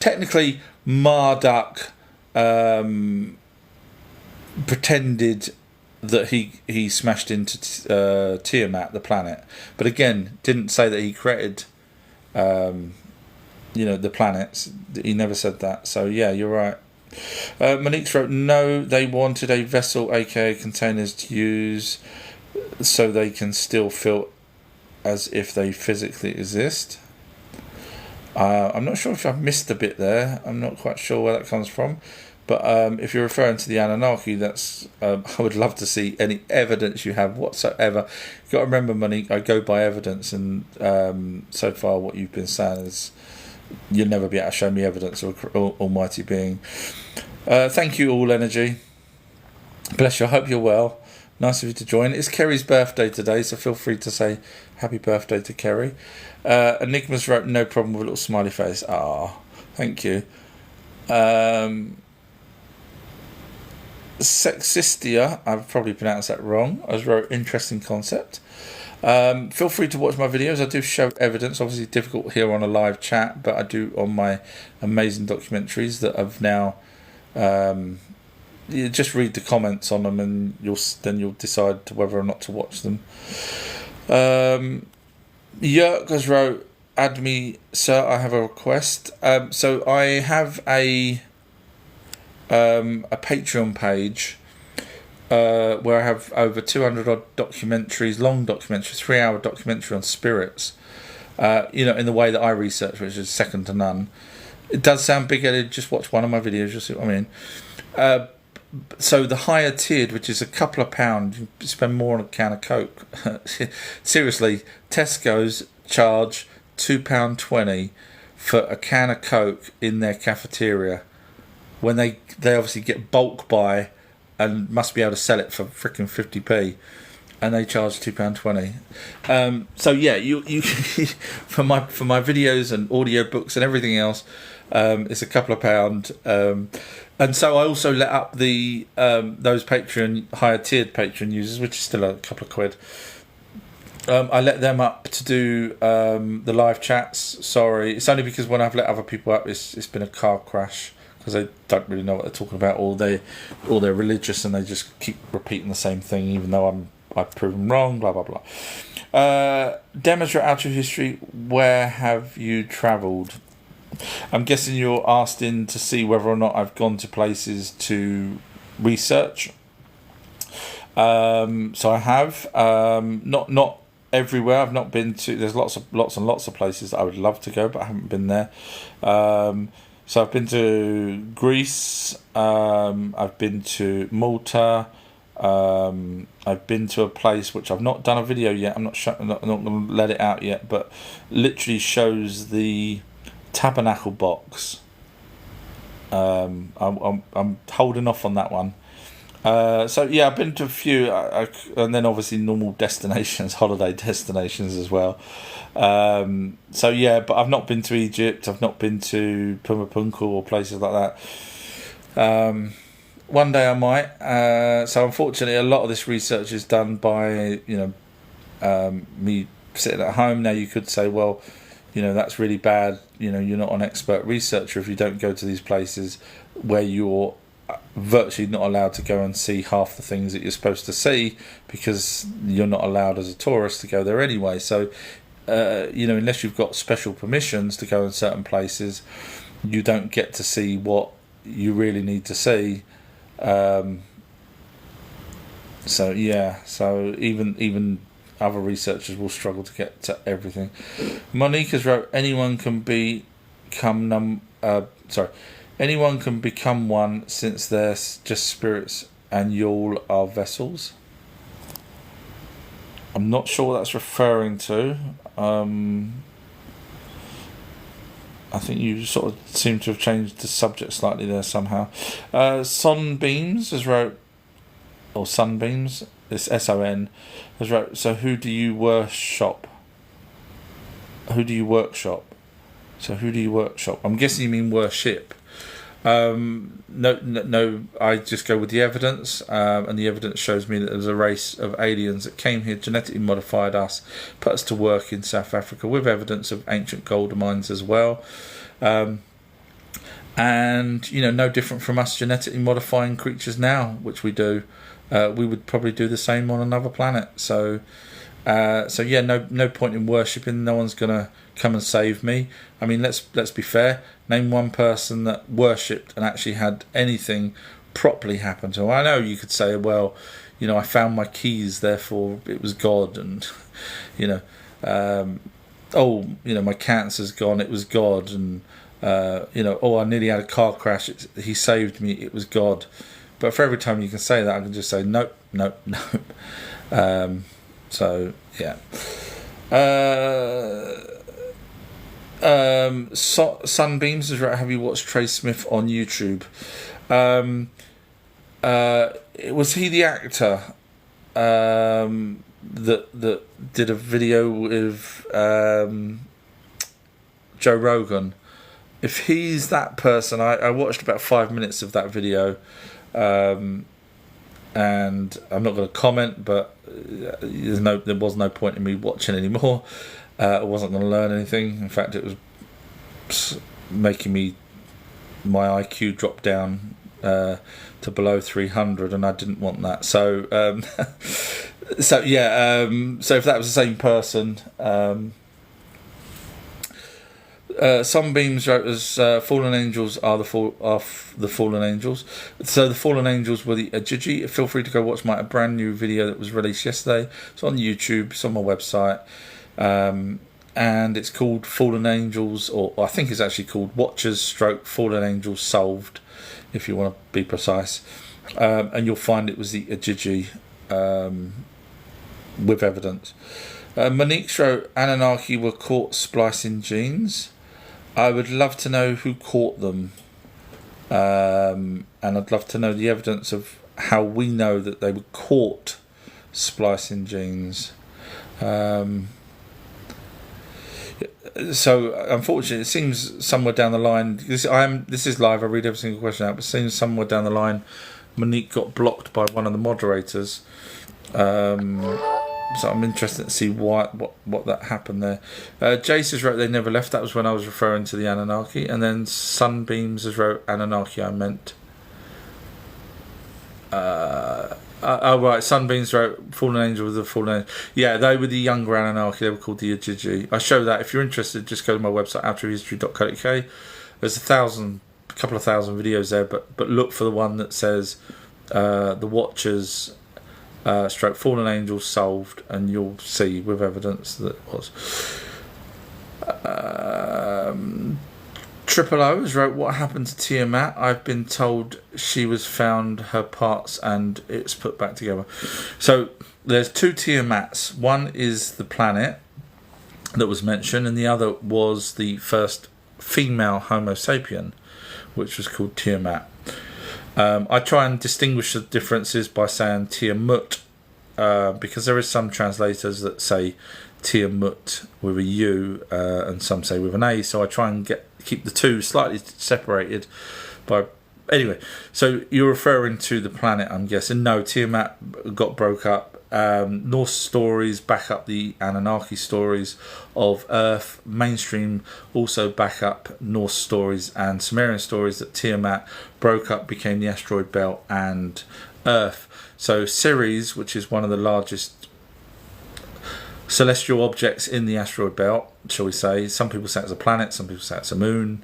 [SPEAKER 1] Technically, Marduk pretended that he smashed into Tiamat, the planet. But again, didn't say that he created the planets. He never said that. So yeah, you're right. Monique wrote, no, they wanted a vessel, aka containers, to use so they can still feel as if they physically exist. I'm not sure if I've missed a bit there. I'm not quite sure where that comes from. But if you're referring to the Anunnaki, that's I would love to see any evidence you have whatsoever. You've got to remember, Monique, I go by evidence, and so far what you've been saying is you'll never be able to show me evidence of an almighty being. Thank you, All Energy. Bless you. I hope you're well. Nice of you to join. It's Kerry's birthday today, so feel free to say happy birthday to Kerry. Enigmas wrote, no problem, with a little smiley face. Thank you. Sexistia, I've probably pronounced that wrong. I wrote, interesting concept. Feel free to watch my videos. I do show evidence. Obviously difficult here on a live chat, but I do on my amazing documentaries that I've now you just read the comments on them, and you'll decide to whether or not to watch them. Yerk has wrote, add me, sir, I have a request. So I have a Patreon page where I have over 200 odd documentaries, long documentaries, 3-hour documentary on spirits, in the way that I research, which is second to none. It does sound big-headed. Just watch one of my videos, you'll see what I mean. So the higher tiered, which is a couple of pounds, you spend more on a can of Coke. Seriously, Tesco's charge £2.20 for a can of Coke in their cafeteria, when they obviously get bulk buy and must be able to sell it for freaking 50p, and they charge £2.20. So yeah, you for my videos and audio books and everything else, it's a couple of pound. And so I also let up the those Patreon higher tiered Patreon users, which is still a couple of quid. I let them up to do the live chats. Sorry, it's only because when I've let other people up, it's been a car crash, because they don't really know what they're talking about, or they're religious and they just keep repeating the same thing, even though I've proven wrong. Blah blah blah. Demonstrate outro history. Where have you travelled? I'm guessing you're asking to see whether or not I've gone to places to research. So I have. Not everywhere. I've not been to. There's lots and lots of places that I would love to go, but I haven't been there. So I've been to Greece. I've been to Malta. I've been to a place which I've not done a video yet. I'm not going to let it out yet, but literally shows the Tabernacle box. I'm holding off on that one. So yeah, I've been to a few, and then obviously normal destinations, holiday destinations as well. So yeah, but I've not been to Egypt. I've not been to Pumapunku or places like that. One day I might. So unfortunately, a lot of this research is done by me sitting at home. Now you could say, well, that's really bad. You're not an expert researcher if you don't go to these places where you're virtually not allowed to go and see half the things that you're supposed to see, because you're not allowed as a tourist to go there anyway. So, unless you've got special permissions to go in certain places, you don't get to see what you really need to see. So yeah, so even other researchers will struggle to get to everything. Monique has wrote, anyone can become one, since they're just spirits and y'all are vessels. I'm not sure what that's referring to. I think you sort of seem to have changed the subject slightly there somehow. Sunbeams has wrote, or Sunbeams, it's SON, has wrote, so who do you workshop? I'm guessing you mean worship. No, I just go with the evidence, and the evidence shows me that there's a race of aliens that came here, genetically modified us, put us to work in South Africa, with evidence of ancient gold mines as well. And no different from us genetically modifying creatures now, which we do. We would probably do the same on another planet. So yeah, no point in worshipping. No one's gonna come and save me. I mean, let's be fair. Name one person that worshipped and actually had anything properly happen to them. I know you could say, well, I found my keys, therefore it was God, and my cancer's gone, it was God, and I nearly had a car crash, he saved me, it was God. But for every time you can say that, I can just say nope. So yeah. Sunbeams is right. Have you watched Trey Smith on YouTube? Was he the actor that did a video with Joe Rogan? If he's that person, I watched about 5 minutes of that video. And I'm not going to comment, but there was no point in me watching anymore. I wasn't going to learn anything. In fact, it was making my IQ drop down to below 300, and I didn't want that. So so if that was the same person. Sunbeams wrote as fallen angels are the fallen angels. So the fallen angels were the Ajiji. Feel free to go watch my brand new video that was released yesterday. It's on YouTube. It's on my website, and it's called Fallen Angels, or I think it's actually called Watchers / Fallen Angels Solved, if you want to be precise. and you'll find it was the Ajiji with evidence. Monique wrote, Anunnaki were caught splicing genes. I would love to know who caught them, and I'd love to know the evidence of how we know that they were caught splicing genes. So unfortunately, it seems somewhere down the line. This is live. I read every single question out, but it seems somewhere down the line, Monique got blocked by one of the moderators. So I'm interested to see what that happened there. Jace has wrote they never left. That was when I was referring to the Anunnaki. And then Sunbeams has wrote Anunnaki. I meant. Oh right, Sunbeams wrote Fallen Angel with the Fallen Angel. Yeah, they were the younger Anunnaki. They were called the Ajiji. I show that. If you're interested, just go to my website outruhistory.co.uk. There's a couple of thousand videos there, but look for the one that says the Watchers. Stroke Fallen Angels solved, and you'll see with evidence that it was. Triple O has wrote, what happened to Tiamat? I've been told she was found, her parts, and it's put back together. So there's two Tiamats. One is the planet that was mentioned, and the other was the first female Homo sapien, which was called Tiamat. I try and distinguish the differences by saying Tiamut, because there is some translators that say Tiamut with a U, and some say with an A. So I try and keep the two slightly separated. Anyway, so you're referring to the planet, I'm guessing. No, Tiamat got broke up. Norse stories back up the Anunnaki stories of Earth. Mainstream also back up Norse stories and Sumerian stories that Tiamat broke up, became the asteroid belt and Earth. So Ceres, which is one of the largest celestial objects in the asteroid belt, shall we say. Some people say it's a planet, some people say it's a moon.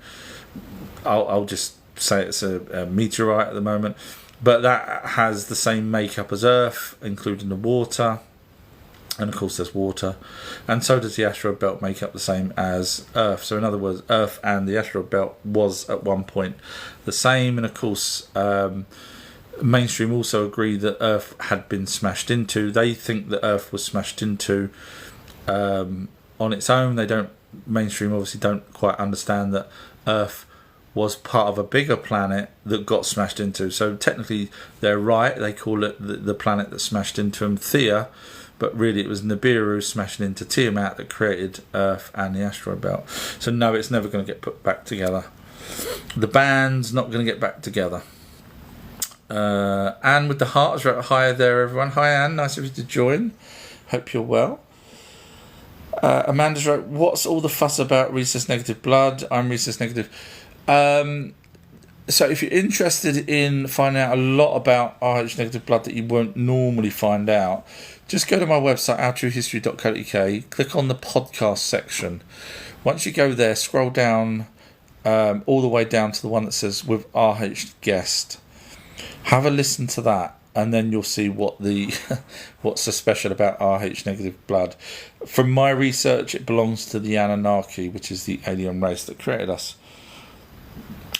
[SPEAKER 1] I'll just say it's a meteorite at the moment. But that has the same makeup as Earth, including the water. And of course there's water. And so does the asteroid belt make up the same as Earth. So in other words, Earth and the asteroid belt was at one point the same. And of course, mainstream also agree that Earth had been smashed into. They think that Earth was smashed into on its own. Mainstream obviously don't quite understand that Earth was part of a bigger planet that got smashed into. So technically they're right. They call it the planet that smashed into them, Thea, but really it was Nibiru smashing into Tiamat that created Earth and the asteroid belt. So no, it's never going to get put back together. The band's not going to get back together. Anne with the heart has wrote, hi there everyone. Hi Anne, nice of you to join. Hope you're well. Amanda's wrote, what's all the fuss about rhesus negative blood? I'm rhesus negative. So if you're interested in finding out a lot about Rh negative blood that you won't normally find out, just go to my website outruhistory.co.uk, click on the podcast section. Once you go there, scroll down all the way down to the one that says with RH guest. Have a listen to that, and then you'll see what's so special about Rh negative blood. From my research, it belongs to the Anunnaki, which is the alien race that created us.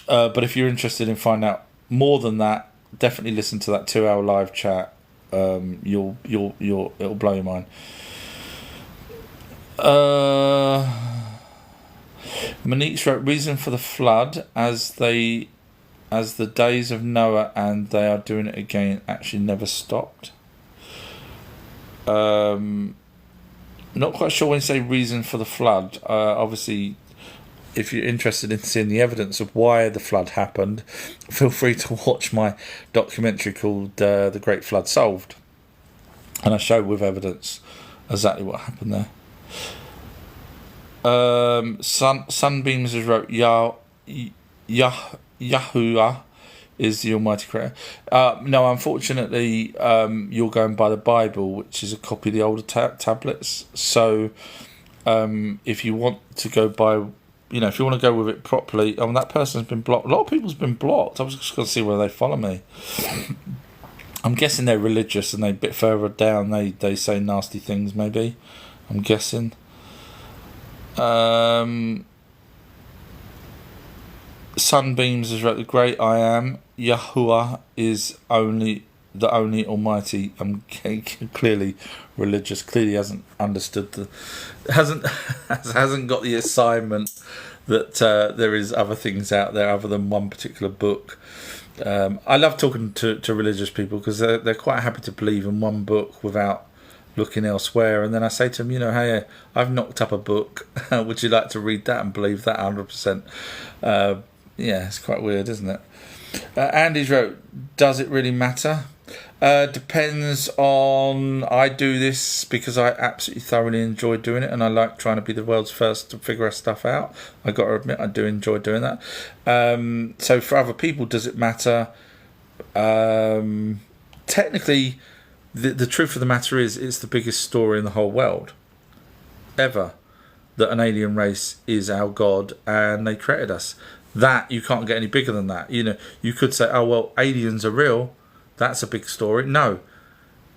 [SPEAKER 1] But if you're interested in finding out more than that, definitely listen to that 2-hour live chat. It'll blow your mind. Monique wrote, reason for the flood as the days of Noah and they are doing it again actually never stopped. Not quite sure when you say reason for the flood. Obviously, if you're interested in seeing the evidence of why the flood happened, feel free to watch my documentary called The Great Flood Solved. And I show with evidence exactly what happened there. Sunbeams has wrote, Yahuwah is the Almighty Creator. No, unfortunately, you're going by the Bible, which is a copy of the older tablets. So if you want to go by... if you want to go with it properly, that person's been blocked. A lot of people's been blocked. I was just going to see whether they follow me. I'm guessing they're religious and they a bit further down they say nasty things, maybe. I'm guessing. Sunbeams has wrote, the great I am Yahuwah is only the only Almighty. Clearly religious. Clearly hasn't understood hasn't got the assignment that there is other things out there other than one particular book. I love talking to religious people because they're quite happy to believe in one book without looking elsewhere. And then I say to them, hey, I've knocked up a book. Would you like to read that and believe that 100%? Yeah, it's quite weird, isn't it? Andy's wrote, does it really matter? Depends on. I do this because I absolutely thoroughly enjoy doing it, and I like trying to be the world's first to figure stuff out. I got to admit, I do enjoy doing that. So for other people, does it matter? Technically, the truth of the matter is, it's the biggest story in the whole world ever, that an alien race is our God and they created us. That, you can't get any bigger than that. You could say, oh well, aliens are real. That's a big story. No,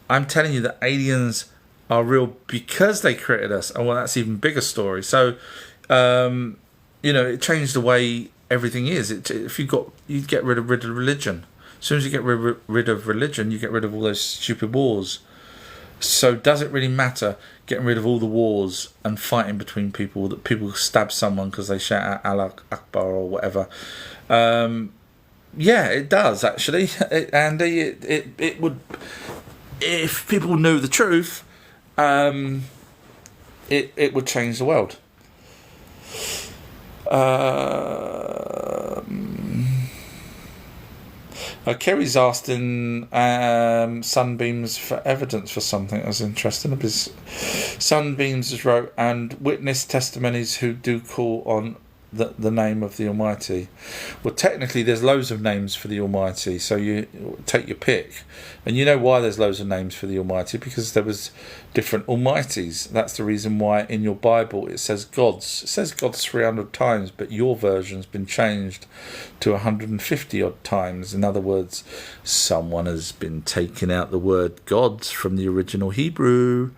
[SPEAKER 1] I'm telling you that aliens are real because they created us. And well, that's an even bigger story. So, it changed the way everything is. If you get rid of religion. As soon as you get rid of religion, you get rid of all those stupid wars. So does it really matter getting rid of all the wars and fighting between people, that people stab someone because they shout out Allah Akbar or whatever? Yeah, it does actually, Andy. It would, if people knew the truth, it would change the world. Kerry's asked in Sunbeams for evidence for something. That was interesting. Because Sunbeams has wrote, and witness testimonies who do call on the name of the Almighty. Well, technically there's loads of names for the Almighty, so you take your pick. And you know why there's loads of names for the Almighty? Because there was different Almighties. That's the reason why in your Bible it says gods. It says gods 300 times, but your version's been changed to 150 odd times. In other words, someone has been taking out the word gods from the original Hebrew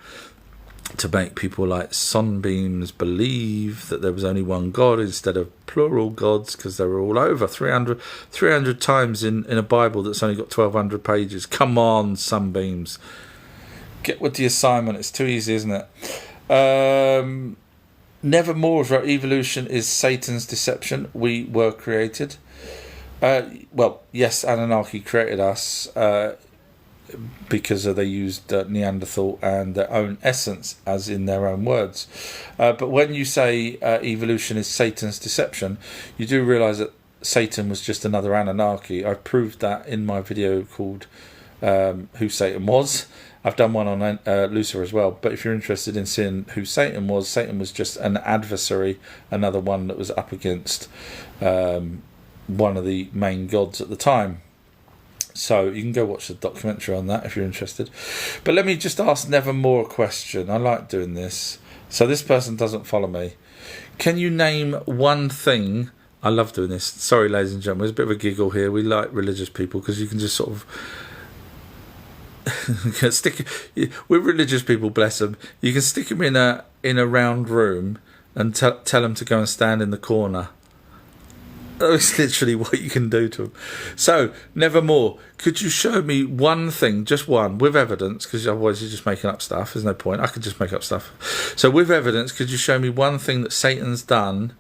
[SPEAKER 1] to make people like Sunbeams believe that there was only one God instead of plural gods, because they were all over 300 times in a Bible that's only got 1,200 pages. Come on, Sunbeams. Get with the assignment. It's too easy, isn't it? Nevermore wrote, evolution is Satan's deception. We were created. Well, yes, Anunnaki created us because they used Neanderthal and their own essence, as in their own words. But when you say evolution is Satan's deception, you do realise that Satan was just another Anunnaki. I proved that in my video called Who Satan Was. I've done one on Lucifer as well. But if you're interested in seeing who Satan was just an adversary, another one that was up against one of the main gods at the time. So you can go watch the documentary on that if you're interested. But let me just ask Nevermore a question. I like doing this. So this person doesn't follow me. Can you name one thing? I love doing this. Sorry, ladies and gentlemen. There's a bit of a giggle here. We like religious people because you can just sort of stick with religious people. Bless them. You can stick them in a round room and tell them to go and stand in the corner. That's literally what you can do to them. So, Nevermore, could you show me one thing, just one, with evidence, because otherwise you're just making up stuff. There's no point. I could just make up stuff. So, with evidence, could you show me one thing that Satan's done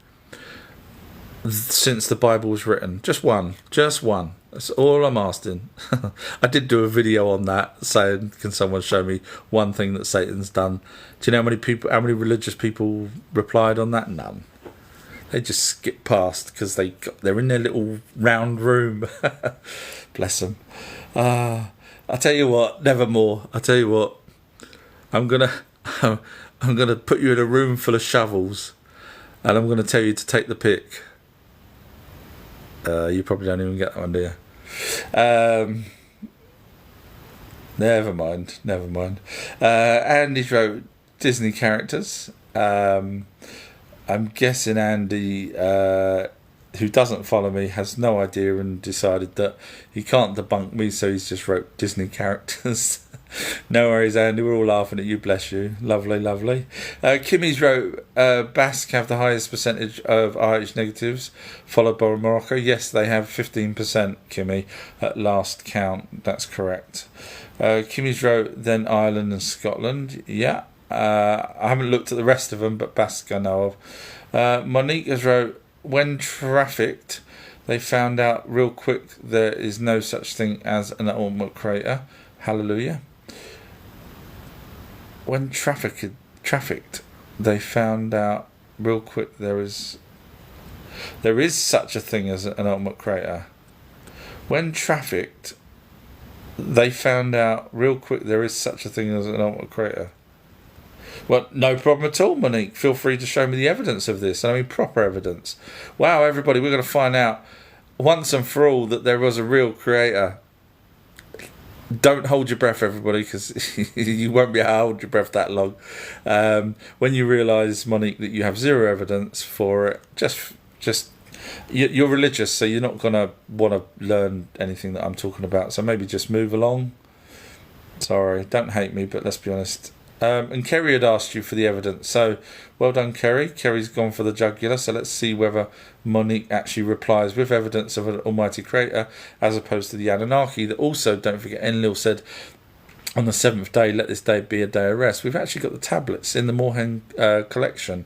[SPEAKER 1] since the Bible was written? Just one. Just one. That's all I'm asking. I did do a video on that, saying, can someone show me one thing that Satan's done? Do you know how many religious people replied on that? None. They just skip past because they're in their little round room. Bless them. I tell you what, Nevermore. I tell you what, I'm gonna put you in a room full of shovels, and I'm gonna tell you to take the pick. You probably don't even get that one, do you? Never mind. Andy wrote Disney characters. I'm guessing Andy, who doesn't follow me, has no idea and decided that he can't debunk me, so he's just wrote Disney characters. No worries, Andy. We're all laughing at you. Bless you. Lovely, lovely. Kimmy's wrote, Basque have the highest percentage of RH negatives, followed by Morocco. Yes, they have 15%, Kimmy, at last count. That's correct. Kimmy's wrote, then Ireland and Scotland. Yeah. I haven't looked at the rest of them, but Basque I know of. Monique has wrote, when trafficked, they found out real quick there is no such thing as an ultimate crater. Hallelujah. When trafficked, they found out real quick there is such a thing as an ultimate crater. When trafficked, they found out real quick there is such a thing as an ultimate crater. Well, no problem at all, Monique. Feel free to show me the evidence of this. I mean, proper evidence. Wow, everybody, we're going to find out once and for all that there was a real creator. Don't hold your breath, everybody, because you won't be able to hold your breath that long. When you realise, Monique, that you have zero evidence for it, just you're religious, so you're not going to want to learn anything that I'm talking about. So maybe just move along. Sorry, don't hate me, but let's be honest. And Kerry had asked you for the evidence, so well done, Kerry. Kerry's gone for the jugular, so let's see whether Monique actually replies with evidence of an almighty creator as opposed to the Anunnaki. That also, don't forget, Enlil said on the 7th day, let this day be a day of rest. We've actually got the tablets in the Moorhen collection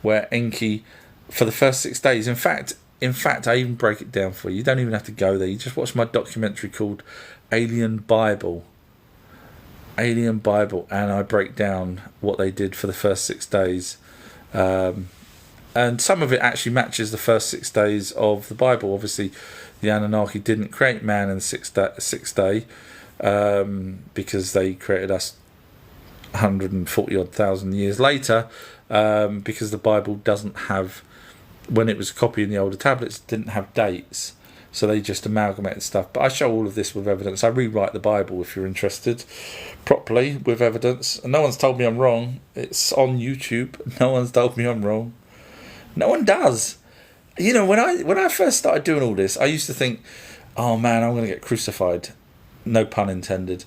[SPEAKER 1] where Enki, for the first 6 days, in fact, I even break it down for you. You don't even have to go there. You just watch my documentary called Alien Bible, and I break down what they did for the first 6 days, and some of it actually matches the first 6 days of the Bible. Obviously, the Anunnaki didn't create man in the sixth day, because they created us 140 odd thousand years later, because the Bible doesn't have, when it was copying the older tablets, it didn't have dates. So they just amalgamated stuff. But I show all of this with evidence. I rewrite the Bible, if you're interested, properly with evidence. And no one's told me I'm wrong. It's on YouTube. No one's told me I'm wrong. No one does. You know, when I first started doing all this, I used to think, oh man, I'm going to get crucified. No pun intended.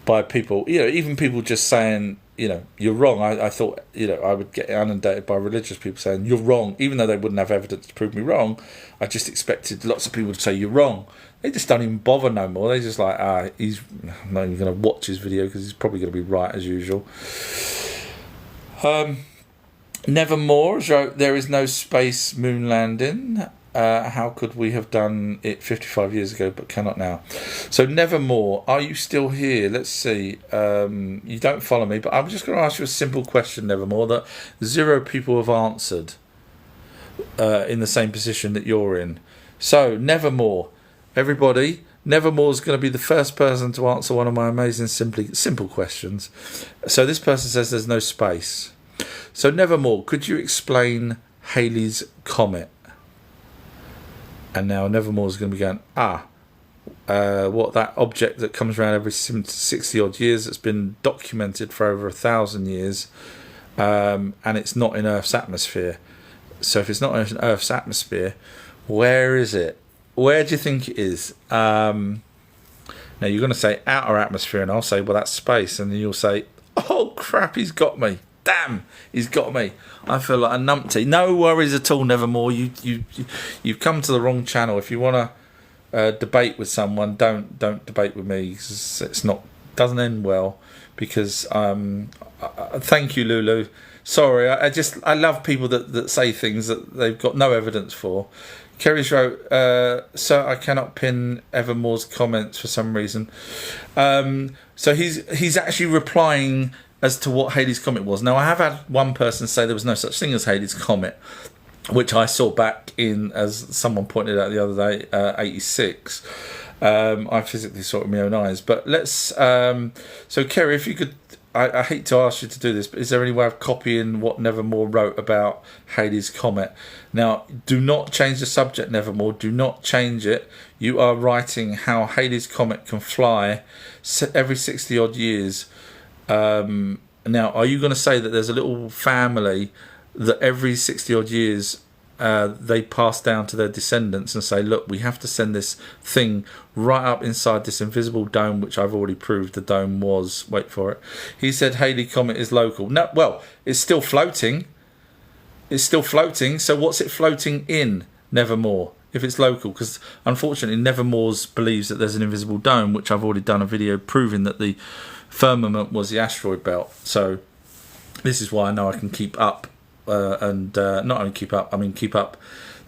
[SPEAKER 1] By people, you know, even people just saying, you know, you're wrong. I thought, you know, I would get inundated by religious people saying you're wrong, even though they wouldn't have evidence to prove me wrong. I just expected lots of people to say you're wrong. They just don't even bother no more. They just like, I'm not even going to watch his video because he's probably going to be right as usual. Nevermore wrote, there is no space moon landing. How could we have done it 55 years ago but cannot now? So Nevermore, are you still here? Let's see. You don't follow me, but I'm just going to ask you a simple question, Nevermore, that 0 people have answered in the same position that you're in. So Nevermore, everybody, Nevermore's going to be the first person to answer one of my amazing simple questions. So this person says there's no space. So Nevermore, could you explain Halley's Comet? And now Nevermore's going to be going, what, that object that comes around every 60 odd years that's been documented for over 1,000 years, and it's not in Earth's atmosphere. So if it's not in Earth's atmosphere, where is it? Where do you think it is? Now you're going to say outer atmosphere, and I'll say, well, that's space, and then you'll say, oh crap, he's got me. Damn, he's got me. I feel like a numpty. No worries at all, Nevermore. You've come to the wrong channel. If you want to debate with someone, don't debate with me. It's not, doesn't end well. Because thank you, Lulu. Sorry, I love people that say things that they've got no evidence for. Kerry's wrote, so I cannot pin Evermore's comments for some reason. So he's actually replying as to what Halley's Comet was. Now, I have had one person say there was no such thing as Halley's Comet, which I saw back in, as someone pointed out the other day, 86. I physically saw it with my own eyes. But let's... so, Kerry, if you could... I hate to ask you to do this, but is there any way of copying what Nevermore wrote about Halley's Comet? Now, do not change the subject, Nevermore. Do not change it. You are writing how Halley's Comet can fly every 60-odd years. Now, are you going to say that there's a little family that every 60 odd years they pass down to their descendants and say, look, we have to send this thing right up inside this invisible dome, which I've already proved the dome was. Wait for it. He said Halley Comet is local. No, well, it's still floating. It's still floating. So what's it floating in? Nevermore. If it's local, because unfortunately Nevermore's believes that there's an invisible dome, which I've already done a video proving that the firmament was the asteroid belt. So this is why I know I can keep up and not only keep up, I mean keep up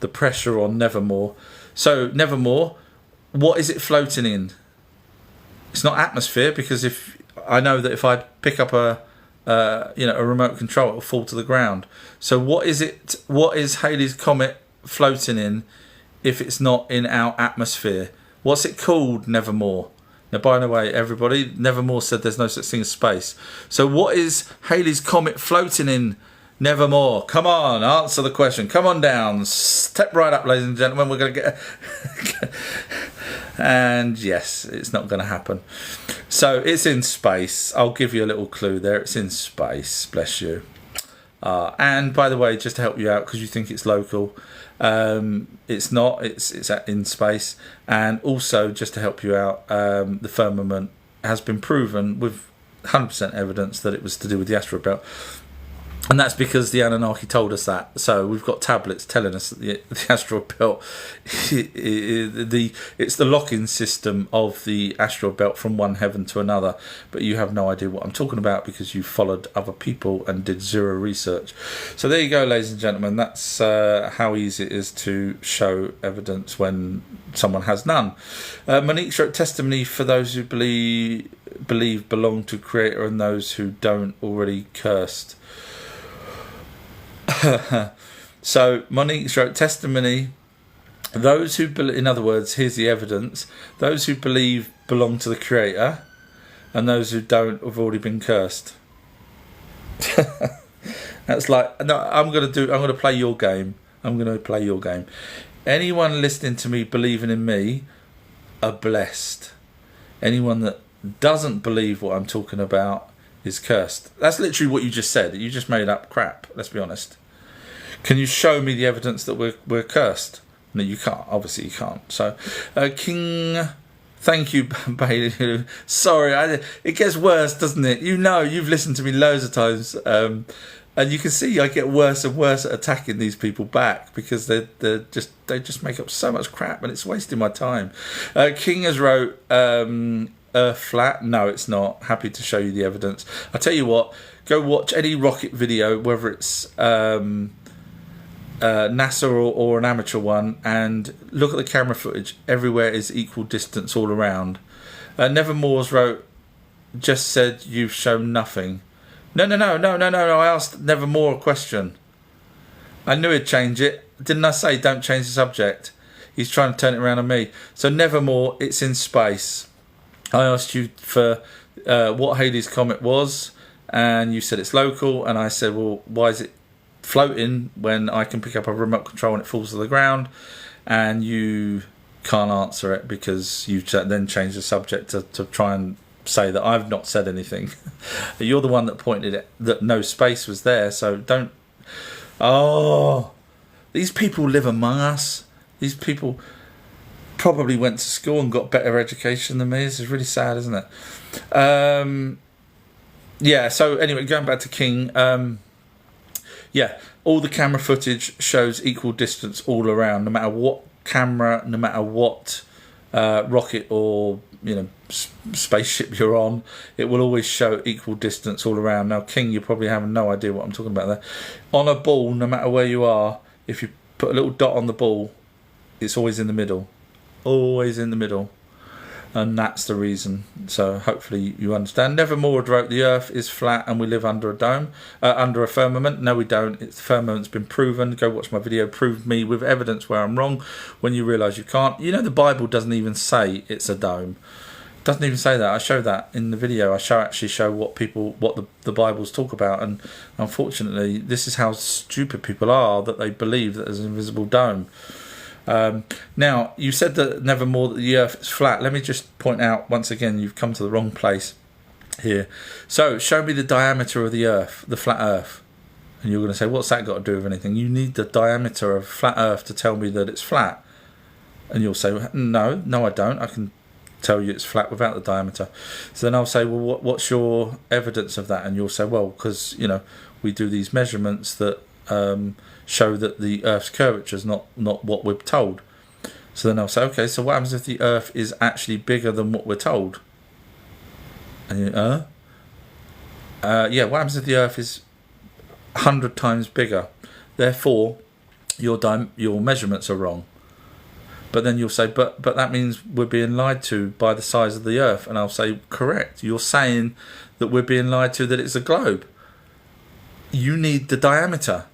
[SPEAKER 1] the pressure on Nevermore. So Nevermore, what is it floating in? It's not atmosphere, because if I know that if I pick up a remote control, it will fall to the ground. So what is it? What is Halley's Comet floating in if it's not in our atmosphere? What's it called, Nevermore? Now, by the way, everybody, Nevermore said there's no such thing as space. So what is Halley's Comet floating in, Nevermore? Come on, answer the question. Come on down. Step right up, ladies and gentlemen. We're going to get... And yes, it's not going to happen. So it's in space. I'll give you a little clue there. It's in space. Bless you. And by the way, just to help you out, because you think it's local, it's not. It's in space. And also, just to help you out, the firmament has been proven with 100% evidence that it was to do with the asteroid belt. And that's because the Anunnaki told us that. So we've got tablets telling us that the asteroid belt, it's the lock-in system of the asteroid belt from one heaven to another. But you have no idea what I'm talking about because you followed other people and did zero research. So there you go, ladies and gentlemen. That's how easy it is to show evidence when someone has none. Monique wrote testimony for those who believe belong to Creator and those who don't already cursed. So Monique wrote testimony. Those who believe, in other words, here's the evidence. Those who believe belong to the Creator, and those who don't have already been cursed. That's like, no, I'm going to play your game. I'm going to play your game. Anyone listening to me believing in me are blessed. Anyone that doesn't believe what I'm talking about is cursed. That's literally what you just said. You just made up crap. Let's be honest. Can you show me the evidence that we're cursed? No, you can't. Obviously, you can't. So, King, thank you, Bailey. Sorry, it gets worse, doesn't it? You know, you've listened to me loads of times, and you can see I get worse and worse at attacking these people back because they just make up so much crap and it's wasting my time. King has wrote. Flat? No, it's not. Happy to show you the evidence. I tell you what, go watch any rocket video, whether it's NASA or an amateur one, and look at the camera footage. Everywhere is equal distance all around. Nevermore's wrote, just said you've shown nothing. No. I asked Nevermore a question. I knew he'd change it. Didn't I say don't change the subject? He's trying to turn it around on me. So Nevermore, it's in space. I asked you for what Halley's Comet was, and you said it's local, and I said, well, why is it floating when I can pick up a remote control and it falls to the ground? And you can't answer it because you then changed the subject to try and say that I've not said anything. You're the one that pointed it, that no space was there, so don't... Oh, these people live among us. These people... probably went to school and got better education than me. This is really sad, isn't it? Yeah, so anyway, going back to King, yeah, all the camera footage shows equal distance all around, no matter what camera, no matter what rocket or spaceship you're on, it will always show equal distance all around. Now, King, you probably have no idea what I'm talking about there. On a ball, no matter where you are, if you put a little dot on the ball, it's always in the middle. Always in the middle, and that's the reason. So hopefully you understand. Nevermore wrote the Earth is flat and we live under a dome, under a firmament. No, we don't. The firmament's been proven. Go watch my video. Prove me with evidence where I'm wrong. When you realise you can't, the Bible doesn't even say it's a dome. It doesn't even say that. I show that in the video. I actually show what the Bibles talk about, and unfortunately, this is how stupid people are, that they believe that there's an invisible dome. Now, you said that Nevermore that the Earth is flat. Let me just point out once again, you've come to the wrong place here. So, show me the diameter of the Earth, the flat Earth. And you're going to say, what's that got to do with anything? You need the diameter of flat Earth to tell me that it's flat. And you'll say, no, I don't. I can tell you it's flat without the diameter. So then I'll say, well, what's your evidence of that? And you'll say, well, because, we do these measurements that show that the Earth's curvature is not what we're told. So then I'll say, okay, so what happens if the Earth is actually bigger than what we're told? And you, what happens if the Earth is 100 times bigger? Therefore, your measurements are wrong. But then you'll say, but that means we're being lied to by the size of the Earth. And I'll say, correct. You're saying that we're being lied to that it's a globe. You need the diameter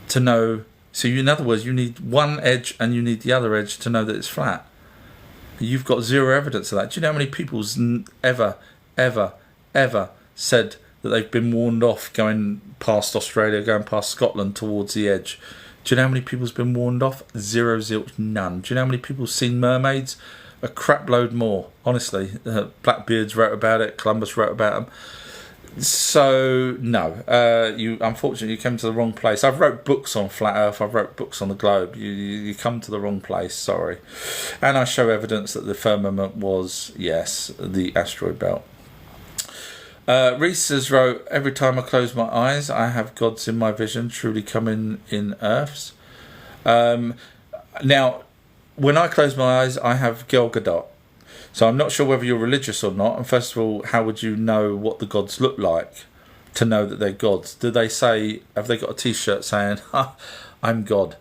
[SPEAKER 1] to know. So in other words, you need one edge and you need the other edge to know that it's flat. You've got zero evidence of that. Do you know how many people's ever said that they've been warned off going past Australia, going past Scotland towards the edge? Do you know how many people's been warned off? Zero, zilch, none. Do you know how many people's seen mermaids? A crap load more, honestly. Blackbeards wrote about it, Columbus wrote about them. So, no. Unfortunately, you came to the wrong place. I've wrote books on flat Earth, I've wrote books on the globe. You come to the wrong place, sorry. And I show evidence that the firmament was, yes, the asteroid belt. Reese has wrote, every time I close my eyes, I have gods in my vision truly coming in Earths. Now, when I close my eyes, I have Gal Gadot. So I'm not sure whether you're religious or not. And first of all, how would you know what the gods look like to know that they're gods? Do they say, have they got a t-shirt saying, I'm God?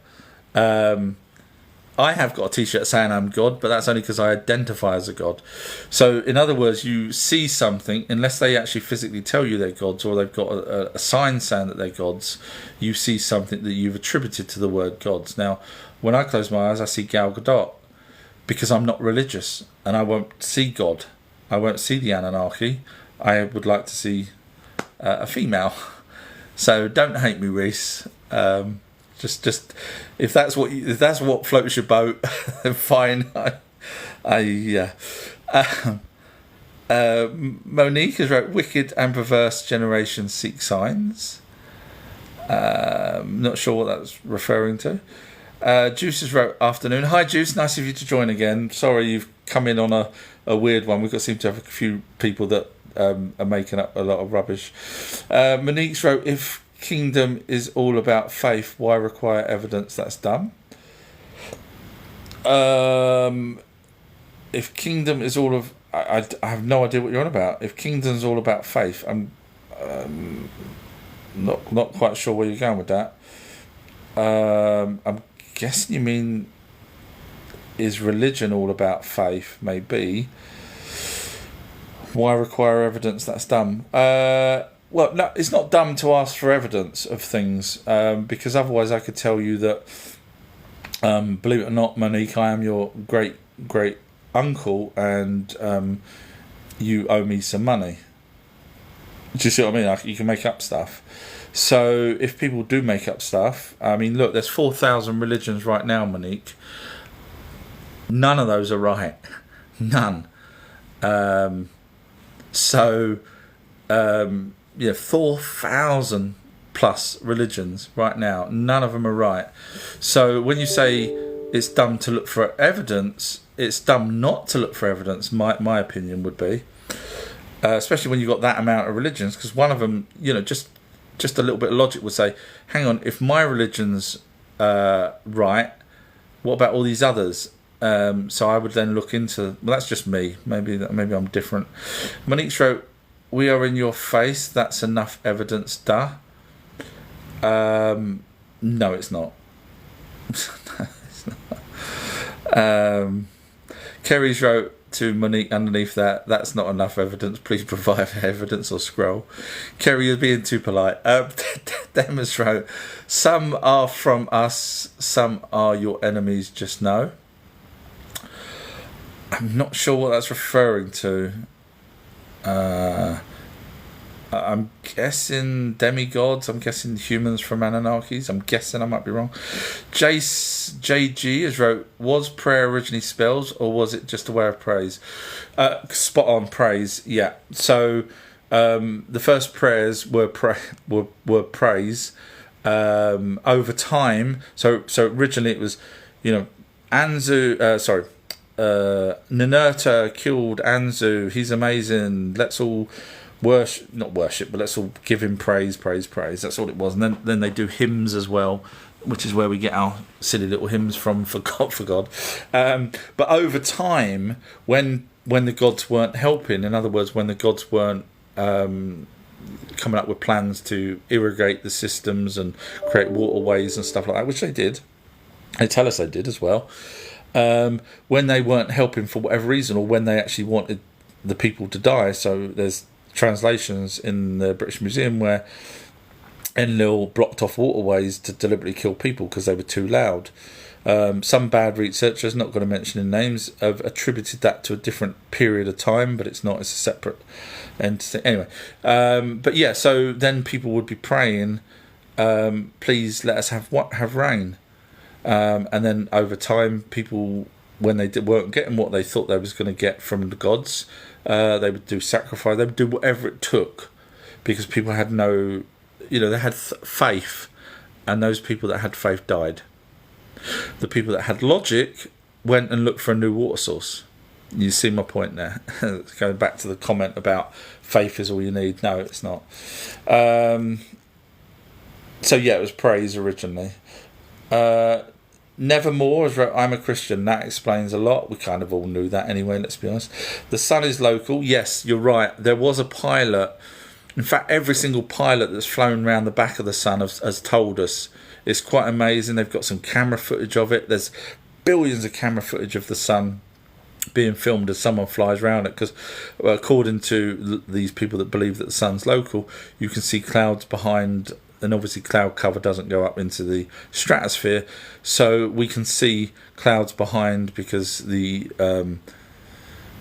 [SPEAKER 1] I have got a t-shirt saying I'm God, but that's only because I identify as a god. So in other words, you see something, unless they actually physically tell you they're gods or they've got a sign saying that they're gods, you see something that you've attributed to the word gods. Now, when I close my eyes, I see Gal Gadot because I'm not religious and I won't see God. I won't see the Anunnaki. I would like to see a female. So don't hate me, Reese. Just if that's what floats your boat, then fine. Monique has wrote, wicked and perverse generations seek signs. Not sure what that's referring to. Juice has wrote, afternoon. Hi Juice, nice of you to join again. Sorry you've come in on a weird one. We've seem to have a few people that are making up a lot of rubbish. Monique's wrote, if kingdom is all about faith, why require evidence? That's dumb. If kingdom is all of, I have no idea what you're on about. If kingdom's all about faith, I'm not quite sure where you're going with that. I'm guessing you mean, is religion all about faith? Maybe. Why require evidence? That's dumb. Well, no, it's not dumb to ask for evidence of things, because otherwise I could tell you that, believe it or not, Monique, I am your great uncle, and you owe me some money. Do you see what I mean? You can make up stuff. So if people do make up stuff, I mean, look, there's 4,000 religions right now, Monique. None of those are right. None. 4,000 plus religions right now. None of them are right. So when you say it's dumb to look for evidence, it's dumb not to look for evidence, my opinion would be. Especially when you've got that amount of religions, because one of them, just a little bit of logic would say, hang on, if my religion's right, what about all these others? So I would then look into, well, that's just me. Maybe I'm different. Monique wrote, we are in your face. That's enough evidence, duh. No, it's not. It's not. Kerry's wrote to Monique underneath that's not enough evidence. Please provide evidence or scroll. Kerry, you're being too polite. Demis wrote, some are from us, some are your enemies, just know. I'm not sure what that's referring to. I'm guessing demigods. I'm guessing humans from Anunnakis. I'm guessing, I might be wrong. JG has wrote, was prayer originally spells or was it just a way of praise? Spot on, praise, yeah. So the first prayers were praise. Over time, so originally it was, Anzu. Ninurta killed Anzu. He's amazing. Let's all not worship, but let's all give him praise. That's all it was. And then they do hymns as well, which is where we get our silly little hymns from for God. But over time, when the gods weren't helping, in other words, when the gods weren't coming up with plans to irrigate the systems and create waterways and stuff like that, which they did. They tell us they did as well. When they weren't helping for whatever reason, or when they actually wanted the people to die. So there's translations in the British Museum where Enlil blocked off waterways to deliberately kill people because they were too loud. Some bad researchers, not going to mention in names, have attributed that to a different period of time, but it's not. It's a separate entity. Anyway, but yeah, so then people would be praying, please let us have rain. And then over time, people, when they weren't getting what they thought they was going to get from the gods, they would do sacrifice. They would do whatever it took, because people had no, they had faith, and those people that had faith died. The people that had logic went and looked for a new water source. You see my point there. Going back to the comment about faith is all you need. No, it's not. So yeah, it was praise originally. Nevermore has wrote, I'm a Christian. That explains a lot. We kind of all knew that anyway, let's be honest. The sun is local. Yes, you're right. There was a pilot. In fact, every single pilot that's flown around the back of the sun has told us. It's quite amazing. They've got some camera footage of it. There's billions of camera footage of the sun being filmed as someone flies around it, because according to these people that believe that the sun's local, you can see clouds behind. And obviously cloud cover doesn't go up into the stratosphere, so we can see clouds behind, because the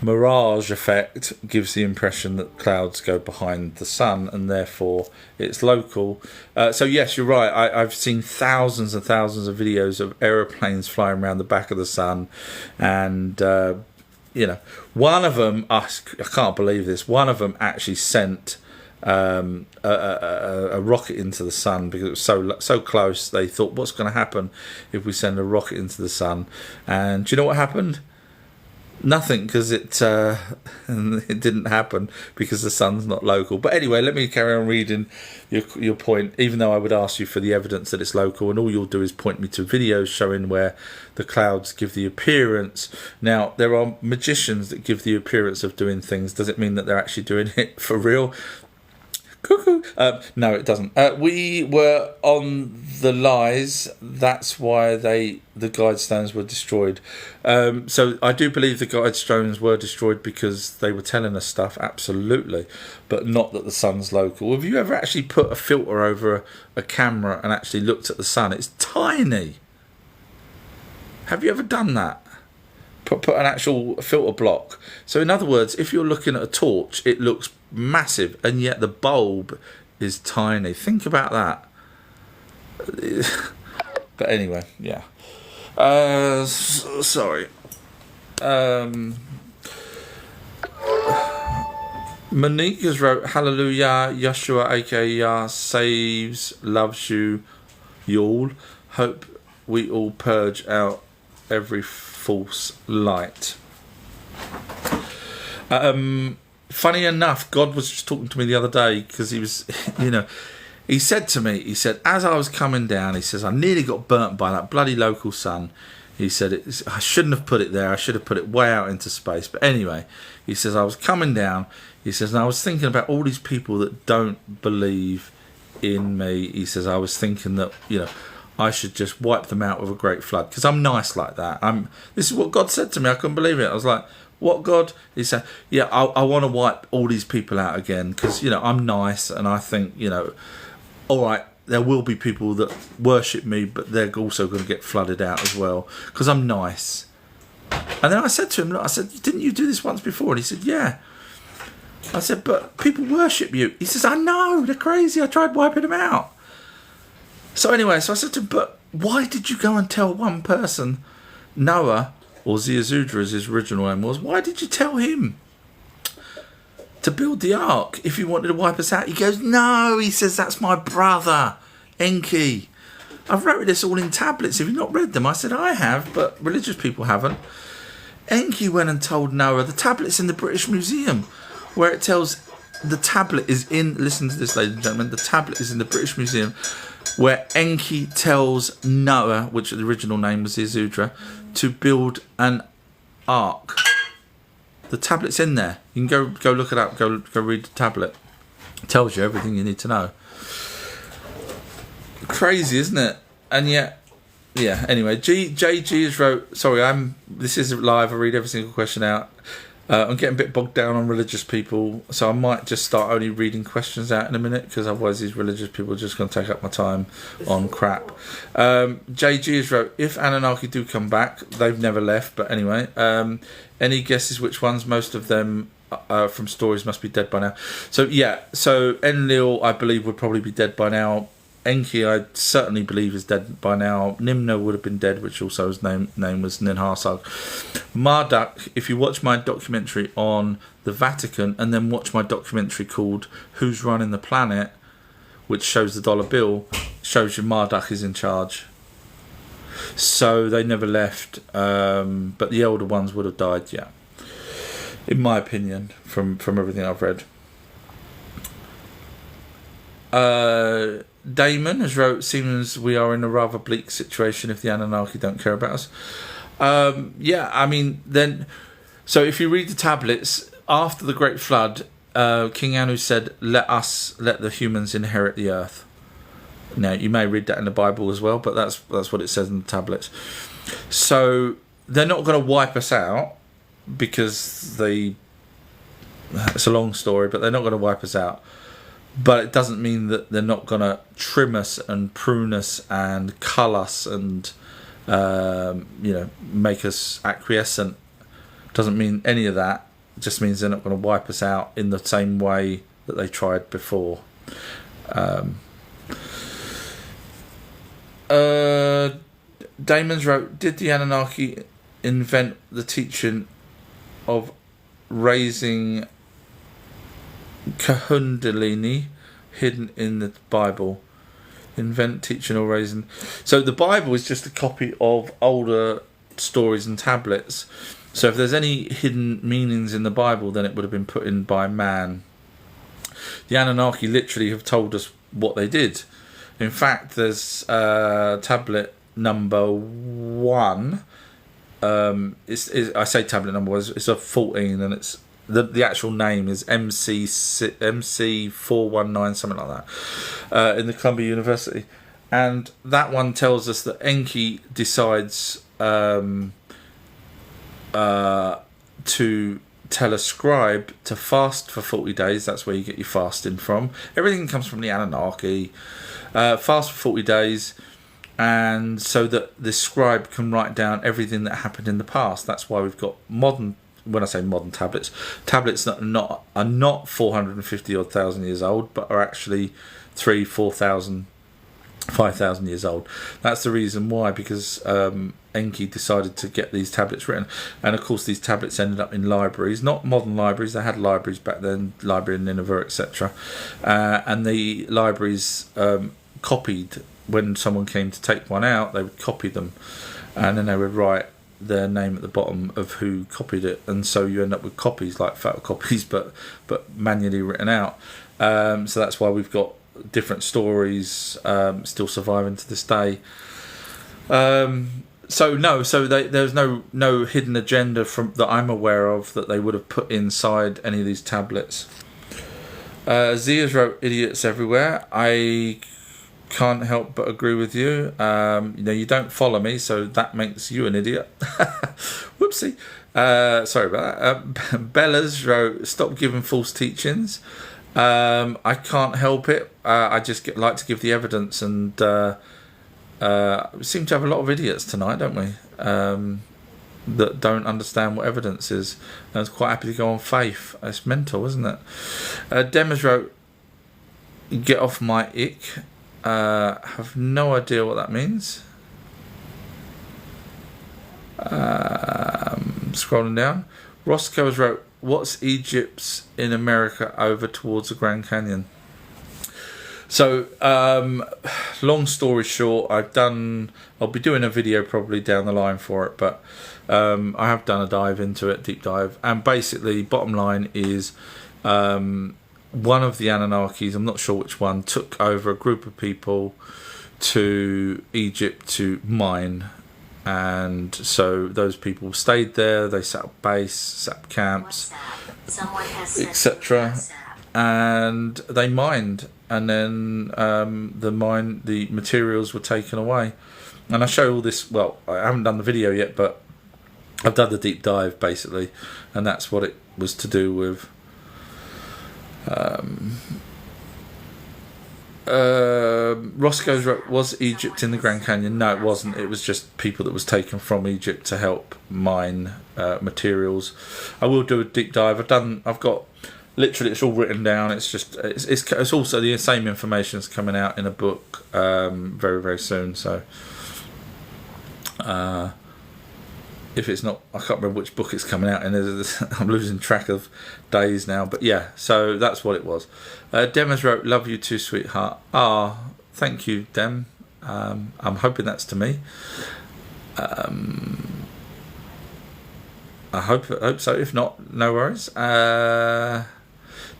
[SPEAKER 1] mirage effect gives the impression that clouds go behind the sun, and therefore it's local. So yes, you're right. I've seen thousands and thousands of videos of aeroplanes flying around the back of the sun, and one of them, I can't believe this, one of them actually sent a rocket into the sun, because it was so close. They thought, what's going to happen if we send a rocket into the sun? And do you know what happened? Nothing, because it didn't happen, because the sun's not local. But anyway, let me carry on reading your point, even though I would ask you for the evidence that it's local, and all you'll do is point me to videos showing where the clouds give the appearance. Now, there are magicians that give the appearance of doing things. Does it mean that they're actually doing it for real? Cuckoo. No, it doesn't. We were on the lies. That's why the guide stones were destroyed. So I do believe the guide stones were destroyed because they were telling us stuff, absolutely, but not that the sun's local. Have you ever actually put a filter over a camera and actually looked at the sun? It's tiny. Have you ever done that? Put an actual filter block. So in other words, if you're looking at a torch, it looks massive, and yet the bulb is tiny. Think about that. But anyway, yeah. Sorry. Monique has wrote, Hallelujah, Yeshua aka Yah saves, loves you, y'all. Hope we all purge out every false light. Funny enough, God was just talking to me the other day, because he was, he said to me, as I was coming down, he says, I nearly got burnt by that bloody local sun. He said, I shouldn't have put it there. I should have put it way out into space. But anyway, he says, I was coming down. He says, and I was thinking about all these people that don't believe in me. He says, I was thinking that, I should just wipe them out with a great flood, because I'm nice like that. This is what God said to me. I couldn't believe it. I was like, what, God? He said, yeah, I want to wipe all these people out again, because, I'm nice, and I think, all right, there will be people that worship me, but they're also going to get flooded out as well, because I'm nice. And then I said to him, look, I said, didn't you do this once before? And he said, yeah. I said, but people worship you. He says, I know, they're crazy. I tried wiping them out. So anyway, so I said to him, but why did you go and tell one person, Noah, or Ziazudra as his original name was, why did you tell him to build the ark if he wanted to wipe us out. He goes, no, he says, that's my brother, Enki. I've wrote this all in tablets. Have you not read them? I said, I have, but religious people haven't. Enki went and told Noah, the tablet's in the British Museum, where it tells the tablet is in, listen to this, ladies and gentlemen, the tablet is in the British Museum, where Enki tells Noah, which the original name was Izudra, to build an ark. The tablet's in there. You can go look it up, go read the tablet. It tells you everything you need to know. Crazy, isn't it? And yet, yeah, anyway, JG has wrote, sorry, this isn't live, I read every single question out. I'm getting a bit bogged down on religious people, so I might just start only reading questions out in a minute, because otherwise these religious people are just going to take up my time on crap. JG has wrote, if Anunnaki do come back, they've never left, but anyway, any guesses which ones? Most of them from stories must be dead by now. So yeah, so Enlil, I believe, would probably be dead by now. Enki, I certainly believe, is dead by now. Nimna would have been dead, which also his name was Ninharsag. Marduk, if you watch my documentary on the Vatican and then watch my documentary called Who's Running the Planet, which shows the dollar bill, shows you Marduk is in charge. So they never left, but the elder ones would have died, yeah. In my opinion, from everything I've read. Damon has wrote, seems we are in a rather bleak situation if the Anunnaki don't care about us. Yeah, I mean, then, so if you read the tablets, after the Great Flood, King Anu said, let the humans inherit the earth. Now, you may read that in the Bible as well, but that's what it says in the tablets. So they're not going to wipe us out because it's a long story, but they're not going to wipe us out. But it doesn't mean that they're not going to trim us and prune us and cull us and, make us acquiescent. Doesn't mean any of that. It just means they're not going to wipe us out in the same way that they tried before. Damon's wrote, did the Anunnaki invent the teaching of raising Kundalini hidden in the Bible? Invent, teaching, or raising. So the Bible is just a copy of older stories and tablets. So if there's any hidden meanings in the Bible, then it would have been put in by man. The Anunnaki literally have told us what they did. In fact, there's tablet number 1. I say tablet number 1. It's a 14, and it's the actual name is MC419, something like that, in the Columbia University, and that one tells us that Enki decides to tell a scribe to fast for 40 days. That's where you get your fasting from. Everything comes from the Anunnaki. Fast for 40 days, and so that the scribe can write down everything that happened in the past. That's why we've got modern. When I say modern tablets that are not 450 odd thousand years old, but are actually 3,000, 4,000, 5,000 years old. That's the reason why, because Enki decided to get these tablets written, and of course these tablets ended up in libraries, not modern libraries. They had libraries back then, library in Nineveh, etc. And the libraries copied. When someone came to take one out, they would copy them, and then they would write their name at the bottom of who copied it, and so you end up with copies, like photocopies, but manually written out. So that's why we've got different stories still surviving to this day. There's no hidden agenda from that I'm aware of that they would have put inside any of these tablets. Zia's wrote, idiots everywhere. I can't help but agree with you. You don't follow me, so that makes you an idiot. Whoopsie. Sorry about that. Bella's wrote, stop giving false teachings. I can't help it. I just like to give the evidence, and we seem to have a lot of idiots tonight, don't we? That don't understand what evidence is, and is quite happy to go on faith. It's mental, isn't it? Demas wrote, get off my ick. Have no idea what that means. Scrolling down, Roscoe has wrote, what's Egypt's in America over towards the Grand Canyon? So, long story short, I'll be doing a video probably down the line for it, but I have done a dive into it, deep dive, and basically, bottom line is, one of the Anunnakis, I'm not sure which one, took over a group of people to Egypt to mine, and so those people stayed there, they set up base, set up camps, etc., and they mined, and then the materials were taken away. And I show all this, well, I haven't done the video yet, but I've done the deep dive basically, and that's what it was to do with. Roscoe's wrote, was Egypt in the Grand Canyon? No, it wasn't. It was just people that was taken from Egypt to help mine materials. I will do a deep dive. I've got literally, it's all written down. It's just it's also the same information is coming out in a book very, very soon. So if it's not, I can't remember which book it's coming out in. I'm losing track of days now, but yeah, so that's what it was. Dem has wrote, love you too, sweetheart. Thank you, Dem. I'm hoping that's to me. I hope so. If not, no worries.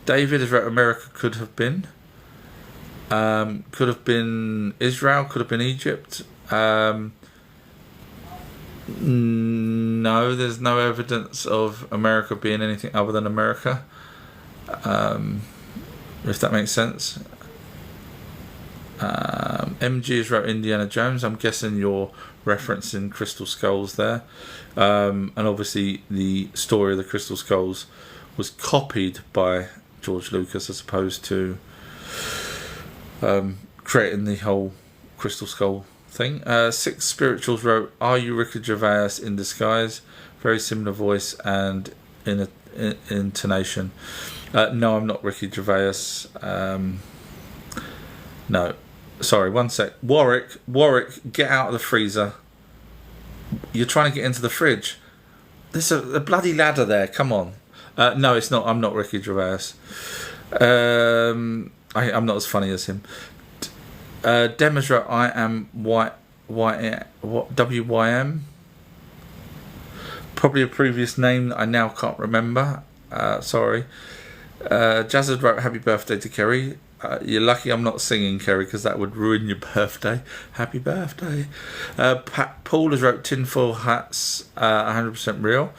[SPEAKER 1] David has wrote, America could have been Israel, could have been Egypt. No, there's no evidence of America being anything other than America, if that makes sense. MG has wrote Indiana Jones. I'm guessing you're referencing Crystal Skulls there, and obviously the story of the Crystal Skulls was copied by George Lucas as opposed to creating the whole Crystal Skull thing. Six Spirituals wrote, are you Ricky Gervais in disguise? Very similar voice and intonation. No, I'm not Ricky Gervais. No, sorry, one sec. Warwick, get out of the freezer. You're trying to get into the fridge. There's a bloody ladder there, come on. No, it's not. I'm not Ricky Gervais. I'm not as funny as him. Demasra, I am WYM. Probably a previous name that I now can't remember. Sorry. Jazzard wrote, happy birthday to Kerry. You're lucky I'm not singing, Kerry, because that would ruin your birthday. Happy birthday. Paul has wrote, tinfoil hats, 100% real.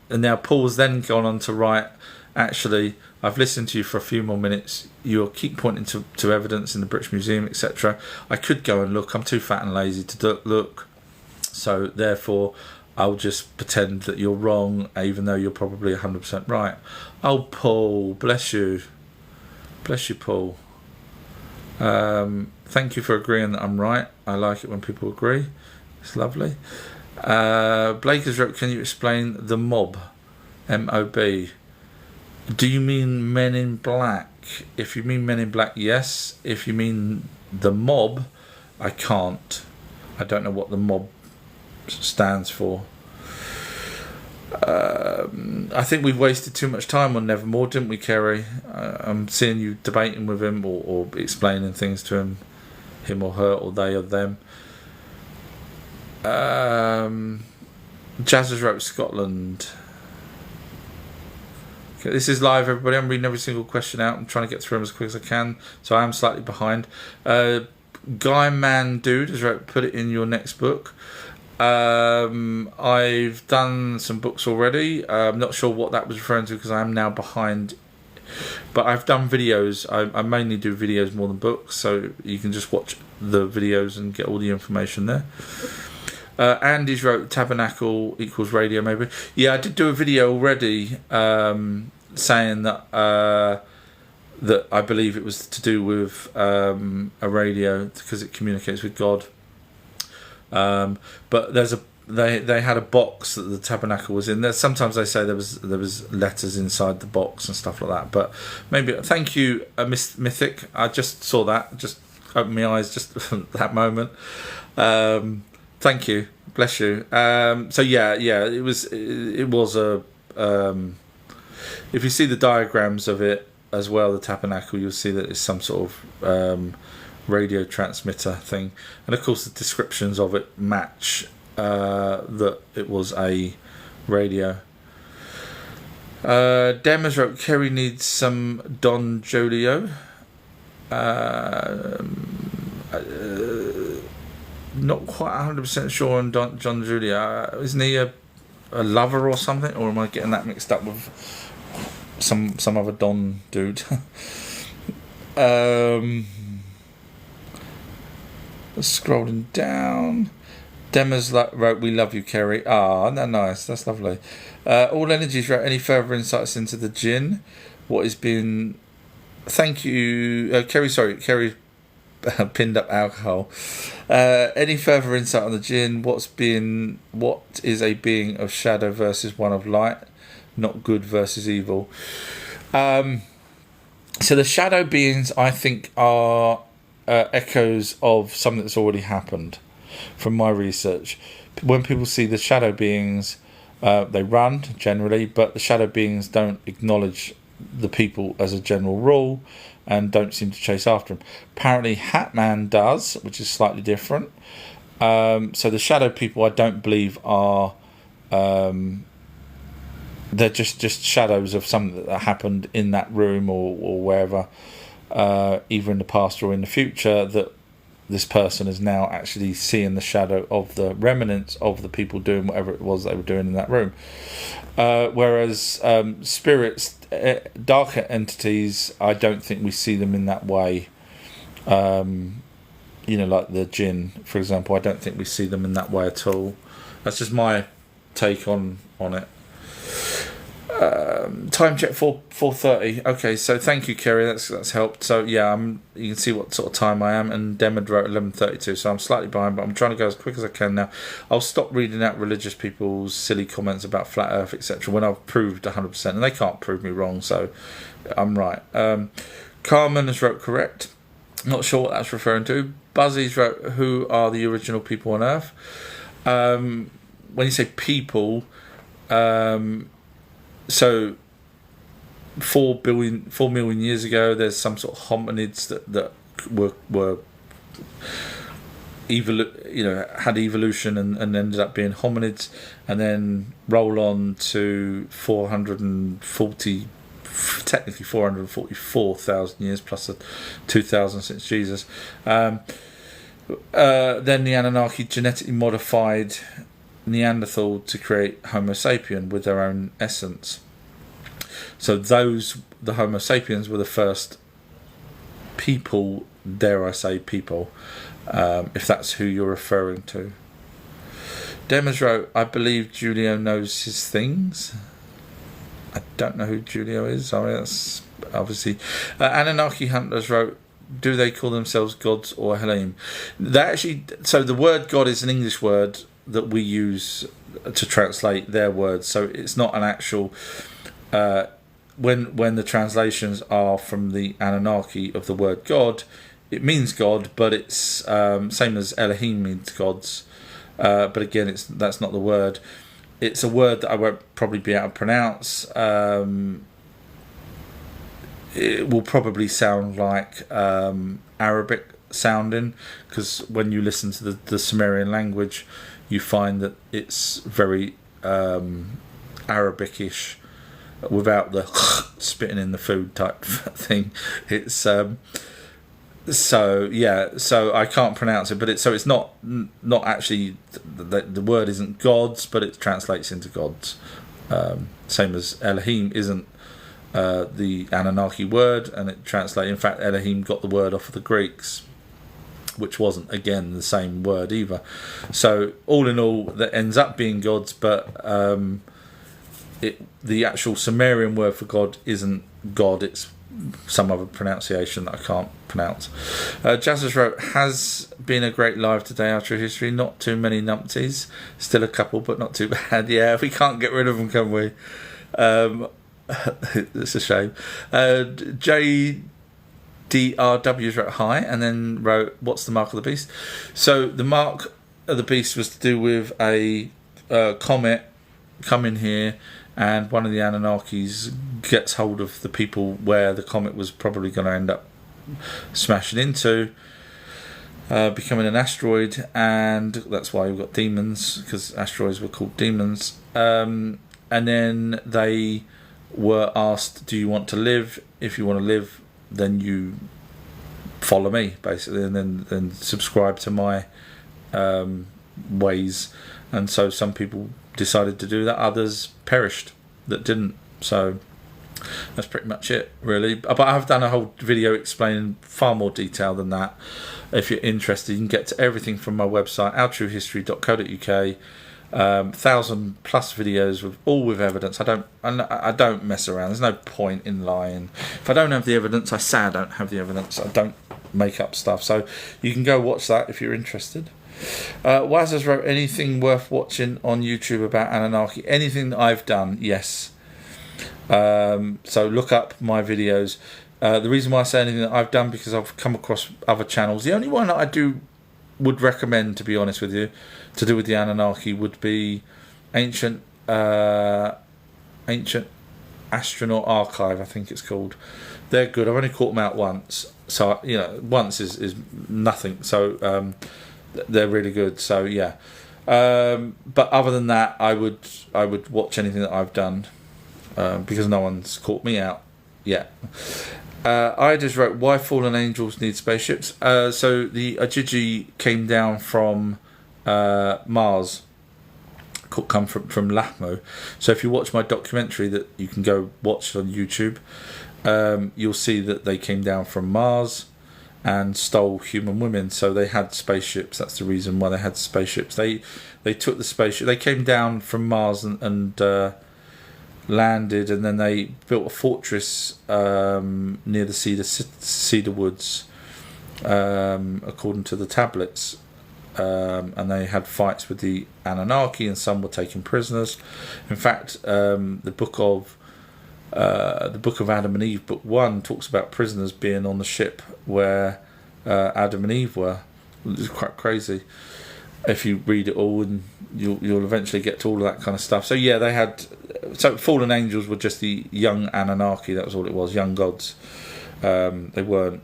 [SPEAKER 1] And now Paul's then gone on to write, actually, I've listened to you for a few more minutes. You'll keep pointing to evidence in the British Museum, etc. I could go and look. I'm too fat and lazy to look. So, therefore, I'll just pretend that you're wrong, even though you're probably 100% right. Oh, Paul, bless you. Bless you, Paul. Thank you for agreeing that I'm right. I like it when people agree. It's lovely. Blake has wrote, can you explain the mob? M-O-B. Do you mean Men in Black? If you mean Men in Black, yes. If you mean the mob, I can't. I don't know what the mob stands for. I think we've wasted too much time on Nevermore, didn't we, Kerry? I'm seeing you debating with him or explaining things to him or her or they or them. Jazz has wrote Scotland. Okay, this is live, everybody. I'm reading every single question out. I'm trying to get through them as quick as I can, so I am slightly behind. Guy Man Dude has wrote, put it in your next book. I've done some books already. I'm not sure what that was referring to because I am now behind. But I've done videos. I mainly do videos more than books, so you can just watch the videos and get all the information there. Andy's wrote Tabernacle equals radio, maybe. Yeah, I did do a video already saying that that I believe it was to do with a radio because it communicates with God. But they had a box that the tabernacle was in. There sometimes they say there was letters inside the box and stuff like that. But maybe thank you, Mythic. I just saw that. Just opened my eyes just that moment. Thank you, bless you. So yeah, it was a if you see the diagrams of it as well, the tabernacle, you'll see that it's some sort of radio transmitter thing, and of course the descriptions of it match that it was a radio. Demis wrote, Kerry needs some Don Jolio. Not quite 100% sure on John Julia. Isn't he a lover or something? Or am I getting that mixed up with some other Don dude? Scrolling down. Demas wrote, we love you, Kerry. Ah, no, nice. That's lovely. All Energies wrote, any further insights into the jinn? What is being... Thank you, Kerry. Sorry, Kerry pinned up alcohol. Any further insight on the jinn? What is a being of shadow versus one of light? Not good versus evil. So the shadow beings, I think, are echoes of something that's already happened. From my research, when people see the shadow beings, they run generally, but the shadow beings don't acknowledge the people as a general rule and don't seem to chase after them. Apparently Hatman does, which is slightly different. So the shadow people, I don't believe are they're just shadows of something that happened in that room or wherever, either in the past or in the future, that this person is now actually seeing the shadow of the remnants of the people doing whatever it was they were doing in that room. Whereas spirits, darker entities, I don't think we see them in that way. Like the jinn, for example, I don't think we see them in that way at all. That's just my take on it. Time check 4:30. Okay, so thank you, Kerry. That's helped. So yeah, you can see what sort of time I am. And Demad wrote 11:32, so I'm slightly behind, but I'm trying to go as quick as I can now. I'll stop reading out religious people's silly comments about flat Earth, etc. when I've proved 100%, and they can't prove me wrong, so I'm right. Carmen has wrote correct. Not sure what that's referring to. Buzzy's wrote, who are the original people on Earth? When you say people, so 4 million years ago, there's some sort of hominids that were had evolution and ended up being hominids, and then roll on to 444,000 years plus the 2,000 since Jesus. Then the Anunnaki genetically modified Neanderthal to create Homo sapien with their own essence. So the Homo sapiens were the first people, dare I say people, if that's who you're referring to. Demas wrote, I believe Julio knows his things. I don't know who Julio is. I mean, that's obviously... Anunnaki Hunters wrote, do they call themselves gods or Elohim? So the word God is an English word that we use to translate their words. So it's not an actual... when the translations are from the Anunnaki of the word God, it means God, but it's same as Elohim means gods. But again, that's not the word. It's a word that I won't probably be able to pronounce. It will probably sound like Arabic sounding, because when you listen to the Sumerian language, you find that it's very Arabic-ish, without the spitting in the food type thing. It's so I can't pronounce it, but it's not actually the word isn't gods, but it translates into gods. Same as Elohim isn't the Anunnaki word, and it translates. In fact, Elohim got the word off of the Greeks, which wasn't again the same word either. So all in all, that ends up being gods, but the actual Sumerian word for God isn't God, it's some other pronunciation that I can't pronounce. Jazzers wrote, has been a great live today after history, not too many numpties, still a couple but not too bad. Yeah, we can't get rid of them, can we? It's a shame. JDRW wrote hi, and then wrote, what's the mark of the beast? So the mark of the beast was to do with a comet coming here and one of the Anunnakis gets hold of the people where the comet was probably going to end up smashing into, becoming an asteroid, and that's why we've got demons, because asteroids were called demons. And then they were asked, do you want to live? If you want to live, then you follow me, basically, and then subscribe to my ways. And so some people decided to do that, others perished that didn't. So that's pretty much it, really. But I've done a whole video explaining far more detail than that. If you're interested, you can get to everything from my website, ourtruehistory.co.uk. 1,000+ videos with evidence. I don't mess around. There's no point in lying. If I don't have the evidence, I say I don't have the evidence. I don't make up stuff. So you can go watch that if you're interested. Waz has wrote, anything worth watching on YouTube about Anunnaki? Anything that I've done, yes. So look up my videos. The reason why I say anything that I've done, because I've come across other channels. The only one that I would recommend, to be honest with you, to do with the Anunnaki would be Ancient Astronaut Archive, I think it's called. They're good. I've only caught them out once, so once is nothing. So they're really good. So yeah. But other than that, I would watch anything that I've done, because no one's caught me out yet. I just wrote, why fallen angels need spaceships? So the Ajiji came down from Mars, come from Lahmo. So if you watch my documentary that you can go watch on YouTube, you'll see that they came down from Mars and stole human women. So they had spaceships. That's the reason why they had spaceships. They took the spaceship. They came down from Mars and landed, and then they built a fortress near the cedar woods, according to the tablets. And they had fights with the Anunnaki, and some were taken prisoners. In fact, the book of Adam and Eve, book 1, talks about prisoners being on the ship where Adam and Eve were. It's quite crazy if you read it all, and you'll eventually get to all of that kind of stuff. So yeah, they had. So fallen angels were just the young Anunnaki. That was all it was, young gods. They weren't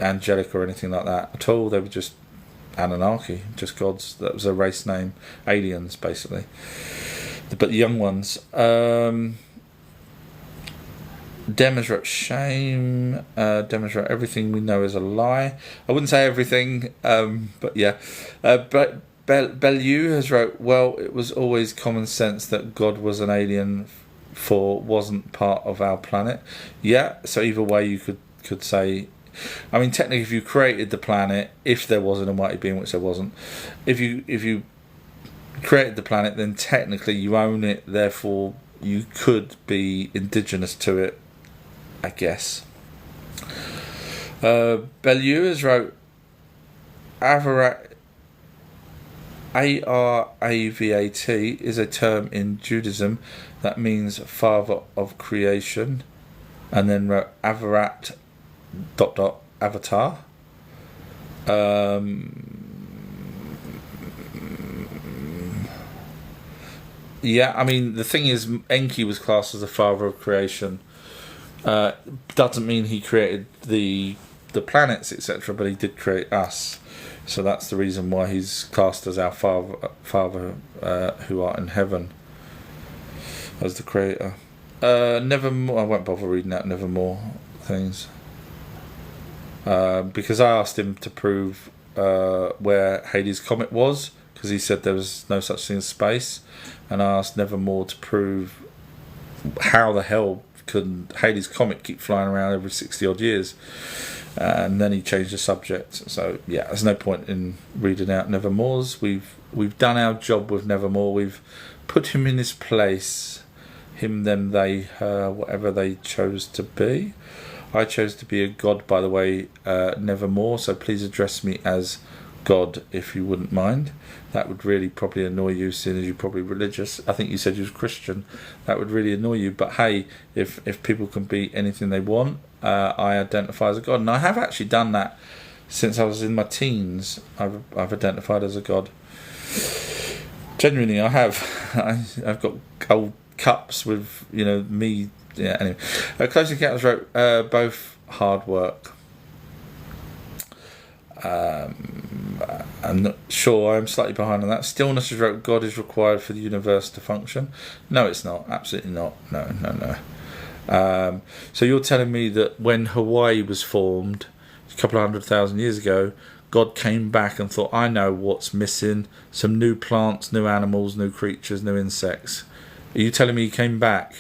[SPEAKER 1] angelic or anything like that at all. They were just Anunnaki, just gods. That was their race name, aliens basically. But the young ones. Demis wrote, shame. Demis wrote, everything we know is a lie. I wouldn't say everything, but yeah. But Bellew has wrote, well, it was always common sense that God was an alien, for wasn't part of our planet. Yeah, so either way you could say. I mean, technically, if you created the planet, if there was an almighty being, which there wasn't, if you created the planet, then technically you own it. Therefore, you could be indigenous to it, I guess. Bellew has wrote, Aravat is a term in Judaism that means father of creation, and then wrote Avarat ... avatar. Yeah, I mean, the thing is, Enki was classed as the father of creation. Doesn't mean he created the planets, etc., but he did create us. So that's the reason why he's classed as our father who art in heaven, as the creator. Nevermore, I won't bother reading that Nevermore things, because I asked him to prove where Hades' comet was, because he said there was no such thing as space, and I asked Nevermore to prove how the hell could Hades' comet keep flying around every 60 odd years. And then he changed the subject. So yeah, there's no point in reading out Nevermore's. We've done our job with Nevermore. We've put him in his place. Him, them, they, her, whatever they chose to be. I chose to be a god, by the way, Nevermore. So please address me as God, if you wouldn't mind. That would really probably annoy you, seeing as you're probably religious. I think you said you was Christian. That would really annoy you. But hey, if people can be anything they want, I identify as a god, and I have actually done that since I was in my teens. I've identified as a god. Genuinely, I have. I've got old cups with me. Yeah. Anyway, Close Encounters wrote both hard work. I'm not sure. I'm slightly behind on that. Stillness has wrote God is required for the universe to function. No, it's not. Absolutely not. No. So you're telling me that when Hawaii was formed a couple of 100,000 years ago, God came back and thought, I know what's missing. Some new plants, new animals, new creatures, new insects. Are you telling me he came back?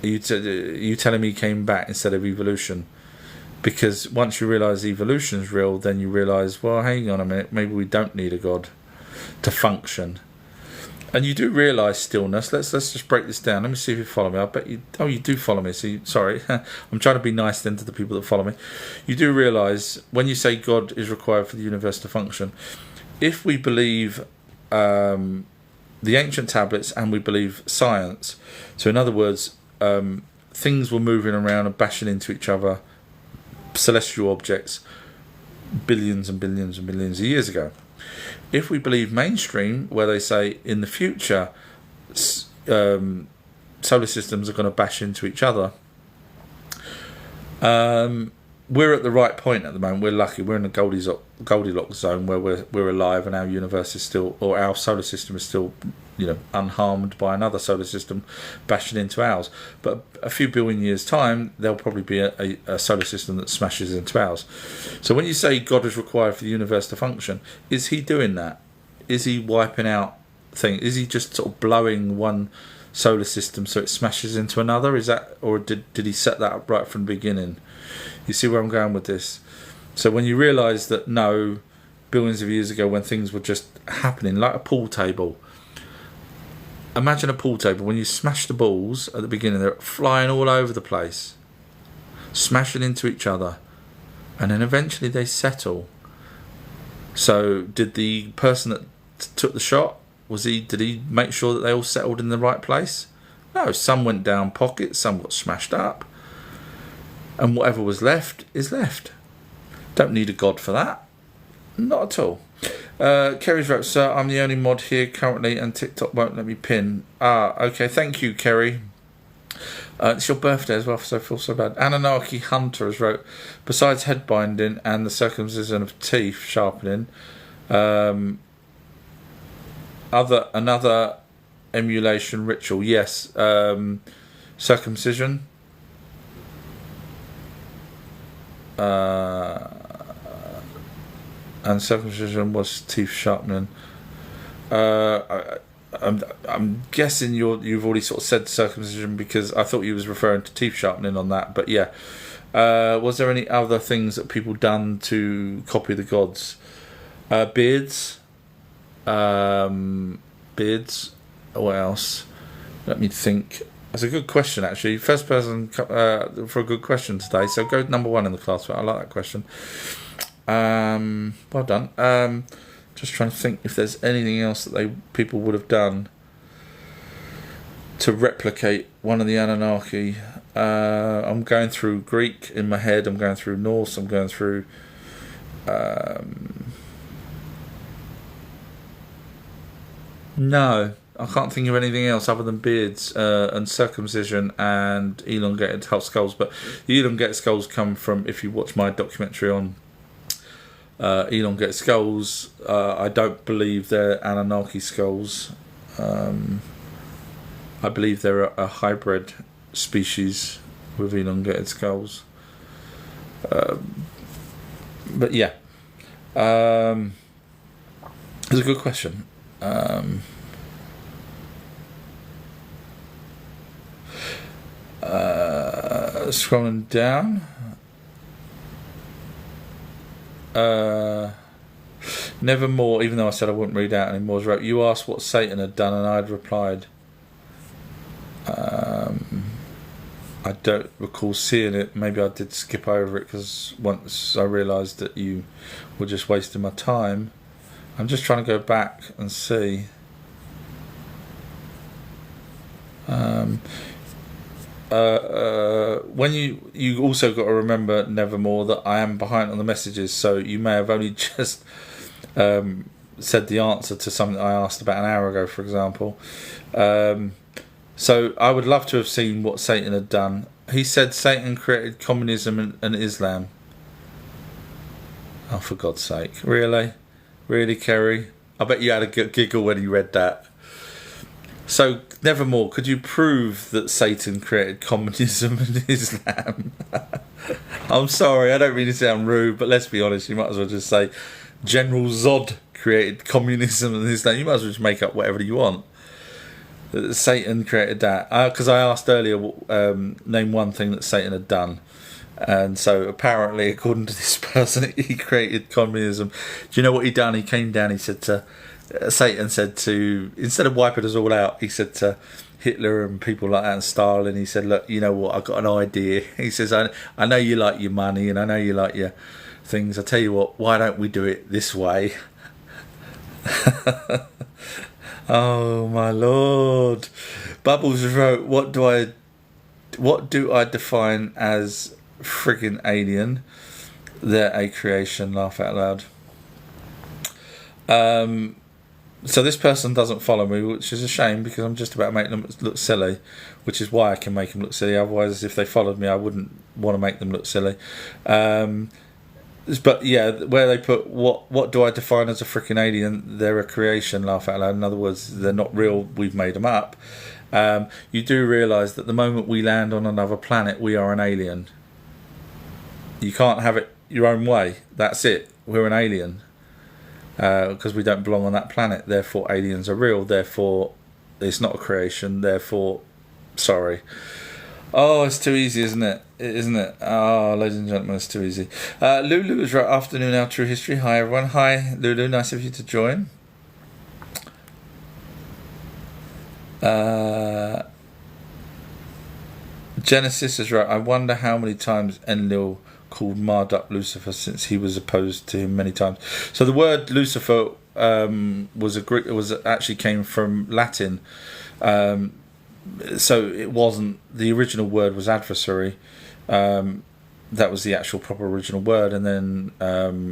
[SPEAKER 1] Are you telling me he came back instead of evolution? Because once you realise evolution is real, then you realise, well, hang on a minute, maybe we don't need a God to function. And you do realise stillness. Let's just break this down. Let me see if you follow me. I bet you. Oh, you do follow me. So sorry, I'm trying to be nice then to the people that follow me. You do realise when you say God is required for the universe to function. If we believe the ancient tablets and we believe science, so in other words, things were moving around and bashing into each other, celestial objects, billions and billions and billions of years ago. If we believe mainstream, where they say in the future solar systems are going to bash into each other, we're at the right point at the moment. We're lucky. We're in the Goldilocks zone where we're alive, and our universe is still, or our solar system is still, unharmed by another solar system bashing into ours. But a few billion years' time, there'll probably be a solar system that smashes into ours. So when you say God is required for the universe to function, is he doing that? Is he wiping out things? Is he just sort of blowing one solar system so it smashes into another? Is that, or did he set that up right from the beginning? You see where I'm going with this? So when you realise that no, billions of years ago when things were just happening, like a pool table. Imagine a pool table. When you smash the balls at the beginning, they're flying all over the place, smashing into each other, and then eventually they settle. So did the person that took the shot, did he make sure that they all settled in the right place? No, some went down pockets, some got smashed up, and whatever was left is left. Don't need a God for that. Not at all. Kerry's wrote, sir, I'm the only mod here currently and TikTok won't let me pin. Okay, thank you, Kerry. It's your birthday as well, so I feel so bad. Anunnaki Hunter has wrote, besides head binding and the circumcision of teeth sharpening, another emulation ritual. Yes, circumcision. And circumcision was teeth sharpening. I'm guessing you've already sort of said circumcision because I thought you was referring to teeth sharpening on that. But yeah, was there any other things that people done to copy the gods? Beards. Beards. What else? Let me think. That's a good question, actually. First person for a good question today. So go number one in the class. I like that question. Well done. Just trying to think if there's anything else that people would have done to replicate one of the Anunnaki. I'm going through Greek in my head. I'm going through Norse. I'm going through. No, I can't think of anything else other than beards and circumcision and elongated skulls. But the elongated skulls come from, if you watch my documentary on elongated skulls, I don't believe they're Anunnaki skulls. I believe they're a hybrid species with elongated skulls. But yeah, it's a good question. Scrolling down. Nevermore, even though I said I wouldn't read out anymore, wrote, you asked what Satan had done and I'd replied, I don't recall seeing it. Maybe I did skip over it because once I realised that you were just wasting my time. I'm just trying to go back and see. When you also got to remember, Nevermore, that I am behind on the messages, so you may have only just said the answer to something I asked about an hour ago, for example. So I would love to have seen what Satan had done. He said Satan created communism and Islam. Oh, for God's sake. Really? Really, Kerry? I bet you had a giggle when you read that. So, Nevermore, could you prove that Satan created communism and Islam? I'm sorry, I don't mean to sound rude, but let's be honest, you might as well just say General Zod created communism and Islam. You might as well just make up whatever you want. Satan created that. Because I asked earlier, name one thing that Satan had done. And so apparently, according to this person, he created communism. Do you know what he done? He came down, he said to... Satan said to... Instead of wiping us all out, he said to Hitler and people like that and Stalin, he said, look, you know what, I've got an idea. He says, I know you like your money and I know you like your things. I tell you what, why don't we do it this way? Oh, my Lord. Bubbles wrote, what do I define as friggin' alien? They're a creation, laugh out loud. So this person doesn't follow me, which is a shame because I'm just about to make them look silly, which is why I can make them look silly. Otherwise, if they followed me, I wouldn't want to make them look silly. But yeah, where they put what do I define as a freaking alien? They're a creation, laugh out loud. In other words, they're not real. We've made them up. You do realise that the moment we land on another planet, we are an alien. You can't have it your own way. That's it. We're an alien. Because we don't belong on that planet. Therefore, aliens are real. Therefore, it's not a creation. Therefore, sorry. Oh, it's too easy, isn't it? Isn't it? Oh, ladies and gentlemen, it's too easy. Lulu is right. Afternoon, our True History. Hi, everyone. Hi, Lulu. Nice of you to join. Genesis is right. I wonder how many times Enlil called Marduk Lucifer, since he was opposed to him many times. So the word Lucifer actually came from Latin. So it wasn't, the original word was adversary. That was the actual proper original word, and then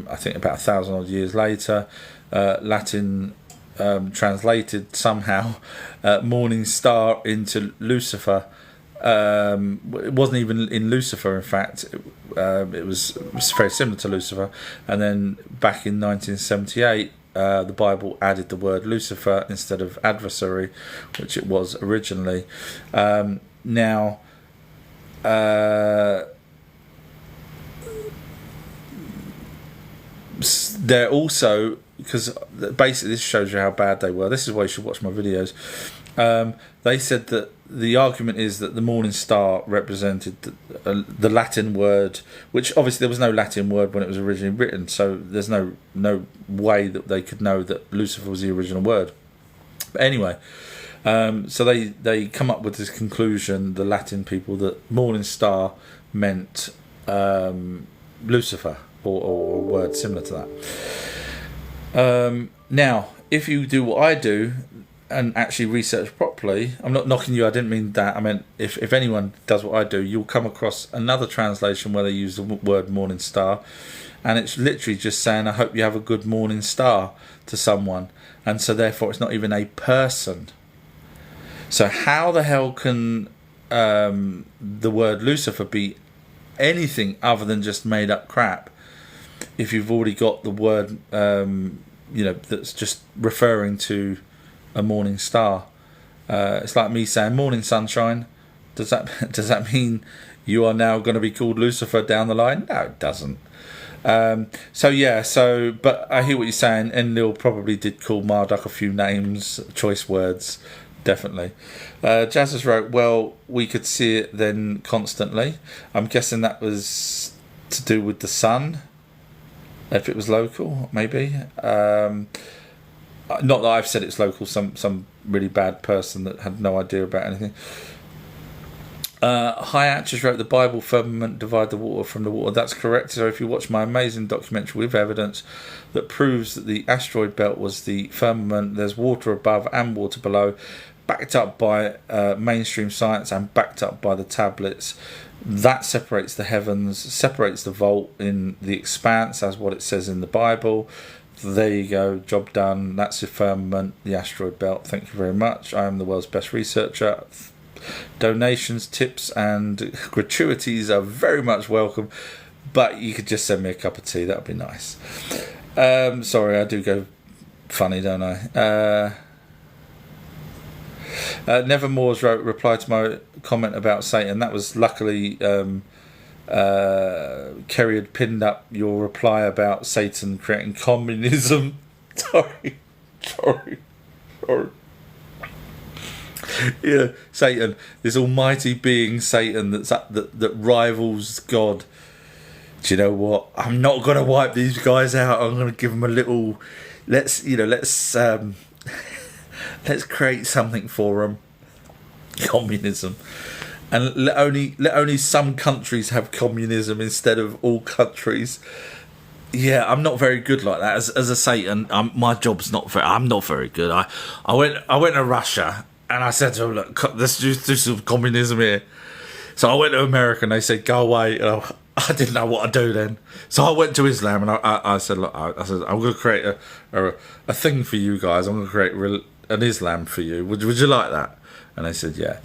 [SPEAKER 1] I think about 1,000 odd years later, Latin translated somehow morning star into Lucifer. It wasn't even in Lucifer, in fact. It was very similar to Lucifer, and then back in 1978 the Bible added the word Lucifer instead of adversary, which it was originally. Now they're also, because basically this shows you how bad they were. This is why you should watch my videos. They said that the argument is that the morning star represented the Latin word, which obviously there was no Latin word when it was originally written, so there's no way that they could know that Lucifer was the original word. But anyway, so they come up with this conclusion, the Latin people, that morning star meant Lucifer, or a word similar to that. Now, if you do what I do and actually research properly, I'm not knocking you, I didn't mean that, I meant if anyone does what I do, you'll come across another translation where they use the word morning star, and it's literally just saying, I hope you have a good morning star to someone, and so therefore it's not even a person. So how the hell can the word Lucifer be anything other than just made up crap if you've already got the word that's just referring to a morning star? It's like me saying morning sunshine. Does that mean you are now going to be called Lucifer down the line? No, it doesn't. But I hear what you're saying. Enlil probably did call Marduk a few names, choice words, definitely. Jazz has wrote, well, we could see it then constantly. I'm guessing that was to do with the sun, if it was local, maybe. Not that I've said it's local, some really bad person that had no idea about anything. Hayat just wrote, the Bible firmament divide the water from the water. That's correct. So if you watch my amazing documentary with evidence that proves that the asteroid belt was the firmament, there's water above and water below, backed up by mainstream science and backed up by the tablets. That separates the heavens, separates the vault in the expanse, as what it says in the Bible. There you go, job done. That's the firmament, the asteroid belt. Thank you very much. I am the world's best researcher. Donations, tips, and gratuities are very much welcome. But you could just send me a cup of tea. That would be nice. Sorry, I do go funny, don't I? Nevermore's reply to my comment about Satan. That was luckily Kerry had pinned up your reply about Satan creating communism. Sorry. Yeah, Satan, this almighty being Satan that rivals God. Do you know what? I'm not gonna wipe these guys out. I'm gonna give them a little. Let's create something for them. Communism. And let only some countries have communism instead of all countries. Yeah, I'm not very good like that. As a Satan, my job's not very. I'm not very good. I went to Russia and I said to them, look, let's do some communism here. So I went to America and they said, go away. And I didn't know what to do then. So I went to Islam and I said, look, I'm going to create a thing for you guys. I'm going to create an Islam for you. Would you like that? And they said, yeah.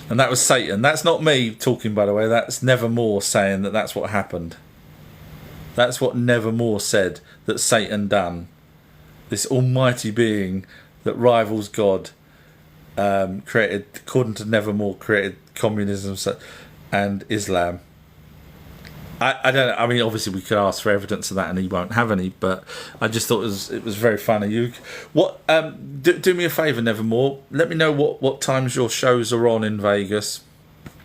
[SPEAKER 1] And that was Satan. That's not me talking, by the way. That's Nevermore saying that's what happened. That's what Nevermore said that Satan done. This almighty being that rivals God created, according to Nevermore, created communism and Islam. I don't know. I mean, obviously we could ask for evidence of that, and he won't have any. But I just thought it was very funny. Do me a favour, Nevermore. Let me know what times your shows are on in Vegas.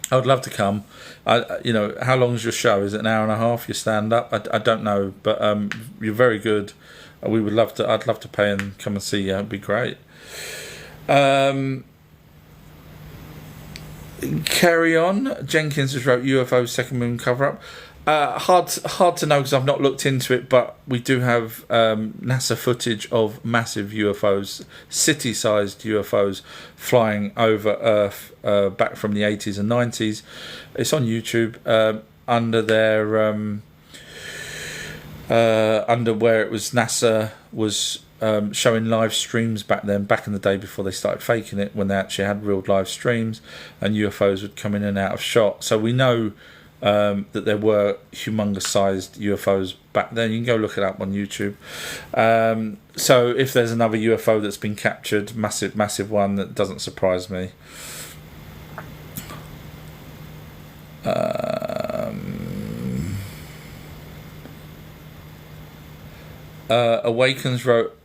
[SPEAKER 1] I would love to come. How long is your show? Is it an hour and a half? Your stand up? I don't know, but you're very good. We would love to. I'd love to pay and come and see you. It'd be great. Carry on. Jenkins has wrote UFO second moon cover up. Hard to know because I've not looked into it, but we do have NASA footage of massive UFOs, city-sized UFOs flying over Earth back from the 80s and 90s. It's on YouTube under their under where it was NASA was showing live streams back in the day before they started faking it, when they actually had real live streams and UFOs would come in and out of shot. So we know that there were humongous sized UFOs back then. You can go look it up on YouTube. So if there's another UFO that's been captured, massive one, that doesn't surprise me. Awakens wrote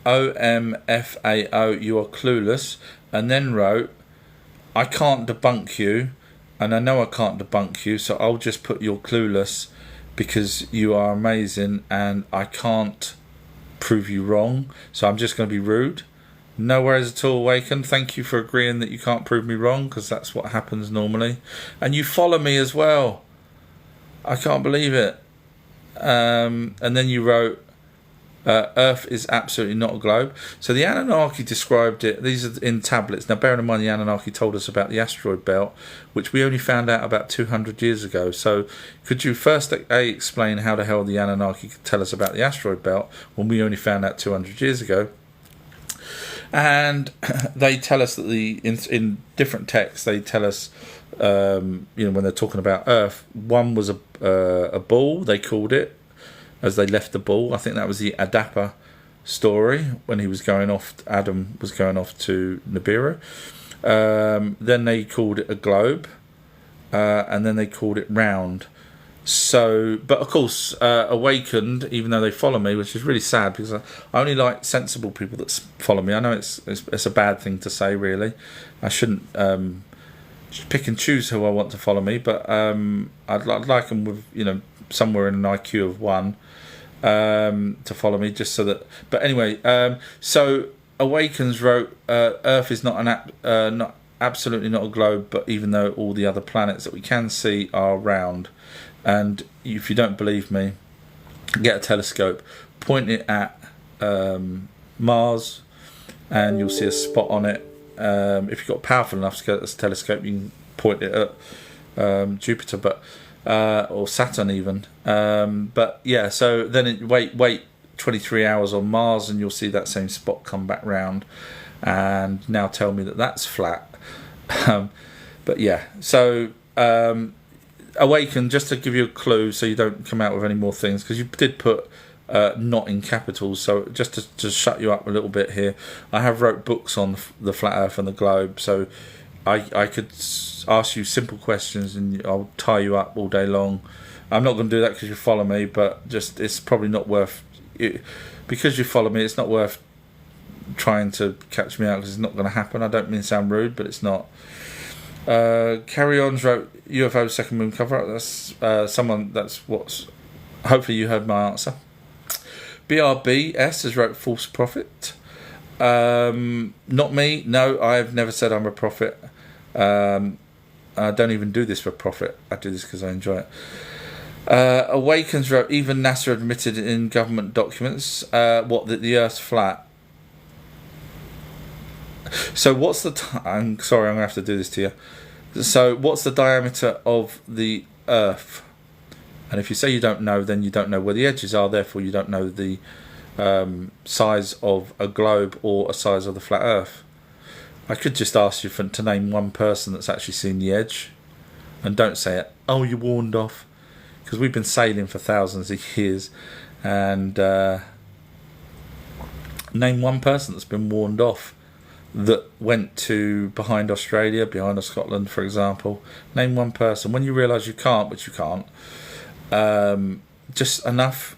[SPEAKER 1] OMFAO, you are clueless, and then wrote, I can't debunk you, and I know I can't debunk you, so I'll just put you're clueless because you are amazing and I can't prove you wrong, so I'm just going to be rude. No worries at all, Awaken. Thank you for agreeing that you can't prove me wrong, because that's what happens normally. And you follow me as well. I can't believe it. And then you wrote, Earth is absolutely not a globe. So the Anunnaki described it, these are in tablets. Now bearing in mind the Anunnaki told us about the asteroid belt, which we only found out about 200 years ago. So could you first explain how the hell the Anunnaki could tell us about the asteroid belt when we only found out 200 years ago? And they tell us that in different texts they tell us when they're talking about Earth, one was a ball, they called it, as they left the ball. I think that was the Adapa story when he was going off. Adam was going off to Nibiru. Then they called it a globe, and then they called it round. So, but of course, Awakened, even though they follow me, which is really sad because I only like sensible people that follow me. I know it's a bad thing to say, really. I shouldn't pick and choose who I want to follow me, but I'd like them with somewhere in an IQ of 1 to follow me, just so that. But anyway, so Awakens wrote, Earth is not absolutely not a globe, but even though all the other planets that we can see are round. And if you don't believe me, get a telescope, point it at Mars, and you'll see a spot on it. If you've got powerful enough to get a telescope, you can point it at Jupiter, or Saturn even. But yeah, so then wait. 23 hours on Mars and you'll see that same spot come back round and now tell me that that's flat. But yeah, so Awaken, just to give you a clue so you don't come out with any more things, because you did put not in capitals, so just to shut you up a little bit here, I have wrote books on the flat earth and the globe, so I could ask you simple questions and I'll tie you up all day long. I'm not going to do that because you follow me, but just it's probably not worth it, because you follow me. It's not worth trying to catch me out because it's not going to happen. I don't mean to sound rude, but it's not. Carry On's wrote UFO second moon cover up. That's someone. That's what's. Hopefully you heard my answer. BRBS has wrote false prophet. Not me. No, I've never said I'm a prophet. I don't even do this for profit. I do this because I enjoy it. Awakens wrote, even NASA admitted in government documents that the Earth's flat. So what's the I'm sorry, I'm going to have to do this to you. So what's the diameter of the Earth? And if you say you don't know, then you don't know where the edges are, therefore you don't know the size of a globe or a size of the flat Earth. I could just ask you to name one person that's actually seen the edge. And don't say it, oh, you warned off. Because we've been sailing for thousands of years. And name one person that's been warned off that went to behind Australia, behind Scotland, for example. Name one person. When you realise you can't, which you can't, just enough.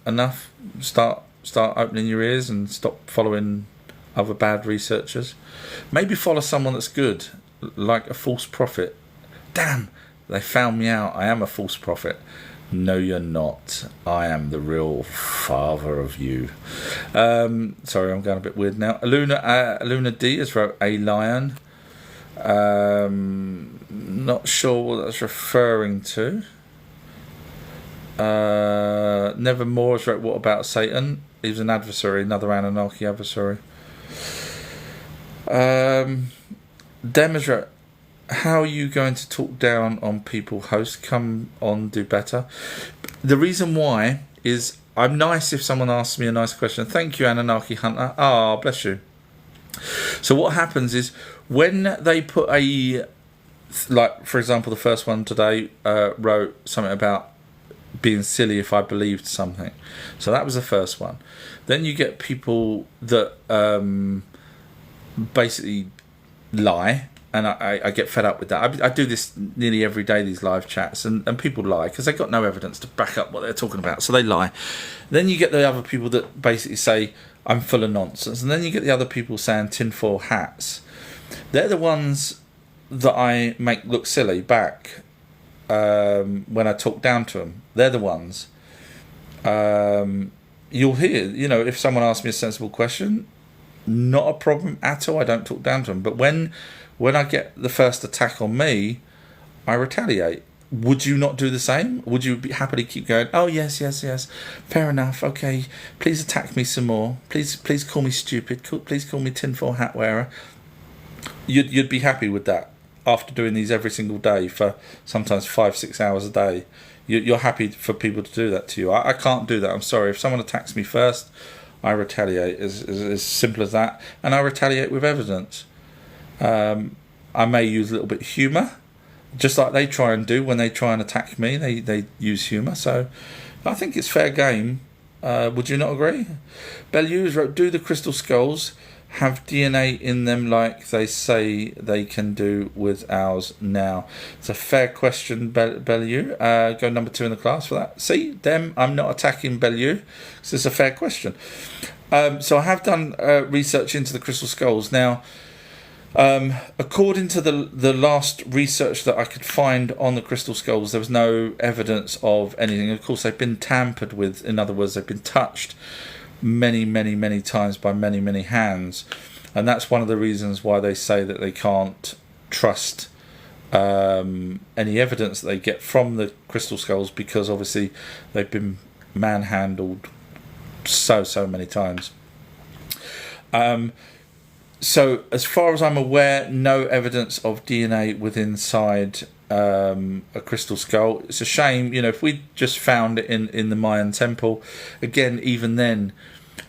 [SPEAKER 1] Start opening your ears and stop following other bad researchers. Maybe follow someone that's good, like a false prophet. Damn, they found me out. I am a false prophet. No, you're not. I am the real father of you. Sorry, I'm going a bit weird now. Aluna D has wrote a lion. Not sure what that's referring to. Nevermore has wrote, what about Satan? He was an adversary, another Anunnaki adversary. Dem has wrote, how are you going to talk down on people? Host, come on, do better. The reason why is I'm nice if someone asks me a nice question. Thank you, Anunnaki Hunter. Ah, bless you. So what happens is when they put like, for example, the first one today wrote something about being silly if I believed something. So that was the first one. Then you get people that basically lie. And I get fed up with that. I do this nearly every day, these live chats, and people lie because they've got no evidence to back up what they're talking about, so they lie. Then you get the other people that basically say, I'm full of nonsense. And then you get the other people saying tinfoil hats. They're the ones that I make look silly back when I talk down to them. They're the ones. You'll hear, if someone asks me a sensible question, not a problem at all. I don't talk down to them. But when I get the first attack on me, I retaliate. Would you not do the same? Would you happily keep going, oh, yes, fair enough, okay, please attack me some more. Please call me stupid. Please call me tinfoil hat wearer. You'd be happy with that after doing these every single day for sometimes 5-6 hours a day. You're happy for people to do that to you. I can't do that. I'm sorry. If someone attacks me first, I retaliate. As simple as that. And I retaliate with evidence. I may use a little bit of humour, just like they try and do when they try and attack me. They use humour, so I think it's fair game. Would you not agree? Bellews wrote, do the crystal skulls have DNA in them like they say they can do with ours now? It's a fair question, Bellew. Go number 2 in the class for that. See, them, I'm not attacking Bellew, because it's a fair question. So I have done research into the crystal skulls. Now, according to the last research that I could find on the crystal skulls, there was no evidence of anything. Of course, they've been tampered with. In other words, they've been touched many times by many hands. And that's one of the reasons why they say that they can't trust any evidence that they get from the crystal skulls, because obviously they've been manhandled so many times. So, as far as I'm aware, no evidence of DNA within inside a crystal skull. It's a shame, if we just found it in the Mayan temple. Again, even then,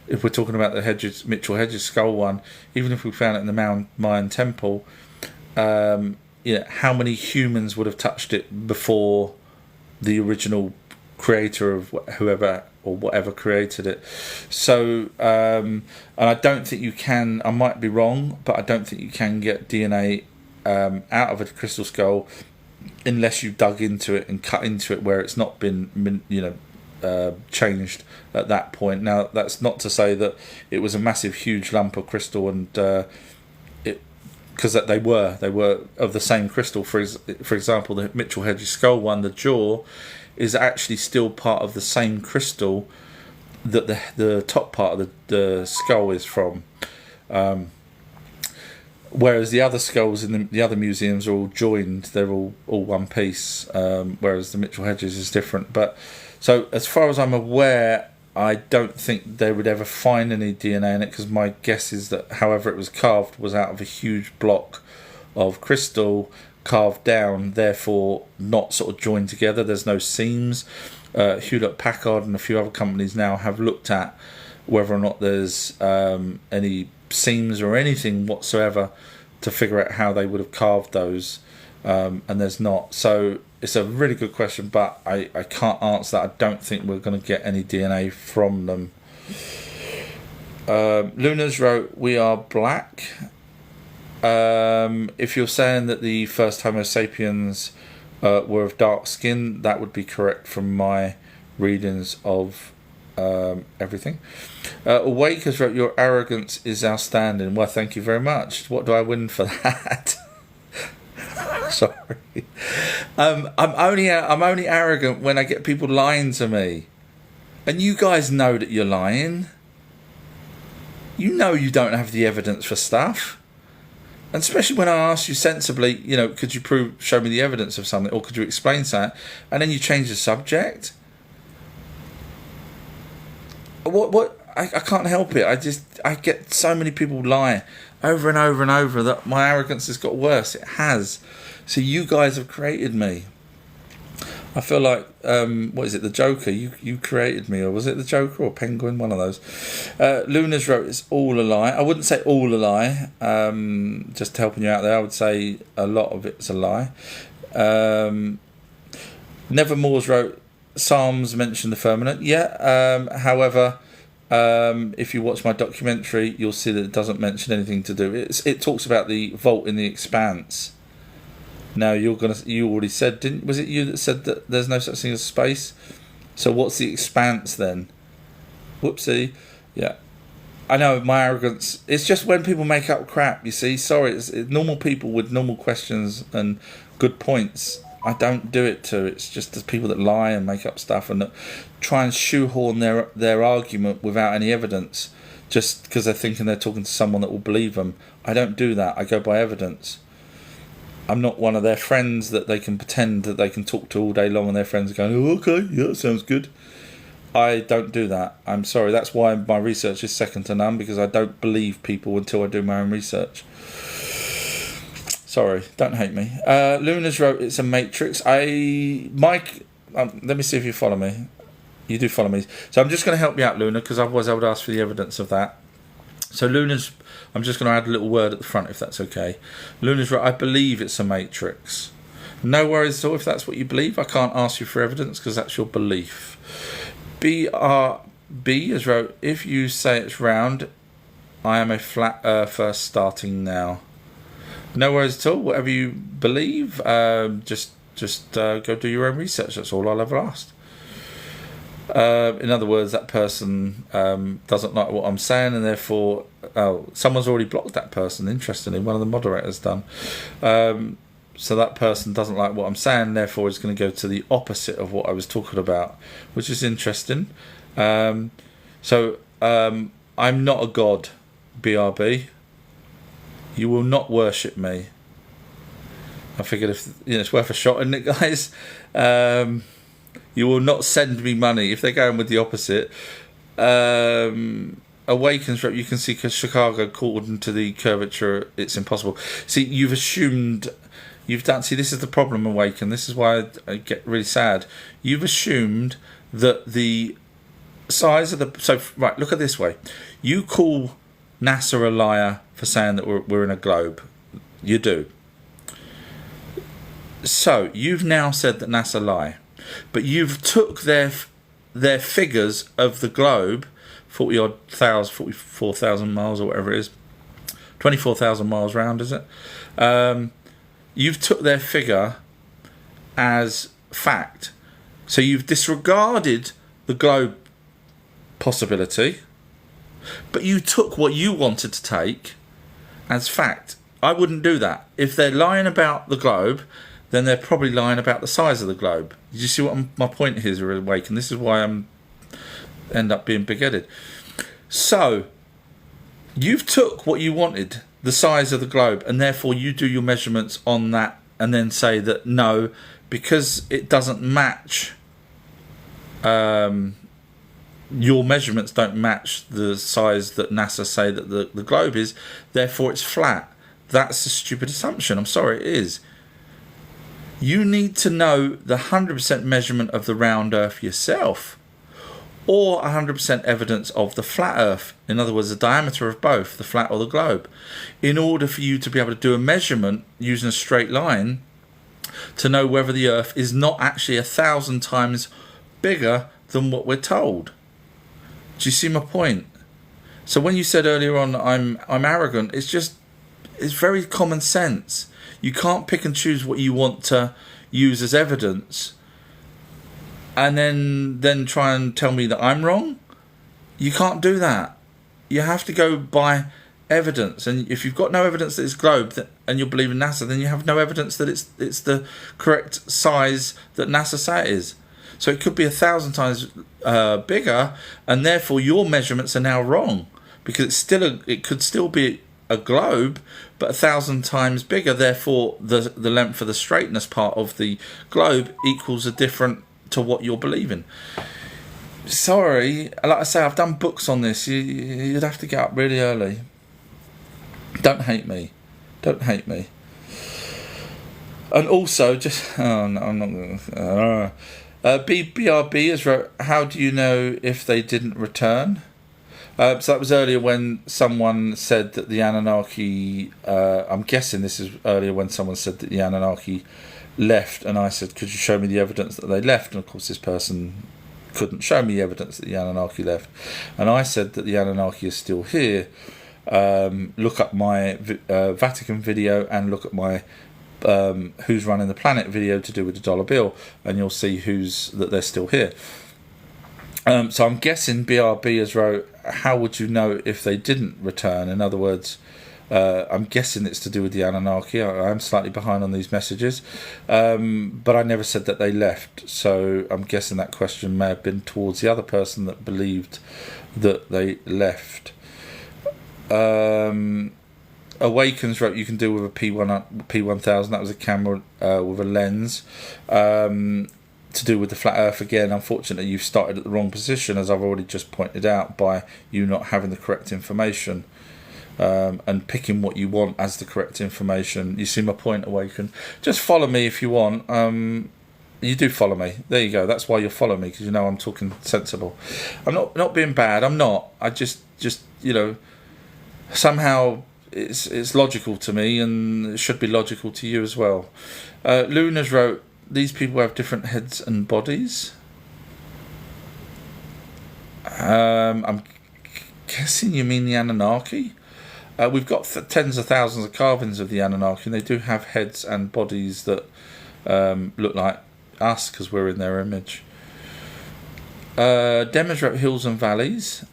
[SPEAKER 1] if we're talking about the Mitchell Hedges skull one, even if we found it in the Mayan temple, how many humans would have touched it before the original creator of whoever or whatever created it? So, and I don't think you can. I might be wrong, but I don't think you can get DNA out of a crystal skull unless you dug into it and cut into it where it's not been, changed at that point. Now, that's not to say that it was a massive, huge lump of crystal, and because they were of the same crystal. For example, the Mitchell Hedges skull one, the jaw is actually still part of the same crystal that the top part of the skull is from. Whereas the other skulls in the other museums are all joined; they're all one piece. Whereas the Mitchell Hedges is different. But so, as far as I'm aware, I don't think they would ever find any DNA in it, because my guess is that however it was carved was out of a huge block of crystal carved down, therefore not sort of joined together. There's no seams. Hewlett Packard and a few other companies now have looked at whether or not there's any seams or anything whatsoever to figure out how they would have carved those, and there's not. So it's a really good question, but I can't answer that. I don't think we're going to get any DNA from them. Luna's wrote, "We are black." If you're saying that the first Homo sapiens were of dark skin, that would be correct from my readings of everything. Awake has wrote, "Your arrogance is outstanding." Well, thank you very much. What do I win for that? Sorry. I'm only arrogant when I get people lying to me, and you guys know that you're lying. You know you don't have the evidence for stuff, and especially when I ask you sensibly, could you show me the evidence of something, or could you explain something, and then you change the subject. What? I can't help it. I get so many people lying over and over and over that my arrogance has got worse. It has. So you guys have created me. I feel like, what is it, the Joker? You created me, or was it the Joker or Penguin? One of those. Luna's wrote, "It's all a lie." I wouldn't say all a lie. Just helping you out there, I would say a lot of it's a lie. Nevermore's wrote, "Psalms mention the firmament." Yeah. However, if you watch my documentary, you'll see that it doesn't mention anything to do. It talks about the vault in the expanse. Now you already said, was it you that said that there's no such thing as space? So what's the expanse then? Whoopsie. Yeah. I know, my arrogance. It's just when people make up crap, you see. Sorry, it's normal people with normal questions and good points. I don't do it to. It's just the people that lie and make up stuff and that try and shoehorn their argument without any evidence, just because they're thinking they're talking to someone that will believe them. I don't do that. I go by evidence. I'm not one of their friends that they can pretend that they can talk to all day long, and their friends are going, "Oh, okay, yeah, that sounds good." I don't do that. I'm sorry. That's why my research is second to none, because I don't believe people until I do my own research. Sorry, don't hate me. Luna's wrote, "It's a matrix." Mike, let me see if you follow me. You do follow me. So I'm just going to help you out, Luna, because otherwise I would ask for the evidence of that. So I'm just going to add a little word at the front, if that's okay. Luna's wrote, "I believe it's a matrix." No worries at all if that's what you believe. I can't ask you for evidence because that's your belief. BRB has wrote, "If you say it's round, I am a flat earther starting now." No worries at all. Whatever you believe, just go do your own research. That's all I'll ever ask. In other words, that person doesn't like what I'm saying, and therefore, someone's already blocked that person. Interestingly, one of the moderators done. So that person doesn't like what I'm saying, therefore is going to go to the opposite of what I was talking about, which is interesting. So I'm not a god, BRB. You will not worship me. I figured it's worth a shot, isn't it, guys? You will not send me money if they're going with the opposite. Awakens, you can see Chicago according to the curvature, it's impossible. See, you've assumed, see, this is the problem, Awaken. This is why I get really sad. You've assumed that the size of the... So, right, look at it this way. You call NASA a liar for saying that we're in a globe. You do. So, you've now said that NASA lie. But you've took their figures of the globe, 44,000 miles or whatever it is, 24,000 miles round, is it? You've took their figure as fact. So you've disregarded the globe possibility, but you took what you wanted to take as fact. I wouldn't do that. If they're lying about the globe, then they're probably lying about the size of the globe. Did you see what my point here is, Awake? And this is why I'm end up being big-headed. So you've took what you wanted, the size of the globe, and therefore you do your measurements on that and then say that no, because it doesn't match, your measurements don't match the size that NASA say that the globe is, therefore it's flat. That's a stupid assumption. I'm sorry, it is. You need to know the 100% measurement of the round Earth yourself, or 100% evidence of the flat Earth, in other words the diameter of both, the flat or the globe, in order for you to be able to do a measurement using a straight line to know whether the Earth is not actually 1,000 times bigger than what we're told. Do you see my point? So when you said earlier on I'm arrogant, it's very common sense. You can't pick and choose what you want to use as evidence and then try and tell me that I'm wrong. You can't do that. You have to go by evidence, and if you've got no evidence that it's globe and you believe in NASA, then you have no evidence that it's the correct size that NASA say it is. So it could be 1,000 times bigger, and therefore your measurements are now wrong, because it could still be a globe, but 1,000 times bigger. Therefore, the length of the straightness part of the globe equals a different to what you're believing. Sorry, like I say, I've done books on this. You'd have to get up really early. Don't hate me. Don't hate me. And also, just oh no, I'm not going to. BRB has wrote, how do you know if they didn't return? So that was earlier when someone said that the Anunnaki, I'm guessing this is earlier when someone said that the Anunnaki left, and I said, could you show me the evidence that they left? And of course this person couldn't show me evidence that the Anunnaki left. And I said that the Anunnaki is still here. Look up my Vatican video and look at my Who's Running the Planet video to do with the dollar bill, and you'll see that they're still here. So I'm guessing BRB has wrote, how would you know if they didn't return? In other words, I'm guessing it's to do with the Anunnaki. I'm slightly behind on these messages, but I never said that they left. So I'm guessing that question may have been towards the other person that believed that they left. Awakens wrote, you can deal with a P1000. That was a camera with a lens. To do with the flat Earth again, unfortunately you've started at the wrong position, as I've already just pointed out, by you not having the correct information and picking what you want as the correct information. You see my point, Awaken? Just follow me if you want. You do follow me. There you go. That's why you follow me, because you know I'm talking sensible. I'm not being bad. I'm not. I just somehow it's logical to me, and it should be logical to you as well. Luna's wrote, these people have different heads and bodies. I'm guessing you mean the Anunnaki. We've got tens of thousands of carvings of the Anunnaki, and they do have heads and bodies that look like us because we're in their image. Demonstrate hills and valleys.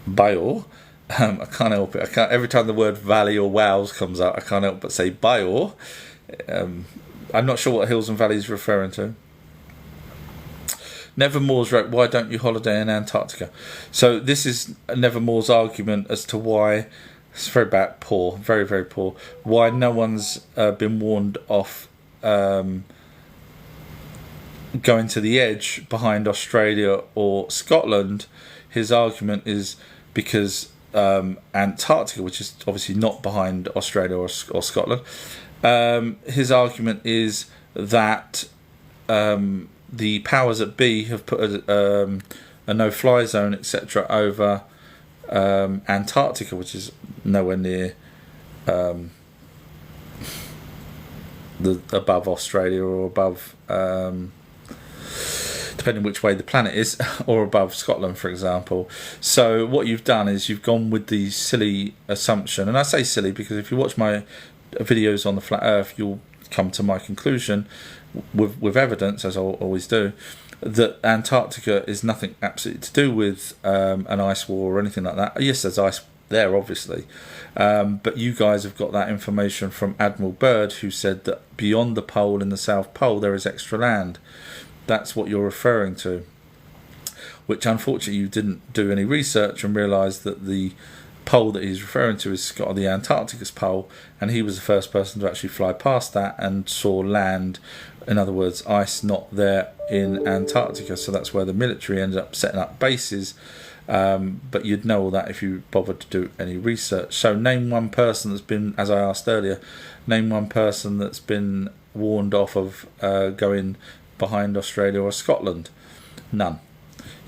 [SPEAKER 1] Bayor. I can't help it. Every time the word valley or wows comes out, I can't help but say Bayor. I'm not sure what hills and valleys is referring to. Nevermore's wrote, why don't you holiday in Antarctica? So this is Nevermore's argument as to why, it's very bad, poor, very, very poor, why no one's been warned off going to the edge behind Australia or Scotland. His argument is because Antarctica, which is obviously not behind Australia or Scotland, his argument is that the powers that be have put a no-fly zone, etc., over Antarctica, which is nowhere near above Australia or above, depending which way the planet is, or above Scotland, for example. So what you've done is you've gone with the silly assumption, and I say silly because if you watch my videos on the flat Earth, you'll come to my conclusion with evidence, as I always do, that Antarctica is nothing absolutely to do with an ice war or anything like that. Yes, there's ice there, obviously, but you guys have got that information from Admiral Byrd, who said that beyond the pole in the South Pole there is extra land. That's what you're referring to, which unfortunately you didn't do any research and realise that the pole that he's referring to is the Antarctica's pole, and he was the first person to actually fly past that and saw land, in other words ice, not there in Antarctica. So that's where the military ended up setting up bases, but you'd know all that if you bothered to do any research. So name one person that's been, as I asked earlier, name one person that's been warned off of going behind Australia or Scotland. None.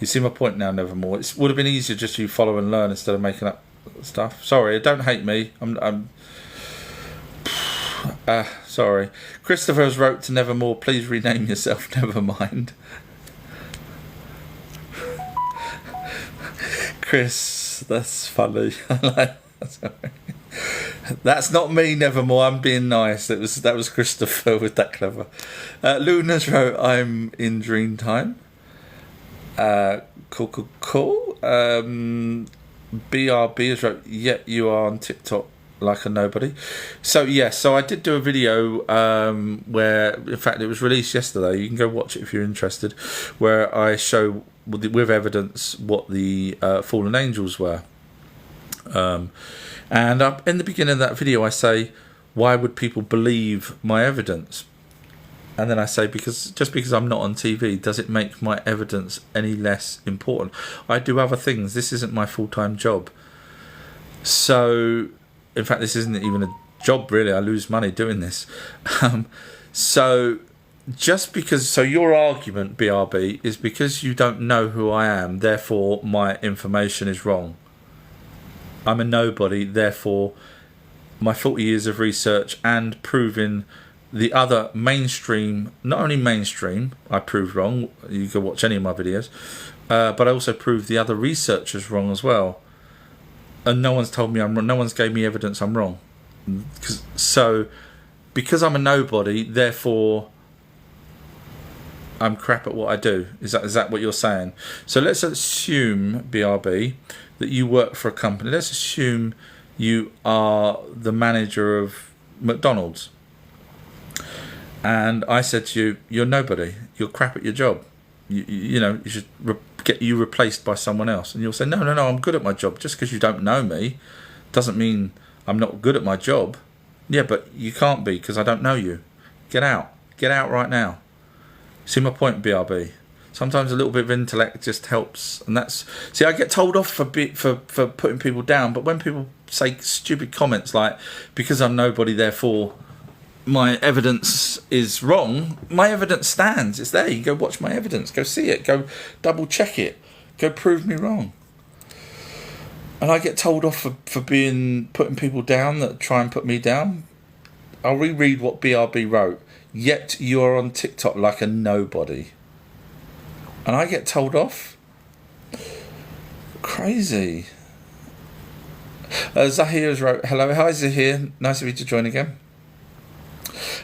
[SPEAKER 1] You see my point now, Nevermore. It would have been easier just you follow and learn instead of making up stuff. Sorry, don't hate me. I'm sorry. Christopher has wrote to Nevermore, please rename yourself Nevermind. Chris, that's funny. Sorry. That's not me, Nevermore. I'm being nice. That was Christopher with that clever. Luna's wrote, I'm in dream time. Cool. BRB has wrote, yet you are on TikTok like a nobody. So yes, so I did do a video where, in fact, it was released yesterday. You can go watch it if you're interested, where I show with evidence what the fallen angels were. And in the beginning of that video I say, why would people believe my evidence? And then I say, just because I'm not on TV, does it make my evidence any less important? I do other things. This isn't my full-time job. So, in fact, this isn't even a job, really. I lose money doing this. So your argument, BRB, is because you don't know who I am, therefore my information is wrong. I'm a nobody, therefore my 40 years of research and proving the other mainstream, not only mainstream, I proved wrong, you can watch any of my videos, but I also proved the other researchers wrong as well. And no one's told me I'm wrong, no one's gave me evidence I'm wrong. So, because I'm a nobody, therefore I'm crap at what I do. Is that what you're saying? So let's assume, BRB, that you work for a company. Let's assume you are the manager of McDonald's. And I said to you, you're nobody. You're crap at your job. You should get you replaced by someone else. And you'll say, no, I'm good at my job. Just because you don't know me doesn't mean I'm not good at my job. Yeah, but you can't be because I don't know you. Get out. Get out right now. See my point, BRB? Sometimes a little bit of intellect just helps, and I get told off for putting people down. But when people say stupid comments like, because I'm nobody, therefore my evidence is wrong, my evidence stands. It's there. You go watch my evidence. Go see it. Go double check it. Go prove me wrong. And I get told off for putting people down that try and put me down. I'll reread what BRB wrote. Yet you are on TikTok like a nobody. And I get told off? Crazy. Zahir's wrote, hello, hi Zahir, nice of you to join again.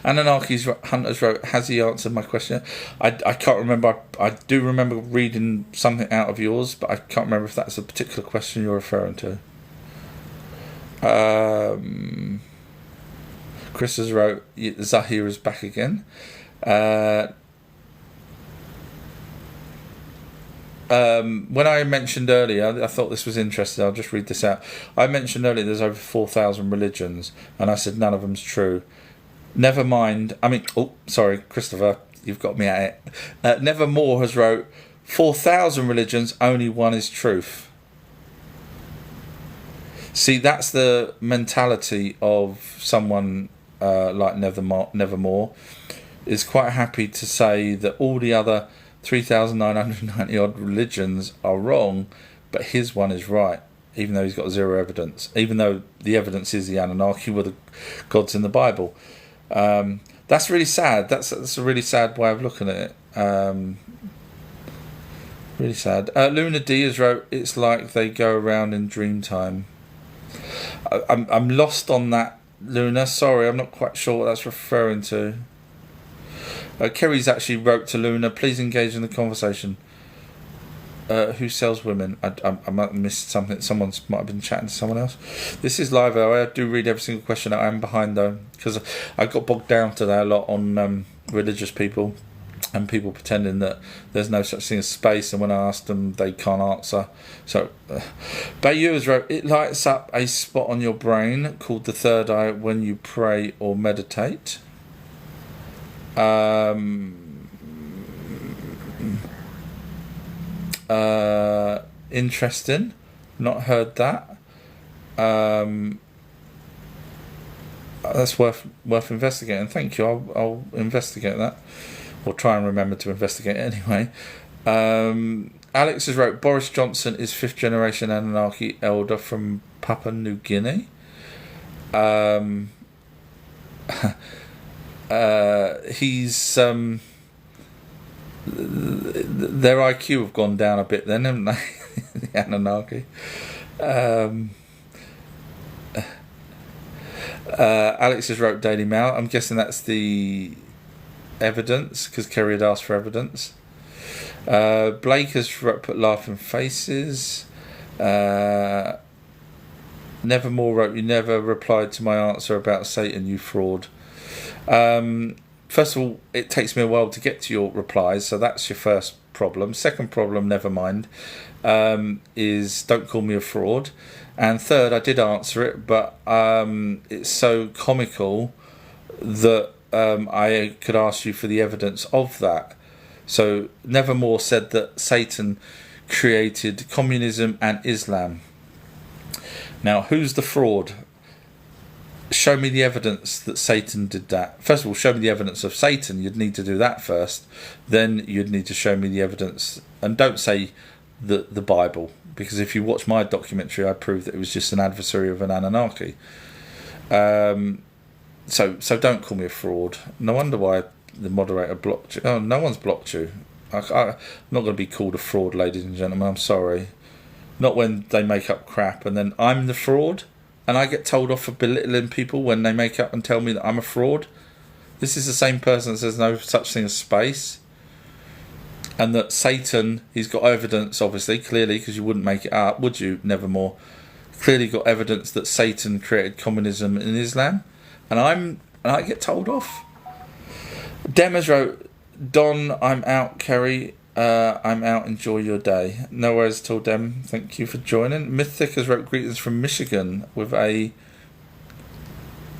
[SPEAKER 1] Ananarchy's Hunters wrote, has he answered my question? I can't remember. I do remember reading something out of yours, but I can't remember if that's a particular question you're referring to. Chris has wrote, Zahir is back again. When I mentioned earlier, I thought this was interesting, I'll just read this out. I mentioned earlier there's over 4,000 religions, and I said none of them's true. Never mind, sorry, Christopher, you've got me at it. Nevermore has wrote, 4,000 religions, only one is truth. See, that's the mentality of someone like Nevermore, is quite happy to say that all the other 3,990 odd religions are wrong, but his one is right, even though he's got zero evidence, even though the evidence is the Anunnaki were the gods in the Bible. That's really sad. That's a really sad way of looking at it. Really sad. Luna D has wrote, it's like they go around in dream time. I'm lost on that, Luna. Sorry, I'm not quite sure what that's referring to. Kerry's actually wrote to Luna, please engage in the conversation. Who sells women? I might have missed something. Someone might have been chatting to someone else. This is live. I do read every single question. I am behind though, because I got bogged down today a lot on religious people and people pretending that there's no such thing as space, and when I asked them, they can't answer. So, Bayou has wrote, it lights up a spot on your brain called the third eye when you pray or meditate. Interesting. Not heard that. That's worth investigating. Thank you. I'll investigate that, or try and remember to investigate it anyway. Alex has wrote, Boris Johnson is 5th generation Anunnaki elder from Papua New Guinea. He's their IQ have gone down a bit then, haven't they? The Anunnaki. Alex has wrote Daily Mail. I'm guessing that's the evidence, because Kerry had asked for evidence. Blake has put laughing faces. Nevermore wrote, you never replied to my answer about Satan, you fraud. First of all, it takes me a while to get to your replies, so that's your first problem. Second problem, never mind, is don't call me a fraud. And third, I did answer it, but it's so comical that I could ask you for the evidence of that. So Nevermore said that Satan created communism and Islam. Now, who's the fraud? Show me the evidence that Satan did that. First of all, show me the evidence of Satan. You'd need to do that first. Then you'd need to show me the evidence. And don't say the Bible, because if you watch my documentary, I proved that it was just an adversary of an Anunnaki. So don't call me a fraud. No wonder why the moderator blocked you. Oh, no one's blocked you. I'm not going to be called a fraud, ladies and gentlemen. I'm sorry. Not when they make up crap and then I'm the fraud. And I get told off for belittling people when they make up and tell me that I'm a fraud. This is the same person that says no such thing as space. And that Satan, he's got evidence, obviously, clearly, because you wouldn't make it up, would you? Nevermore. Clearly got evidence that Satan created communism in Islam. And I get told off. Demas wrote, Don, I'm out, Kerry. I'm out, enjoy your day. No worries at all, Dem. Thank you for joining. Mythic has wrote greetings from Michigan with a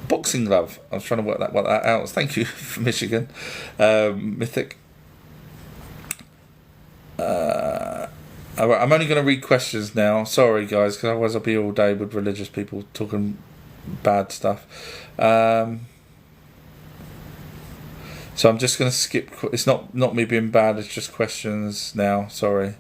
[SPEAKER 1] boxing glove. I was trying to work that out. Thank you for Michigan. Mythic. Alright, I'm only going to read questions now. Sorry, guys, because otherwise I'll be all day with religious people talking bad stuff. So I'm just going to skip. It's not me being bad. It's just questions now. Sorry.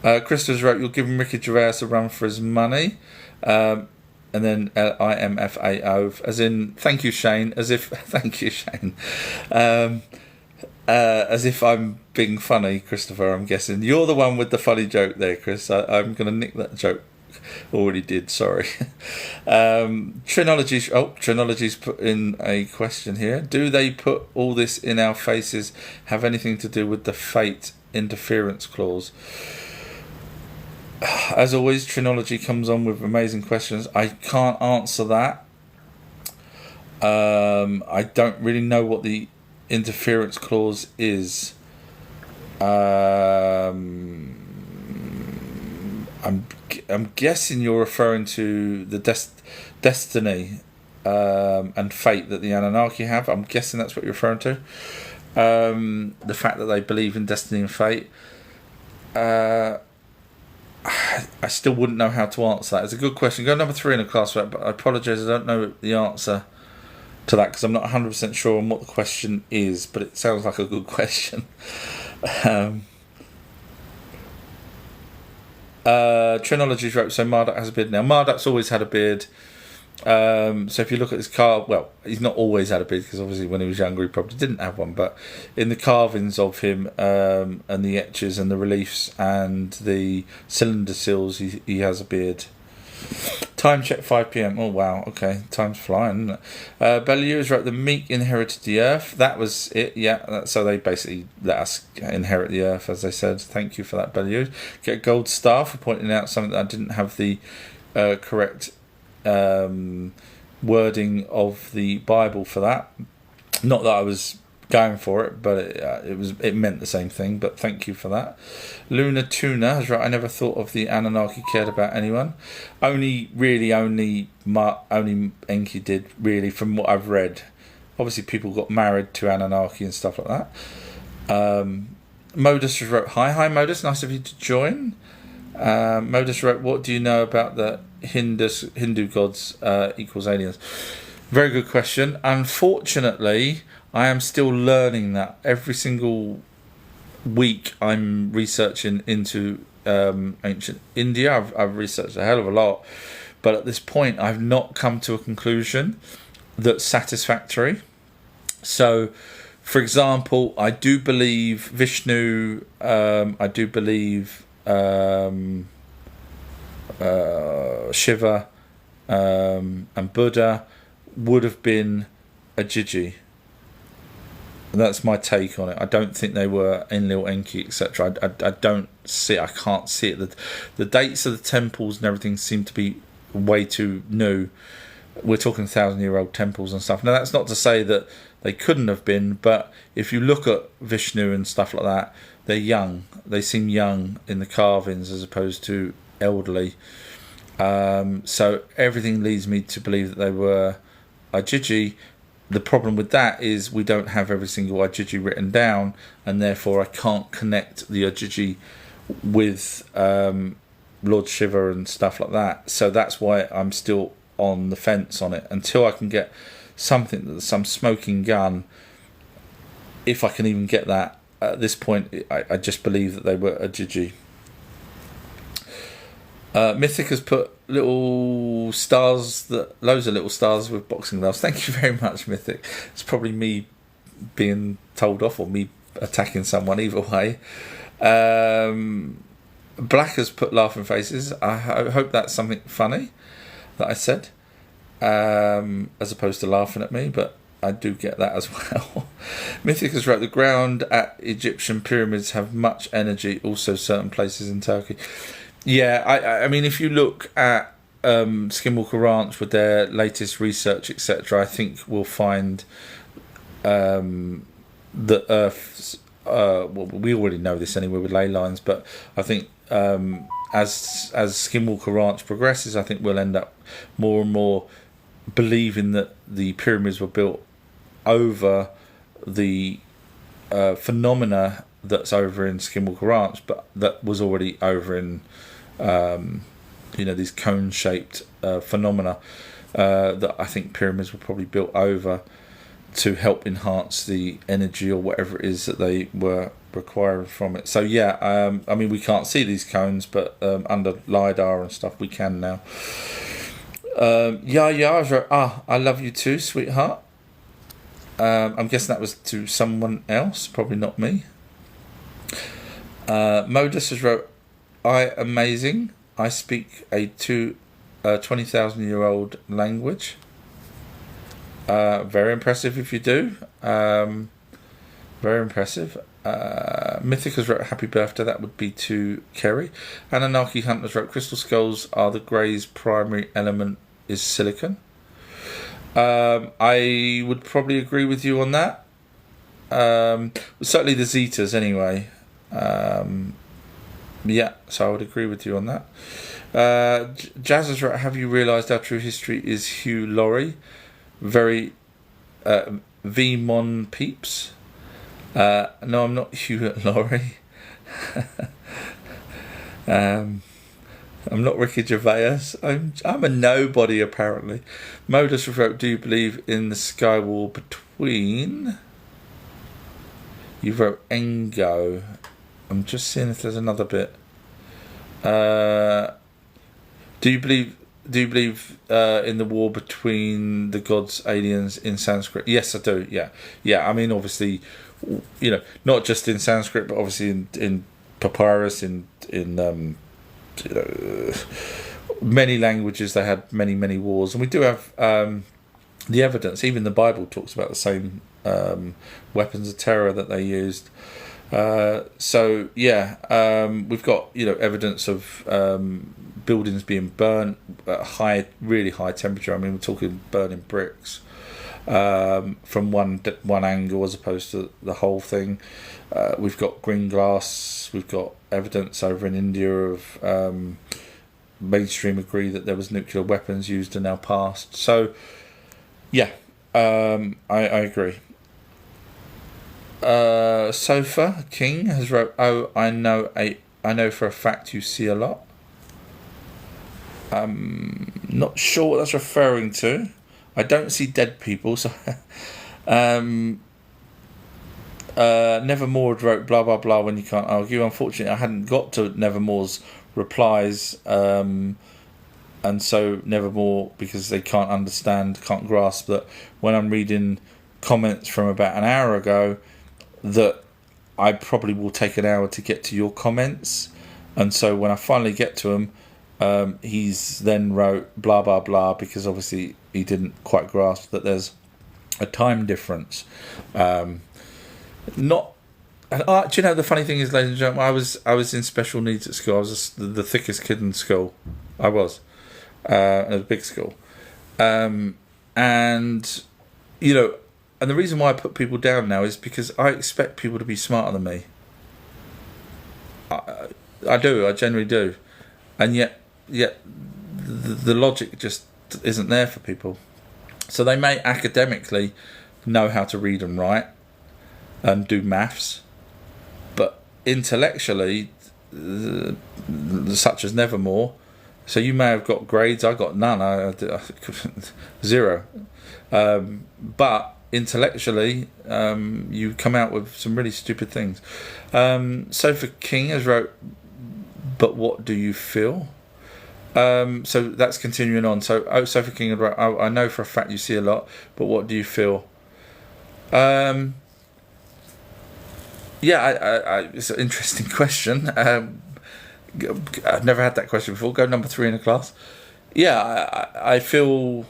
[SPEAKER 1] Christopher's wrote, you're giving Ricky Gervais a run for his money. And then IMFAO, as in, thank you, Shane. As if, thank you, Shane. As if I'm being funny, Christopher, I'm guessing. You're the one with the funny joke there, Chris. I'm going to nick that joke. Already did, sorry. Trinology's put in a question here. Do they put all this in our faces have anything to do with the fate interference clause? As always, Trinology comes on with amazing questions. I can't answer that. I don't really know what the interference clause is. I'm guessing you're referring to the destiny and fate that the Anunnaki have. I'm guessing that's what you're referring to. The fact that they believe in destiny and fate. I still wouldn't know how to answer that. It's a good question. Go number 3 in the class, but I apologise, I don't know the answer to that, because I'm not 100% sure on what the question is, but it sounds like a good question. Trinology's wrote, so Marduk has a beard now. Marduk's always had a beard. So if you look at his well, he's not always had a beard, because obviously when he was younger he probably didn't have one, but in the carvings of him, and the etches and the reliefs and the cylinder seals, he has a beard. Time check 5 p.m. Oh wow, okay, time's flying, isn't it? Bellius wrote, the meek inherited the earth. That was it, yeah. So they basically let us inherit the earth, as they said. Thank you for that, Bellius. Get a gold star for pointing out something that I didn't have the correct wording of the Bible for that. Not that I was going for it, but it meant the same thing. But thank you for that. Luna Tuna is right. I never thought of the Anunnaki cared about anyone. Only Enki did, really, from what I've read. Obviously, people got married to Anunnaki and stuff like that. Modus wrote, hi Modus, nice of you to join. Modus wrote, what do you know about the Hindu gods equals aliens? Very good question. Unfortunately, I am still learning that. Every single week I'm researching into ancient India. I've researched a hell of a lot, but at this point I've not come to a conclusion that's satisfactory. So, for example, I do believe Vishnu, I do believe Shiva and Buddha would have been a Gigi. That's my take on it. I don't think they were Enlil, Enki, etc. I don't see it. I can't see it. The dates of the temples and everything seem to be way too new. We're talking 1,000-year-old temples and stuff. Now, that's not to say that they couldn't have been, but if you look at Vishnu and stuff like that, they're young. They seem young in the carvings as opposed to elderly. So everything leads me to believe that they were Ajiji. The problem with that is we don't have every single Ajiji written down, and therefore I can't connect the Ajiji with Lord Shiva and stuff like that. So that's why I'm still on the fence on it until I can get something, some smoking gun. If I can even get that at this point, I just believe that they were Ajiji. Mythic has put little stars, loads of little stars with boxing gloves. Thank you very much, Mythic. It's probably me being told off or me attacking someone, either way. Black has put laughing faces. I hope that's something funny that I said, as opposed to laughing at me, but I do get that as well. Mythic has wrote, the ground at Egyptian pyramids have much energy, also certain places in Turkey. Yeah, I mean, if you look at Skinwalker Ranch with their latest research, etc., I think we'll find the Earth's... well, we already know this anyway with ley lines, but I think as Skinwalker Ranch progresses, I think we'll end up more and more believing that the pyramids were built over the phenomena that's over in Skinwalker Ranch, but that was already over in these cone-shaped phenomena that I think pyramids were probably built over to help enhance the energy or whatever it is that they were requiring from it. So yeah, I mean, we can't see these cones, but under LiDAR and stuff we can now. I love you too, sweetheart. I'm guessing that was to someone else, probably not me. Modus has wrote, amazing. I speak a 20,000-year-old language. Very impressive if you do. Very impressive. Mythic has wrote, happy birthday. That would be to Kerry. Anunnaki Hunters wrote, crystal skulls are the Grey's primary element is silicon. I would probably agree with you on that. Certainly the Zetas anyway. Yeah, so I would agree with you on that. Jazz has wrote, have you realised our true history is Hugh Laurie? Very V-Mon peeps. No, I'm not Hugh Laurie. I'm not Ricky Gervais. I'm a nobody apparently. Modus wrote, "Do you believe in the sky wall between?" You wrote Engo. I'm just seeing if there's another bit. Do you believe in the war between the gods, aliens in Sanskrit? Yes, I do. Yeah. I mean, obviously, not just in Sanskrit, but obviously in papyrus, in many languages. They had many wars, and we do have the evidence. Even the Bible talks about the same weapons of terror that they used. We've got evidence of buildings being burnt at really high temperature. I mean, we're talking burning bricks from one angle as opposed to the whole thing. We've got green glass. We've got evidence over in India of mainstream agree that there was nuclear weapons used in our past. So, I agree. Sofa King has wrote, "Oh, I know for a fact you see a lot." Not sure what that's referring to. I don't see dead people, so Nevermore wrote blah blah blah when you can't argue. Unfortunately, I hadn't got to Nevermore's replies, and so Nevermore, because they can't grasp that when I'm reading comments from about an hour ago, that I probably will take an hour to get to your comments, and so when I finally get to them, he's then wrote blah blah blah, because obviously he didn't quite grasp that there's a time difference. Do you know the funny thing is, ladies and gentlemen, I was in special needs at school. I was the thickest kid in school. I was at a big school, and and the reason why I put people down now is because I expect people to be smarter than me. I do. I generally do, and yet the logic just isn't there for people. So they may academically know how to read and write and do maths, but intellectually, such as Nevermore. So you may have got grades. I got none. I zero. But intellectually, you come out with some really stupid things. Sofa King has wrote, "But what do you feel?" So that's continuing on. So Sofa King had wrote, "I know for a fact you see a lot, but what do you feel?" It's an interesting question. I've never had that question before. Go number 3 in the class. I feel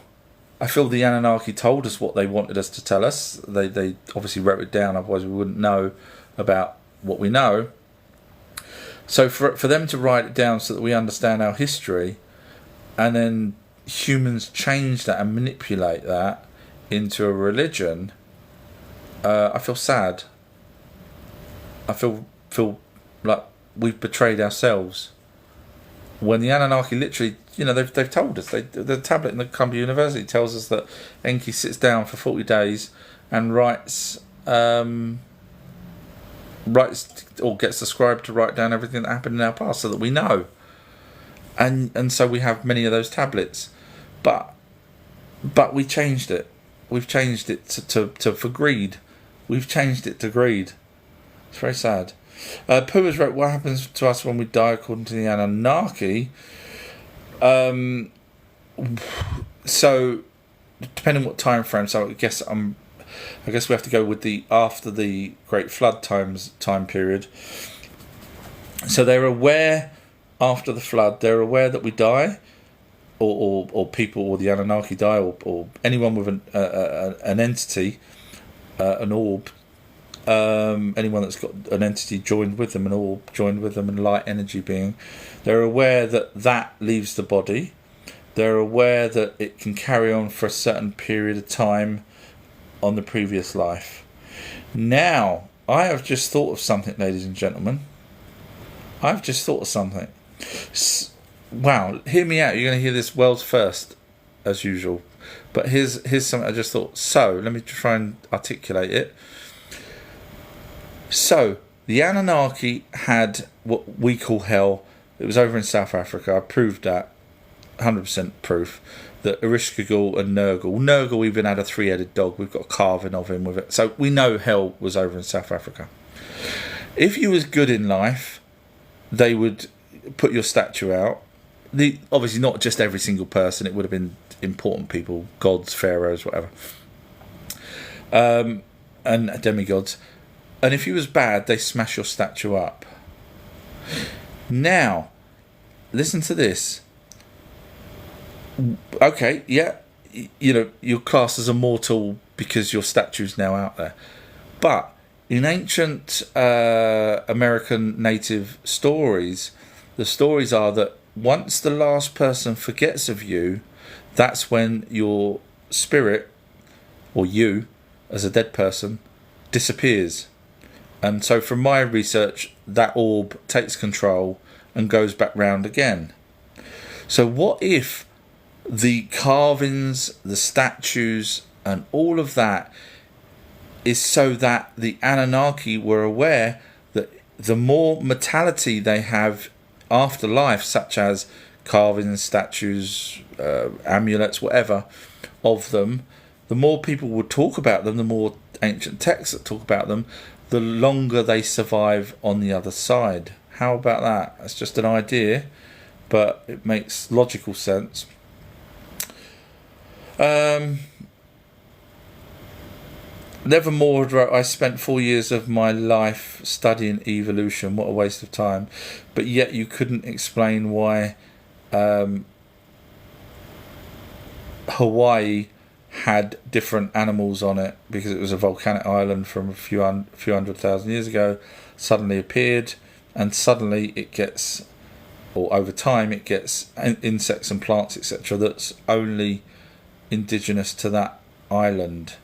[SPEAKER 1] the Anunnaki told us what they wanted us to tell us. They obviously wrote it down, otherwise we wouldn't know about what we know. So for them to write it down so that we understand our history, and then humans change that and manipulate that into a religion, I feel sad. I feel like we've betrayed ourselves. When the Anunnaki literally, they've told us. The tablet in the Columbia University tells us that Enki sits down for 40 days and writes or gets the scribe to write down everything that happened in our past so that we know. And so we have many of those tablets. But we changed it. We've changed it to for greed. We've changed it to greed. It's very sad. Pooh has wrote, "What happens to us when we die according to the Anunnaki?" So depending on what time frame, so I guess we have to go with the after the Great Flood time period. So they're aware after the flood. They're aware that we die, or people, or the Anunnaki die, or anyone with an entity, an orb. Anyone that's got an entity joined with them, an orb joined with them, and light energy being, they're aware that leaves the body. They're aware that it can carry on for a certain period of time on the previous life. Now, I have just thought of something, ladies and gentlemen. I've just thought of something. Wow, hear me out. You're going to hear this world's first, as usual. But here's something I just thought. So, let me try and articulate it. So, the Anunnaki had what we call hell. It was over in South Africa. I proved that, 100% proof, that Ereshkigal and Nurgle even had a 3-headed dog. We've got a carving of him with it. So we know hell was over in South Africa. If you was good in life, they would put your statue out. Obviously not just every single person. It would have been important people, gods, pharaohs, whatever, and demigods. And if you was bad, they smash your statue up. Now, listen to this. Okay, yeah, you're classed as immortal because your statue's now out there. But in ancient American native stories, the stories are that once the last person forgets of you, that's when your spirit, or you as a dead person, disappears. And so from my research, that orb takes control and goes back round again. So what if the carvings, the statues, and all of that is so that the Anunnaki were aware that the more mortality they have after life, such as carvings, statues, amulets, whatever, of them, the more people would talk about them, the more ancient texts that talk about them, the longer they survive on the other side. How about that? That's just an idea, but it makes logical sense. Nevermore wrote, I spent 4 years of my life studying evolution. What a waste of time. But yet you couldn't explain why Hawaii had different animals on it, because it was a volcanic island from a few 100,000 years ago, suddenly appeared, and suddenly it gets, or over time it gets insects and plants, etc., that's only indigenous to that island.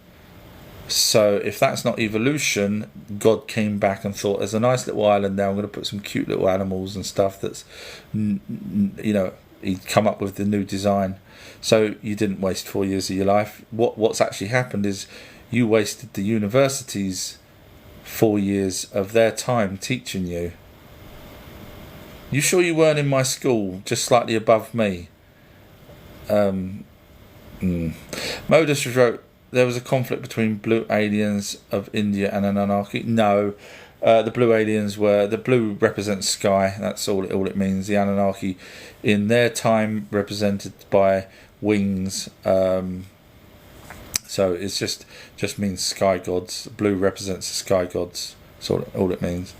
[SPEAKER 1] So if that's not evolution, God came back and thought, there's a nice little island now, I'm going to put some cute little animals and stuff that's, he'd come up with the new design. So you didn't waste 4 years of your life. What's actually happened is you wasted the university's 4 years of their time teaching you. You sure you weren't in my school, just slightly above me? Modus wrote, there was a conflict between blue aliens of India and Anunnaki. No, the blue aliens were, the blue represents sky. That's all it means. The Anunnaki, in their time, represented by wings. So it's just means sky gods. Blue represents the sky gods. That's all it means.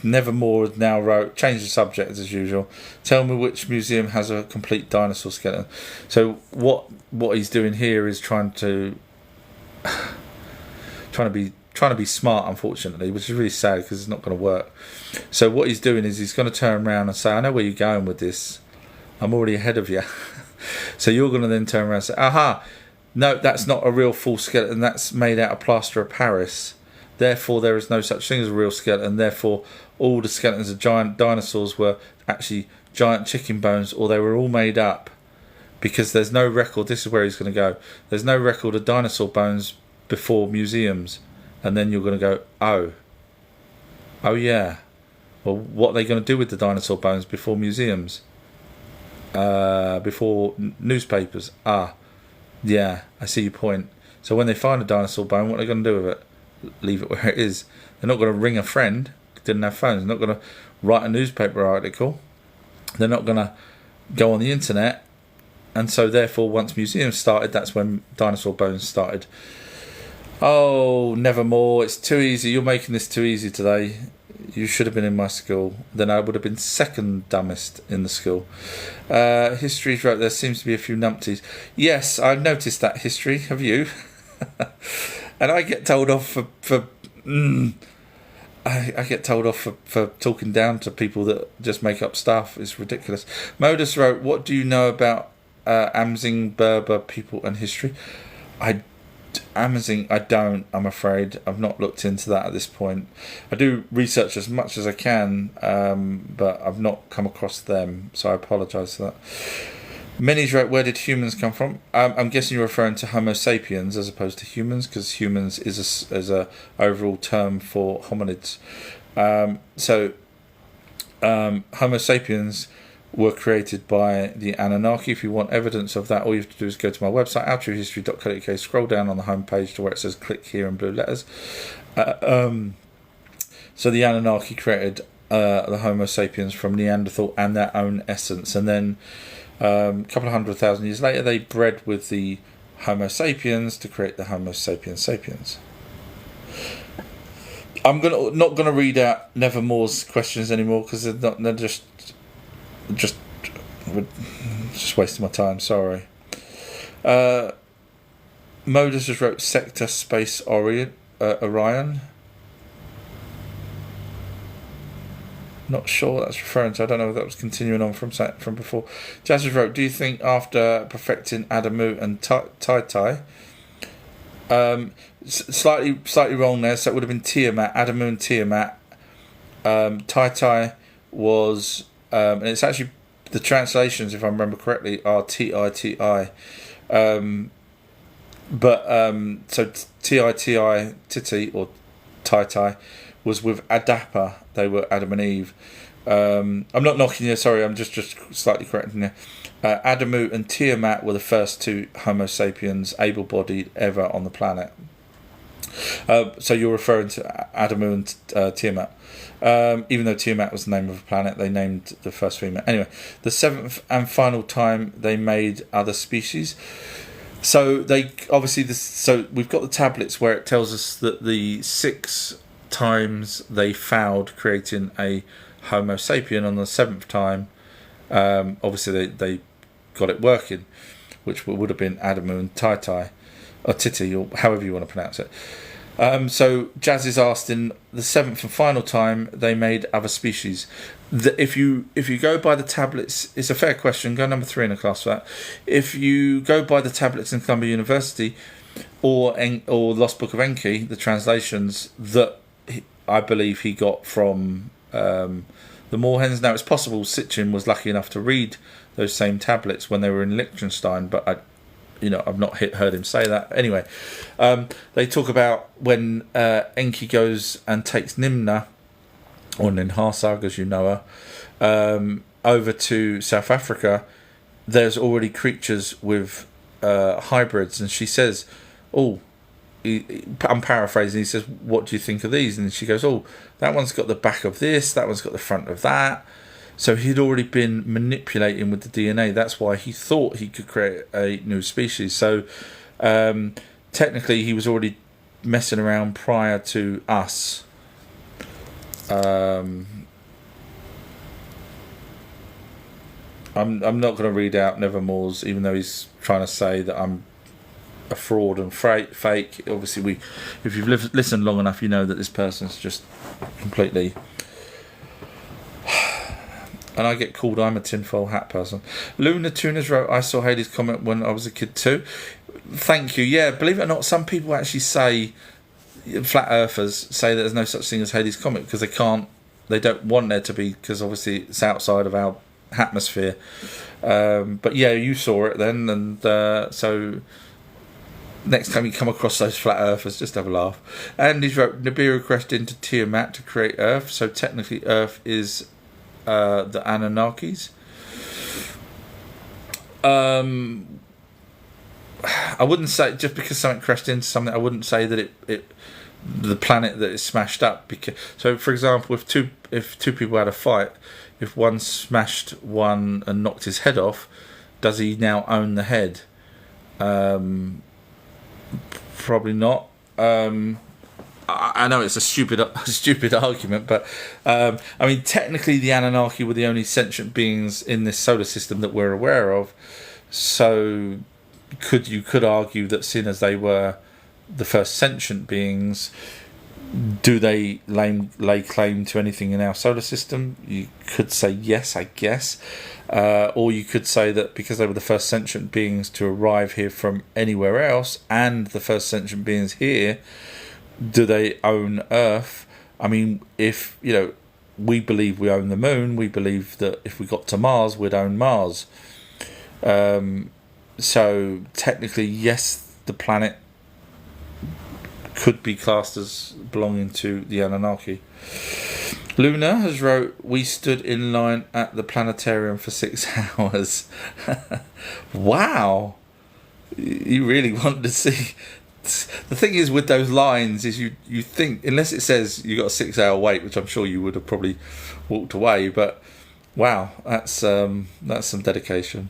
[SPEAKER 1] Nevermore now wrote, change the subject as usual. Tell me which museum has a complete dinosaur skeleton. So what he's doing here is trying to be smart, unfortunately, which is really sad because it's not going to work. So what he's doing is he's going to turn around and say, I know where you're going with this. I'm already ahead of you. So you're going to then turn around and say, aha, no, that's not a real full skeleton. That's made out of plaster of Paris. Therefore, there is no such thing as a real skeleton. Therefore, all the skeletons of giant dinosaurs were actually giant chicken bones, or they were all made up. Because there's no record, this is where he's going to go, there's no record of dinosaur bones before museums. And then you're going to go, oh yeah. Well, what are they going to do with the dinosaur bones before museums? Before newspapers? Yeah, I see your point. So when they find a dinosaur bone, what are they going to do with it? Leave it where it is. They're not going to ring a friend, didn't have phones. They're not going to write a newspaper article. They're not going to go on the internet. And so therefore, once museums started, that's when dinosaur bones started. Oh, nevermore, it's too easy. You're making this too easy today. You should have been in my school. Then I would have been second dumbest in the school. History's wrote, there seems to be a few numpties. Yes, I've noticed that, History. Have you? And I get told off for I get told off for talking down to people that just make up stuff. It's ridiculous. Modus wrote, what do you know about Amazigh Berber people and history? Amazigh, I don't, I'm afraid. I've not looked into that at this point. I do research as much as I can, but I've not come across them, so I apologise for that. Many's wrote, where did humans come from? I'm guessing you're referring to Homo sapiens as opposed to humans, because humans is a overall term for hominids. Homo sapiens were created by the Anunnaki. If you want evidence of that, all you have to do is go to my website, outtruehistory.co.uk, scroll down on the home page to where it says click here in blue letters. So the Anunnaki created the Homo sapiens from Neanderthal and their own essence, and then a couple of 100,000 years later they bred with the Homo sapiens to create the Homo sapiens sapiens. I'm not gonna read out Nevermore's questions anymore because they're just wasting my time. Sorry. Modus just wrote Sector Space Orion. Not sure what that's referring to. I don't know if that was continuing on from before. Jazz wrote, do you think after perfecting Adamu and Tai, slightly wrong there, so it would have been Tiamat, Adamu and Tiamat. Tai was, and it's actually, the translations, if I remember correctly, are Titi. So Titi, or Tai, was with Adapa. They were Adam and Eve. I'm not knocking you, sorry, I'm just slightly correcting you. Adamu and Tiamat were the first two Homo sapiens able-bodied ever on the planet. So you're referring to Adamu and Tiamat. Even though Tiamat was the name of a planet, they named the first female. Anyway, the seventh and final time they made other species. So they obviously so we've got the tablets where it tells us that the 6 times they fouled creating a Homo sapien. On the 7th time, obviously they got it working, which would have been Adamu and Tai, or Titi, or however you want to pronounce it. So Jazz is asked, in the 7th and final time they made other species. If you go by the tablets, it's a fair question. Go number 3 in the class for that. If you go by the tablets in Columbia University or Lost Book of Enki, the translations that I believe he got from the Moorhens. Now it's possible Sitchin was lucky enough to read those same tablets when they were in Liechtenstein, but I've not heard him say that. Anyway, they talk about when Enki goes and takes Nimna, or Ninharsag as you know her, over to South Africa. There's already creatures with hybrids, and she says, I'm paraphrasing, he says, what do you think of these? And she goes, that one's got the back of this, that one's got the front of that. So he'd already been manipulating with the DNA. That's why he thought he could create a new species. So technically he was already messing around prior to us. I'm not going to read out Nevermore's, even though he's trying to say that I'm a fraud and fake. Obviously, if you've listened long enough, you know that this person's just completely. And I get called I'm a tinfoil hat person. Luna Tunas wrote, I saw Haley's comment when I was a kid too. Thank you. Yeah, believe it or not, some people actually say, flat earthers say that there's no such thing as Haley's Comet because they don't want there to be, because obviously it's outside of our atmosphere. But yeah, you saw it then, and so next time you come across those flat earthers, just have a laugh. And he's wrote, Nibiru crashed into Tiamat to create Earth, so technically Earth is the Anunnakis. I wouldn't say, just because something crashed into something, I wouldn't say that it the planet that is smashed up. Because, so for example, if two people had a fight, if one smashed one and knocked his head off, does he now own the head? Probably not. I know it's a stupid argument, but I mean, technically the Anunnaki were the only sentient beings in this solar system that we're aware of. So you could argue that, seeing as they were the first sentient beings, do they lay claim to anything in our solar system? You could say yes, I guess. Or you could say that because they were the first sentient beings to arrive here from anywhere else, and the first sentient beings here, do they own Earth? I mean, if we believe we own the moon, we believe that if we got to Mars, we'd own Mars. So technically, yes, the planet could be classed as belonging to the Anunnaki. Luna has wrote, we stood in line at the planetarium for 6 hours. Wow. You really want to see. The thing is with those lines is you think, unless it says you got a 6 hour wait, which I'm sure you would have probably walked away, but wow, that's some dedication.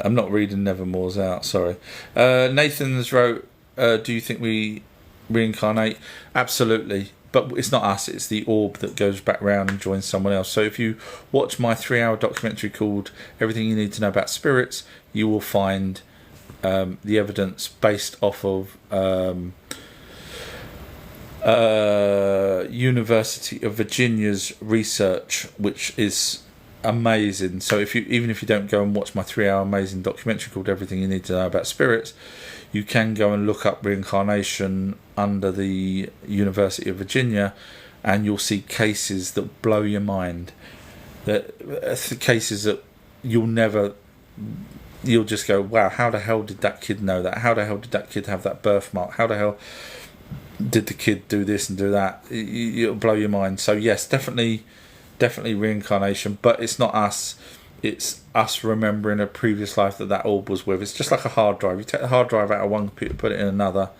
[SPEAKER 1] I'm not reading Nevermore's out, sorry. Nathan's wrote, do you think we reincarnate? Absolutely. But it's not us, it's the orb that goes back round and joins someone else. So if you watch my 3-hour documentary called Everything You Need to Know About Spirits, you will find the evidence based off of University of Virginia's research, which is amazing. So even if you don't go and watch my 3-hour amazing documentary called Everything You Need to Know About Spirits, you can go and look up reincarnation under the University of Virginia, and you'll see cases that blow your mind. Cases that you'll just go, wow, how the hell did that kid know that? How the hell did that kid have that birthmark? How the hell did the kid do this and do that? It'll blow your mind. So yes, definitely reincarnation, but it's not us. It's us remembering a previous life that orb was with. It's just like a hard drive. You take the hard drive out of one computer, put it in another.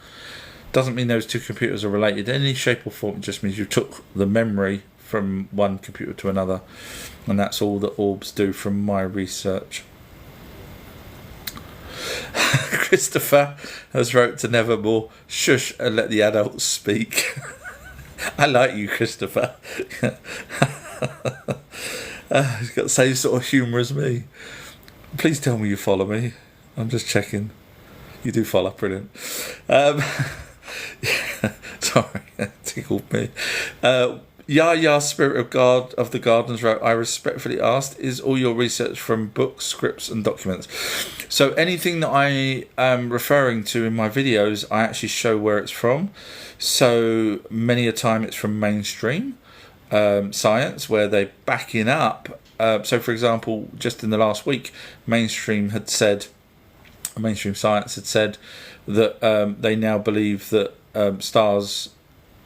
[SPEAKER 1] Doesn't mean those two computers are related in any shape or form. It just means you took the memory from one computer to another, and that's all that orbs do from my research. Christopher has wrote to Nevermore, shush and let the adults speak. I like you, Christopher. He's got the same sort of humour as me. Please tell me you follow me. I'm just checking. You do follow, brilliant. Sorry, that tickled me. Yah, Spirit of God of the Gardens wrote, I respectfully asked, is all your research from books, scripts and documents? So anything that I am referring to in my videos, I actually show where it's from. So many a time it's from mainstream science, where they're backing up. So for example, just in the last week, mainstream science had said that they now believe that stars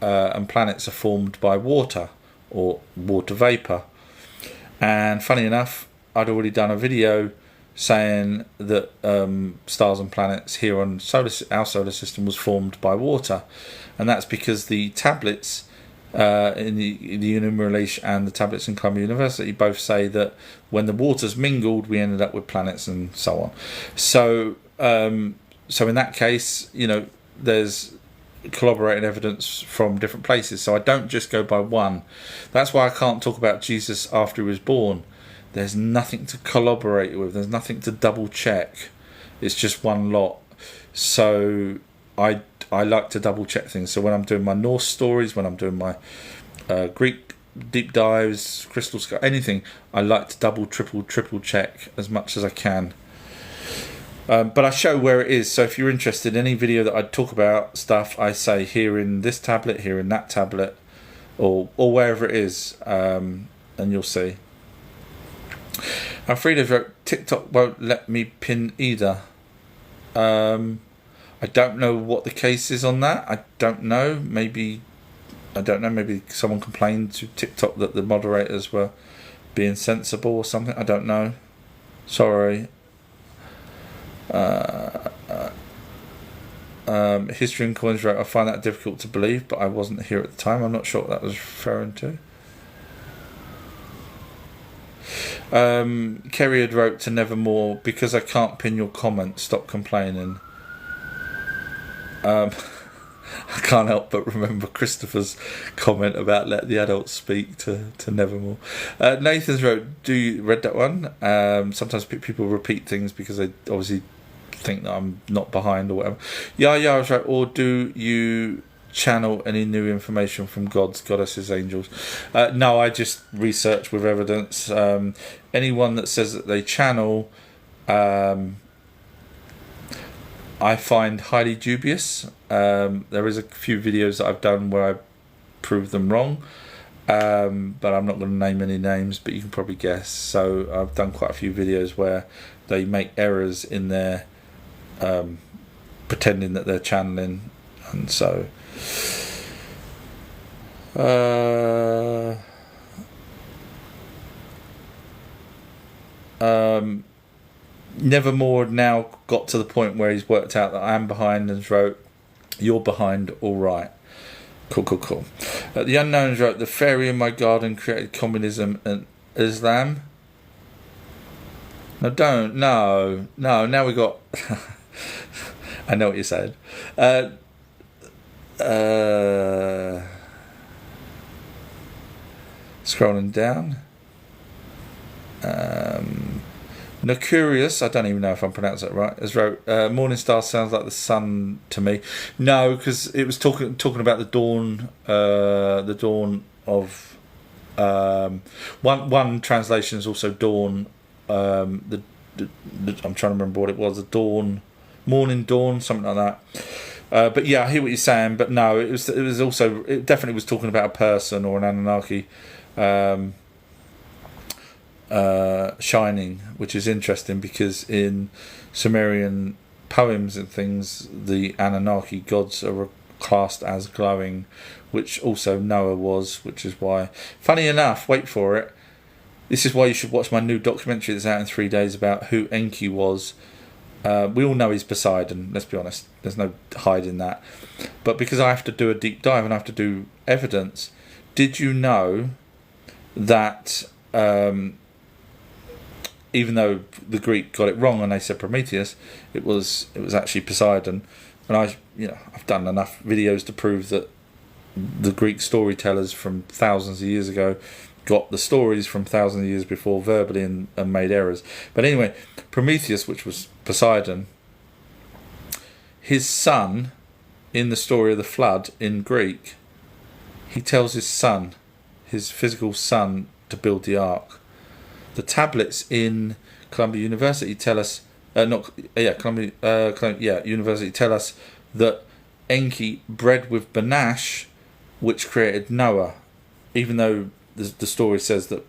[SPEAKER 1] and planets are formed by water or water vapor. And funny enough, I'd already done a video saying that stars and planets here on our solar system was formed by water, and that's because the tablets in the Unimeralish and the tablets in Columbia University both say that when the waters mingled, we ended up with planets and so on. So in that case, there's corroborated evidence from different places. So I don't just go by one. That's why I can't talk about Jesus after he was born. There's nothing to corroborate with. There's nothing to double check. It's just one lot. So I like to double check things. So when I'm doing my Norse stories, when I'm doing my Greek deep dives, crystal sky, anything, I like to double, triple check as much as I can. But I show where it is. So if you're interested in any video that I talk about stuff, I say here in this tablet, here in that tablet, or wherever it is, and you'll see. Alfredo wrote, TikTok won't let me pin either. I don't know what the case is on that. I don't know. Maybe someone complained to TikTok that the moderators were being sensible or something. I don't know. Sorry. History and Coins wrote, I find that difficult to believe, but I wasn't here at the time. I'm not sure what that was referring to. Kerry had wrote to Nevermore, because I can't pin your comment, stop complaining. I can't help but remember Christopher's comment about let the adults speak to Nevermore. Nathan's wrote, read that one? Sometimes people repeat things because they obviously think that I'm not behind or whatever. Yeah, I was right. Or do you channel any new information from gods, goddesses, angels? No, I just research with evidence. Anyone that says that they channel, I find highly dubious. There is a few videos that I've done where I prove them wrong, but I'm not going to name any names, but you can probably guess. So I've done quite a few videos where they make errors in their pretending that they're channeling, and so. Nevermore now got to the point where he's worked out that I am behind and wrote, "You're behind, all right." Cool. The Unknowns wrote, "The fairy in my garden created communism and Islam." No, don't. No. Now we got. I know what you said. Scrolling down. Curious, I don't even know if I'm pronouncing it right, has wrote, "Morning Star sounds like the sun to me." No, because it was talking about the dawn of one translation is also dawn. I'm trying to remember what it was. The morning dawn, something like that. But yeah, I hear what you're saying. But no, it definitely was talking about a person or an Anunnaki. Shining, which is interesting because in Sumerian poems and things, the Anunnaki gods are classed as glowing, which also Noah was, which is why, funny enough, wait for it, this is why you should watch my new documentary that's out in 3 days about who Enki was. We all know he's Poseidon, let's be honest, there's no hiding that, but because I have to do a deep dive and I have to do evidence, did you know that even though the Greek got it wrong and they said Prometheus, it was actually Poseidon. And I've done enough videos to prove that the Greek storytellers from thousands of years ago got the stories from thousands of years before verbally and made errors. But anyway, Prometheus, which was Poseidon, his son, in the story of the flood in Greek, he tells his son, his physical son, to build the ark. The tablets in Columbia University tell us, University tell us that Enki bred with Banash, which created Noah, even though the story says that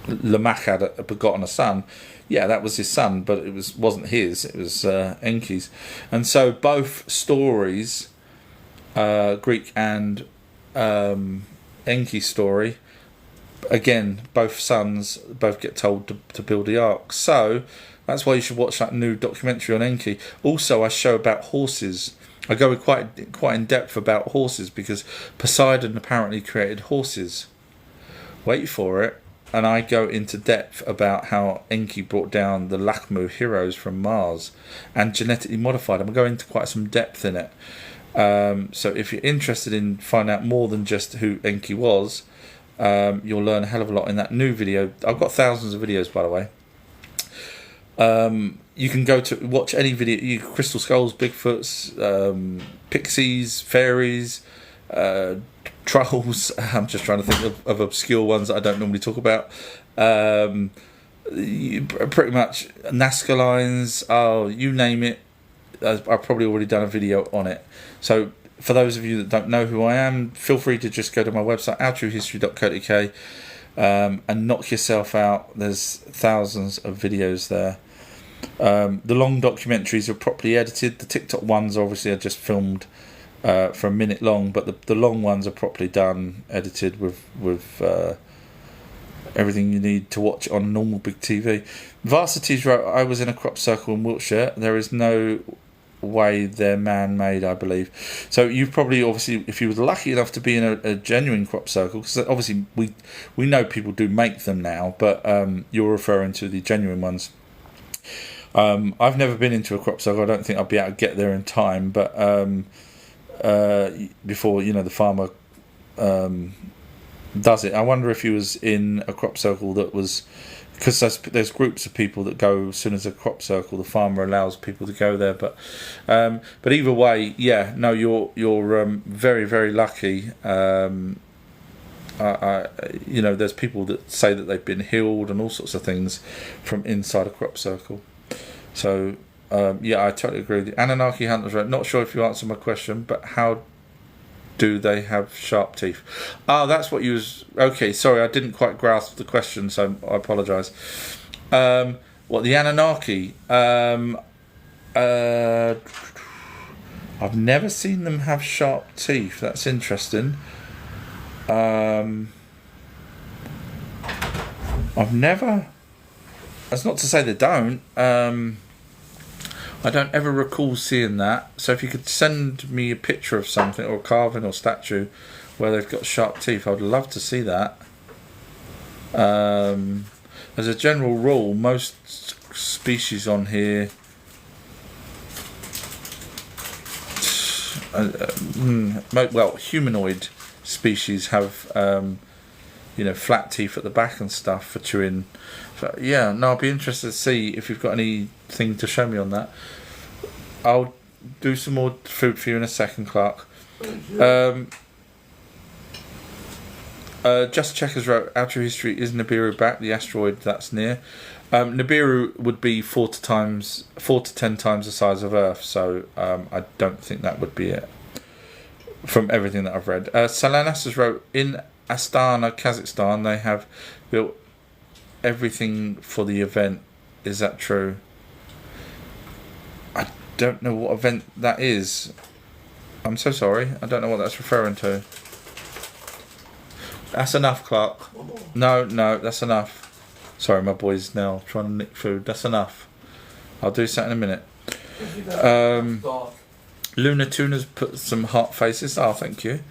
[SPEAKER 1] Lamech had begotten a son. Yeah, that was his son, but it wasn't his. It was Enki's, and so both stories, Greek and Enki's story. Again, both sons both get told to build the ark. So that's why you should watch that new documentary on Enki. Also, I show about horses. I go quite in depth about horses because Poseidon apparently created horses. Wait for it. And I go into depth about how Enki brought down the Lakmu heroes from Mars and genetically modified them. I go into quite some depth in it. So if you're interested in finding out more than just who Enki was, you'll learn a hell of a lot in that new video. I've got thousands of videos, by the way. You can go to watch any video. Crystal skulls, Bigfoots, pixies, fairies, trolls. I'm just trying to think of obscure ones that I don't normally talk about. Pretty much Nazca lines. Oh, you name it. I've probably already done a video on it. So for those of you that don't know who I am, feel free to just go to my website, outruehistory.co.uk, and knock yourself out. There's thousands of videos there. The long documentaries are properly edited. The TikTok ones obviously are just filmed for a minute long, but the long ones are properly done, edited with everything you need to watch on normal big TV. Varsities wrote, "I was in a crop circle in Wiltshire. There is no way they're man-made, I believe." So you've probably, obviously, if you were lucky enough to be in a genuine crop circle, because obviously we know people do make them now, but you're referring to the genuine ones. I've never been into a crop circle. I don't think I'll be able to get there in time, but before the farmer does it. I wonder if he was in a crop circle that was, because there's groups of people that go as soon as a crop circle, the farmer allows people to go there. But either way, yeah, no, you're very, very lucky. There's people that say that they've been healed and all sorts of things from inside a crop circle. So I totally agree with you. Anunnaki hunters wrote, "Not sure if you answered my question, but how do they have sharp teeth?" Oh, that's what you was... Okay, sorry, I didn't quite grasp the question, so I apologise. The Anunnaki? I've never seen them have sharp teeth. That's interesting. I've never. That's not to say they don't. I don't ever recall seeing that. So if you could send me a picture of something, or a carving or statue where they've got sharp teeth, I'd love to see that. As a general rule, most species on here, well, humanoid species have flat teeth at the back and stuff for chewing. So, yeah, no, I'll be interested to see if you've got anything to show me on that. I'll do some more food for you in a second, Clark. Just Checkers wrote, Outer History, is Nibiru back, the asteroid that's near? Nibiru would be 4 to 10 times the size of Earth, so I don't think that would be it, from everything that I've read. Salanas has wrote, in Astana, Kazakhstan, they have built everything for the event. Is that true? I don't know what event that is. I'm so sorry. I don't know what that's referring to. That's enough, Clark. No, that's enough. Sorry, my boy's now trying to nick food. That's enough. I'll do that in a minute. Luna Tuna's put some heart faces. Oh, thank you.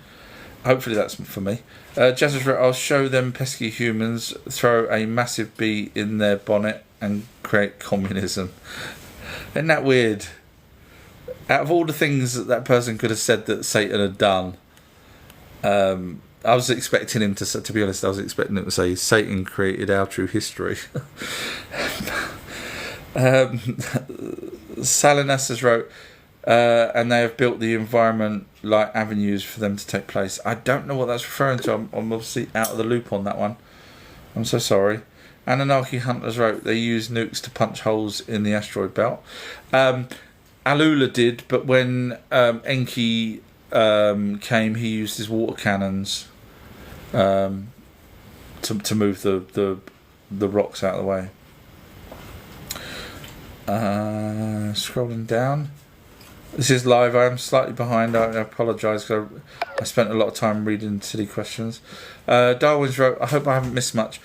[SPEAKER 1] Hopefully that's for me. Jazz, I'll show them pesky humans, throw a massive bee in their bonnet and create communism. Isn't that weird? Out of all the things that person could have said that Satan had done, I was expecting him to be honest, I was expecting him to say Satan created our true history. Salinas has wrote, and they have built the environment like avenues for them to take place. I don't know what that's referring to. I'm obviously out of the loop on that one. I'm so sorry. Anunnaki Hunters wrote, they use nukes to punch holes in the asteroid belt. Alula did, but when Enki came, he used his water cannons to move the rocks out of the way. Scrolling down. This is live. I am slightly behind. I apologise because I spent a lot of time reading silly questions. Darwin's wrote, I hope I haven't missed much.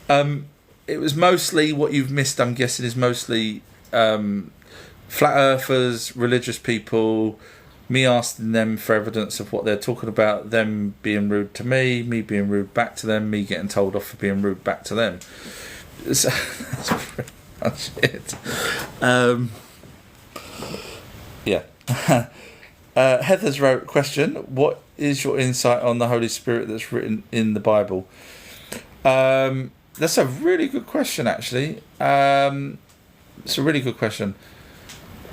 [SPEAKER 1] It was mostly what you've missed, I'm guessing, is mostly flat earthers, religious people, me asking them for evidence of what they're talking about, them being rude to me being rude back to them, me getting told off for being rude back to them. So, that's pretty much it. Yeah. Heather's wrote, question, what is your insight on the Holy Spirit that's written in the Bible? That's a really good question, actually. It's a really good question.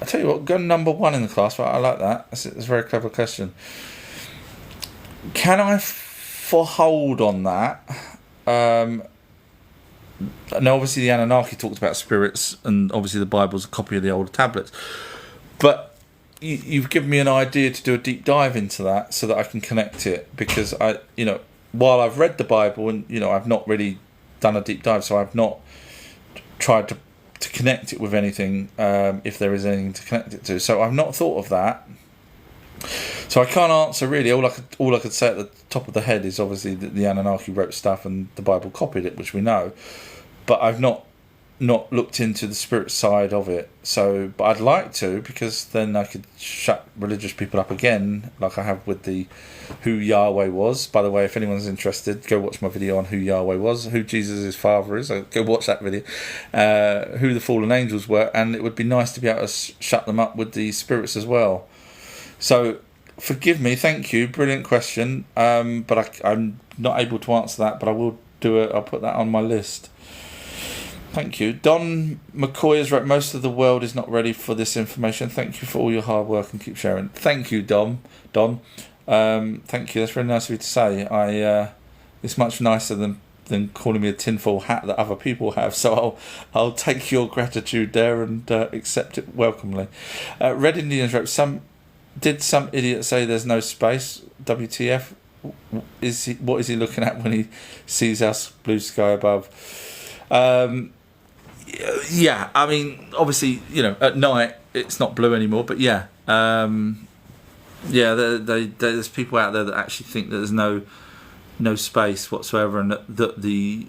[SPEAKER 1] I tell you what, go number 1 in the class. Right? I like that. It's a very clever question. Can I forehold on that? Now, obviously, the Anunnaki talked about spirits, and obviously the Bible's a copy of the older tablets. But you've given me an idea to do a deep dive into that so that I can connect it, because while I've read the Bible and I've not really done a deep dive, so I've not tried to connect it with anything, if there is anything to connect it to. So I've not thought of that. So I can't answer really. All I could say at the top of the head is obviously that the Anunnaki wrote stuff and the Bible copied it, which we know. But I've not looked into the spirit side of it. So, but I'd like to, because then I could shut religious people up again, like I have with the who Yahweh was. By the way, if anyone's interested, go watch my video on who Yahweh was, who Jesus' father is. Go watch that video. Who the fallen angels were, and it would be nice to be able to shut them up with the spirits as well. So, forgive me, thank you, brilliant question. But I'm not able to answer that, but I will do it. I'll put that on my list. Thank you. Don McCoy has wrote, most of the world is not ready for this information. Thank you for all your hard work and keep sharing. Thank you, Don. Thank you. That's very nice of you to say. It's much nicer than calling me a tinfoil hat that other people have. So I'll take your gratitude there and accept it welcomely. Red Indians wrote, did some idiot say there's no space? WTF? What is he looking at when he sees us blue sky above? Yeah, I mean, obviously, at night it's not blue anymore, but yeah, yeah, there's people out there that actually think that there's no space whatsoever, and that the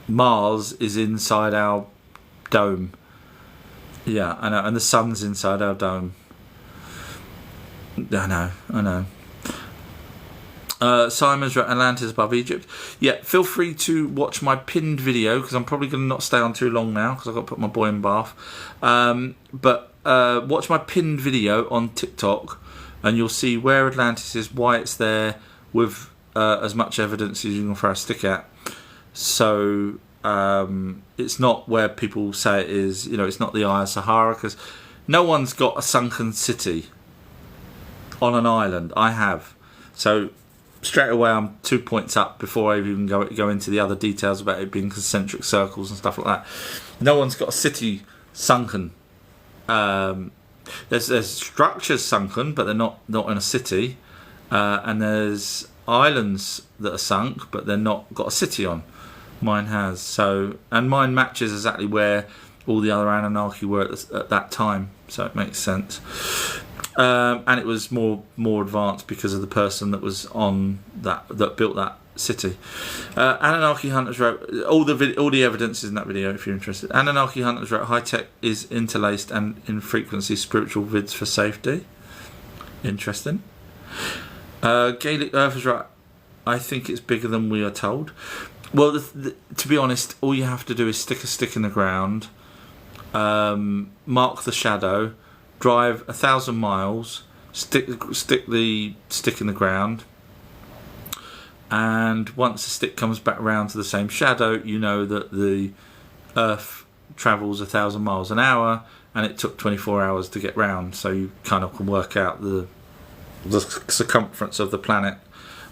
[SPEAKER 1] Mars is inside our dome. Yeah, I know, and the sun's inside our dome. I know. Simon's wrote Atlantis above Egypt. Yeah, feel free to watch my pinned video, because I'm probably going to not stay on too long now because I've got to put my boy in bath. But watch my pinned video on TikTok and you'll see where Atlantis is, why it's there, with as much evidence as you can throw a stick at. So it's not where people say it is. It's not the Eye of Sahara, because no one's got a sunken city on an island. I have. So straight away I'm 2 points up before I even go into the other details about it being concentric circles and stuff like that. No one's got a city sunken. There's structures sunken, but they're not in a city. And there's islands that are sunk, but they're not got a city on. Mine has. So, and mine matches exactly where all the other Anunnaki were at that time. So it makes sense. And it was more advanced because of the person that was on that built that city. Anunnaki Hunters wrote all the evidence is in that video if you're interested. Anunnaki Hunters wrote high tech is interlaced and in frequency spiritual vids for safety. Interesting. Gaelic Earthers wrote I think it's bigger than we are told. Well, to be honest, all you have to do is stick a stick in the ground, mark the shadow, drive 1,000 miles, stick the stick in the ground, and once the stick comes back round to the same shadow, you know that the Earth travels 1,000 miles an hour, and it took 24 hours to get round. So you kind of can work out the circumference of the planet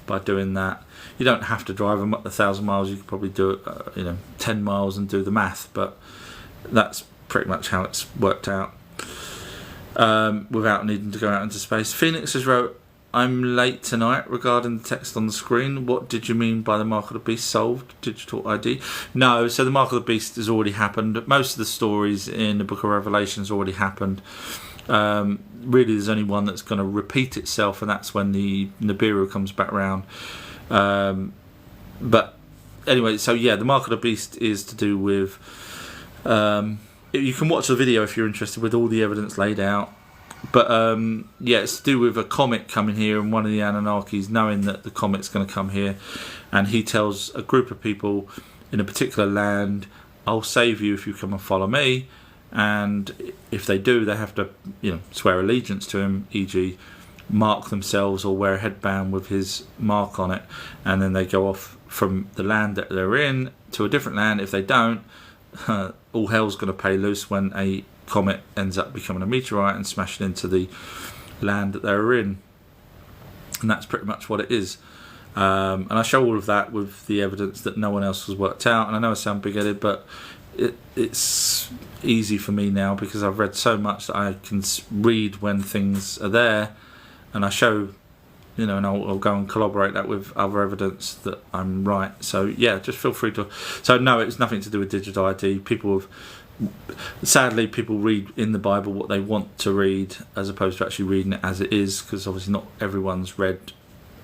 [SPEAKER 1] by doing that. You don't have to drive 1,000 miles. You could probably do it, 10 miles and do the math. But that's pretty much how it's worked out. Without needing to go out into space. Phoenix has wrote, I'm late tonight regarding the text on the screen. What did you mean by the Mark of the Beast solved? Digital ID? No, so the Mark of the Beast has already happened. Most of the stories in the Book of Revelation has already happened. Really there's only one that's going to repeat itself, and that's when the Nibiru comes back round. But anyway, so yeah, the Mark of the Beast is to do with... you can watch the video if you're interested with all the evidence laid out. But yeah, it's to do with a comet coming here, and one of the Anunnakis knowing that the comet's going to come here, and he tells a group of people in a particular land, I'll save you if you come and follow me. And if they do, they have to swear allegiance to him, e.g. mark themselves or wear a headband with his mark on it, and then they go off from the land that they're in to a different land. If they don't, all hell's going to pay loose when a comet ends up becoming a meteorite and smashing into the land that they're in. And that's pretty much what it is. And I show all of that with the evidence that no one else has worked out. And I know I sound big-headed, but it's easy for me now because I've read so much that I can read when things are there, and I show, and I'll go and collaborate that with other evidence that I'm right. So yeah, just feel free to. So no, it's nothing to do with digital ID. Sadly, people read in the Bible what they want to read as opposed to actually reading it as it is, because obviously not everyone's read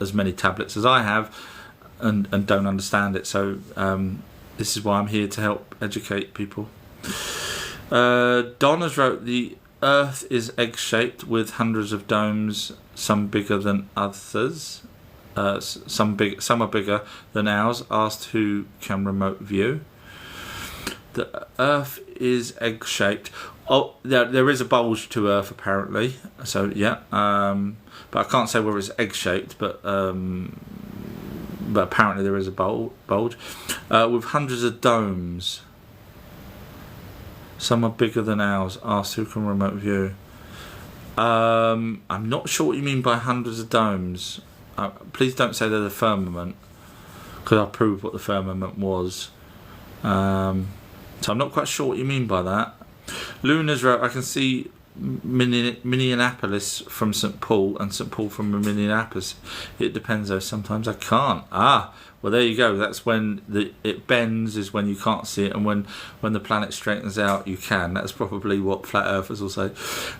[SPEAKER 1] as many tablets as I have and don't understand it. So this is why I'm here to help educate people. Donna's wrote, the Earth is egg-shaped with hundreds of domes, some bigger than others. Some are bigger than ours. Asked who can remote view. The Earth is egg-shaped. Oh, there is a bulge to Earth apparently. So yeah, but I can't say whether it's egg-shaped. But apparently there is a bulge with hundreds of domes. Some are bigger than ours. Ask who can remote view. I'm not sure what you mean by hundreds of domes. Please don't say they're the firmament, because I'll prove what the firmament was. So I'm not quite sure what you mean by that. Luna's wrote, I can see Minneapolis from St. Paul and St. Paul from Minneapolis. It depends though, sometimes I can't. Well there you go, that's when it bends, is when you can't see it, and when the planet straightens out you can. That's probably what flat earthers will say.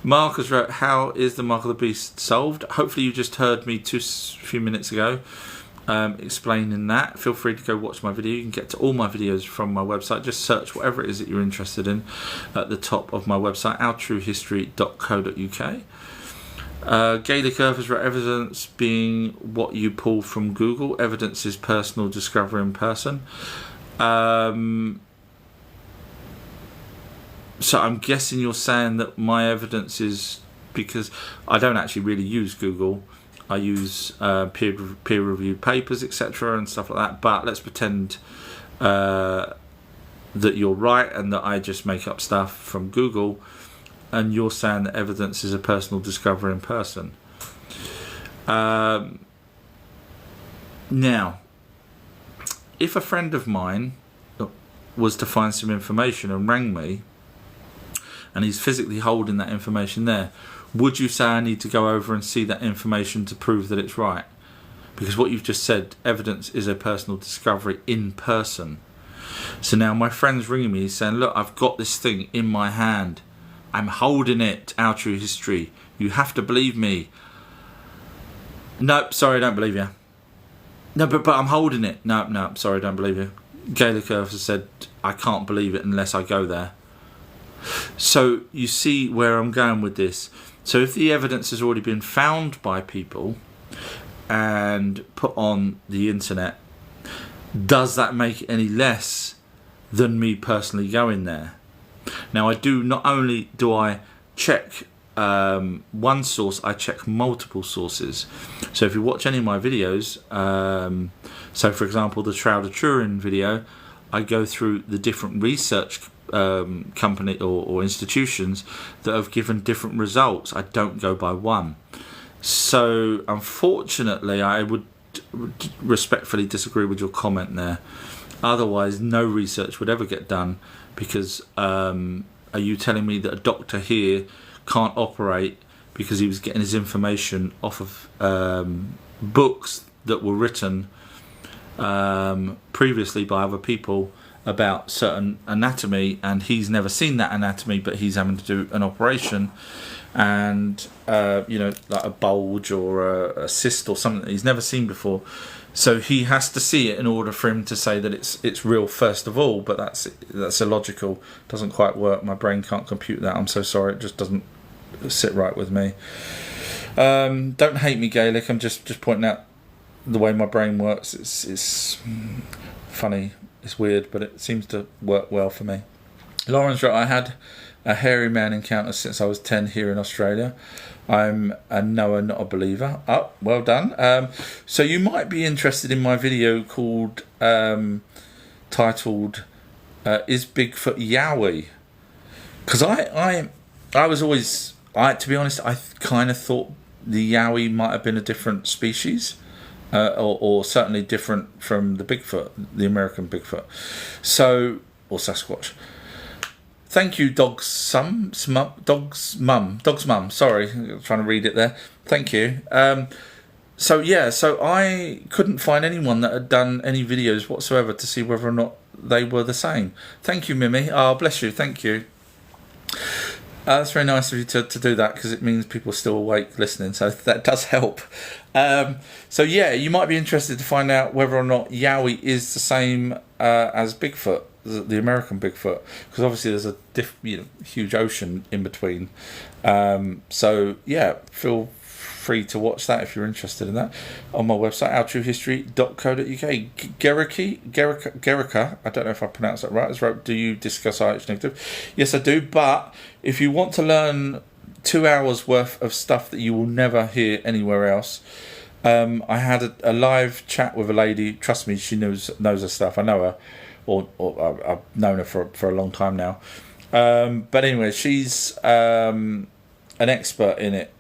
[SPEAKER 1] Mark has wrote, how is the Mark of the Beast solved? Hopefully you just heard me a few minutes ago explaining that. Feel free to go watch my video. You can get to all my videos from my website. Just search whatever it is that you're interested in at the top of my website, ourtruehistory.co.uk. Gaelic Earth has wrote, evidence being what you pull from Google. Evidence is personal discovery in person. So I'm guessing you're saying that my evidence is, because I don't actually really use Google. I use peer-reviewed papers, etc. and stuff like that. But let's pretend that you're right and that I just make up stuff from Google, and you're saying that evidence is a personal discovery in person. Now, if a friend of mine was to find some information and rang me, and he's physically holding that information there, would you say I need to go over and see that information to prove that it's right? Because what you've just said, evidence is a personal discovery in person. So now my friend's ringing me, he's saying, look, I've got this thing in my hand. I'm holding it, Our True History. You have to believe me. Nope, sorry, I don't believe you. No, but I'm holding it. No, sorry, I don't believe you. Gaelic Earth has said, I can't believe it unless I go there. So you see where I'm going with this. So if the evidence has already been found by people and put on the internet, does that make it any less than me personally going there? Now not only do I check one source, I check multiple sources. So if you watch any of my videos, so for example the Shroud of Turin video, I go through the different research company or institutions that have given different results. I don't go by one. So unfortunately I would respectfully disagree with your comment there. Otherwise no research would ever get done, because are you telling me that a doctor here can't operate because he was getting his information off of books that were written previously by other people about certain anatomy, and he's never seen that anatomy, but he's having to do an operation, and like a bulge or a cyst or something that he's never seen before, so he has to see it in order for him to say that it's real first of all. But that's illogical, doesn't quite work. My brain can't compute that. I'm so sorry, it just doesn't sit right with me. Don't hate me, Gaelic. I'm just pointing out the way my brain works. It's funny. It's weird, but it seems to work well for me. Lauren's right. I had a hairy man encounter since I was 10 here in Australia. I'm a knower, not a believer. Oh, well done. So you might be interested in my video called titled "Is Bigfoot Yowie?" Because I was always, to be honest, I kind of thought the Yowie might have been a different species. Or certainly different from the Bigfoot, the American Bigfoot. So, or Sasquatch. Thank you, Dog's mum. Sorry, I'm trying to read it there. Thank you. So I couldn't find anyone that had done any videos whatsoever to see whether or not they were the same. Thank you, Mimi. Oh, bless you. Thank you. That's very nice of you to do that, because it means people are still awake listening, so that does help. So yeah, you might be interested to find out whether or not Yowie is the same as Bigfoot, the American Bigfoot, because obviously there's a huge ocean in between. So yeah, feel free to watch that if you're interested in that on my website, ourtruehistory.co.uk. Gerika, I don't know if I pronounced that right, has wrote, do you discuss RH negative? Yes, I do, but if you want to learn 2 hours worth of stuff that you will never hear anywhere else, I had a live chat with a lady. Trust me, she knows her stuff. I know her, or I've known her for a long time now. But anyway, she's an expert in it.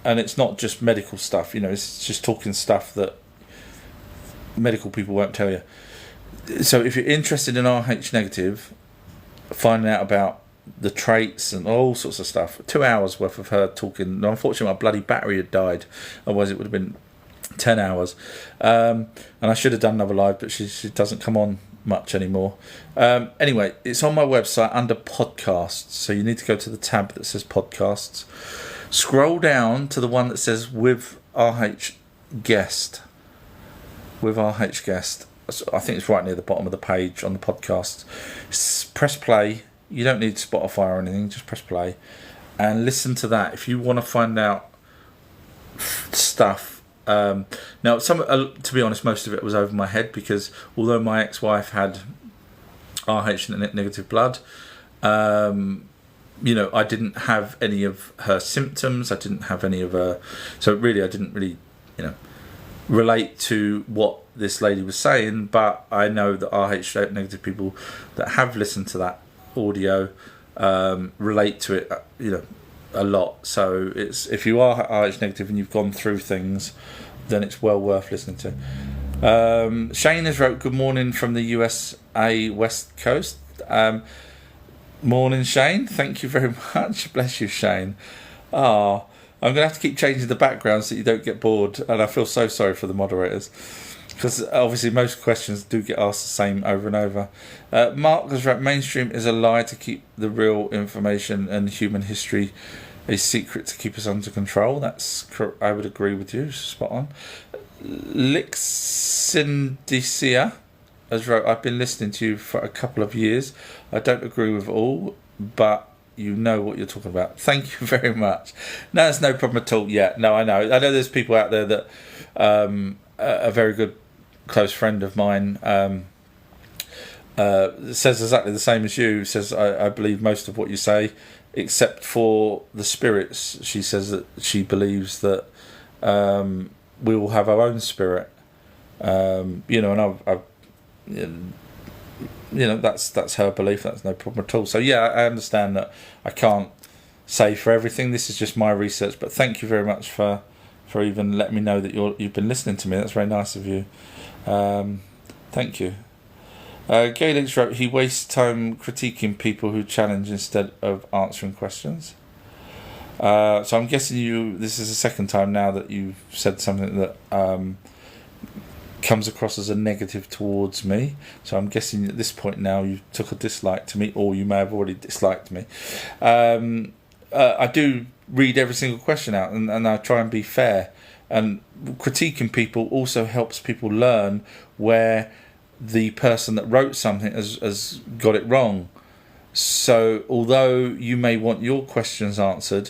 [SPEAKER 1] And it's not just medical stuff, it's just talking stuff that medical people won't tell you. So if you're interested in RH negative, finding out about the traits and all sorts of stuff. 2 hours worth of her talking. Unfortunately, my bloody battery had died. Otherwise, it would have been 10 hours. And I should have done another live, but she doesn't come on much anymore. Anyway, it's on my website under podcasts. So you need to go to the tab that says podcasts. Scroll down to the one that says with RH guest. With RH guest. I think it's right near the bottom of the page on the podcast. Press play. You don't need Spotify or anything. Just press play and listen to that. If you want to find out stuff. Now, to be honest, most of it was over my head because although my ex-wife had RH negative blood, I didn't have any of her symptoms. I didn't have any of her. So really, I didn't really, relate to what this lady was saying, but I know that RH negative people that have listened to that audio relate to it, a lot. So it's, if you are RH negative and you've gone through things, then it's well worth listening to. Shane has wrote, good morning from the USA West Coast. Morning, Shane. Thank you very much. Bless you, Shane. I'm going to have to keep changing the background so you don't get bored, and I feel so sorry for the moderators because obviously most questions do get asked the same over and over. Mark has wrote, mainstream is a lie to keep the real information and human history a secret to keep us under control. I would agree with you, spot on. Lixindicia has wrote, I've been listening to you for a couple of years. I don't agree with all, but you know what you're talking about. Thank you very much. No, there's no problem at all. Yeah, no, I know there's people out there that a very good close friend of mine says exactly the same as you. Says I believe most of what you say, except for the spirits. She says that she believes that we will have our own spirit. And I've that's her belief. That's no problem at all. So yeah, I understand that I can't say for everything. This is just my research, but thank you very much for even letting me know that you've been listening to me. That's very nice of you. Thank you. Gaelic wrote, he wastes time critiquing people who challenge instead of answering questions. So I'm guessing this is the second time now that you've said something that comes across as a negative towards me. So I'm guessing at this point now you took a dislike to me, or you may have already disliked me. I do read every single question out, and I try and be fair. And critiquing people also helps people learn where the person that wrote something has got it wrong. So although you may want your questions answered,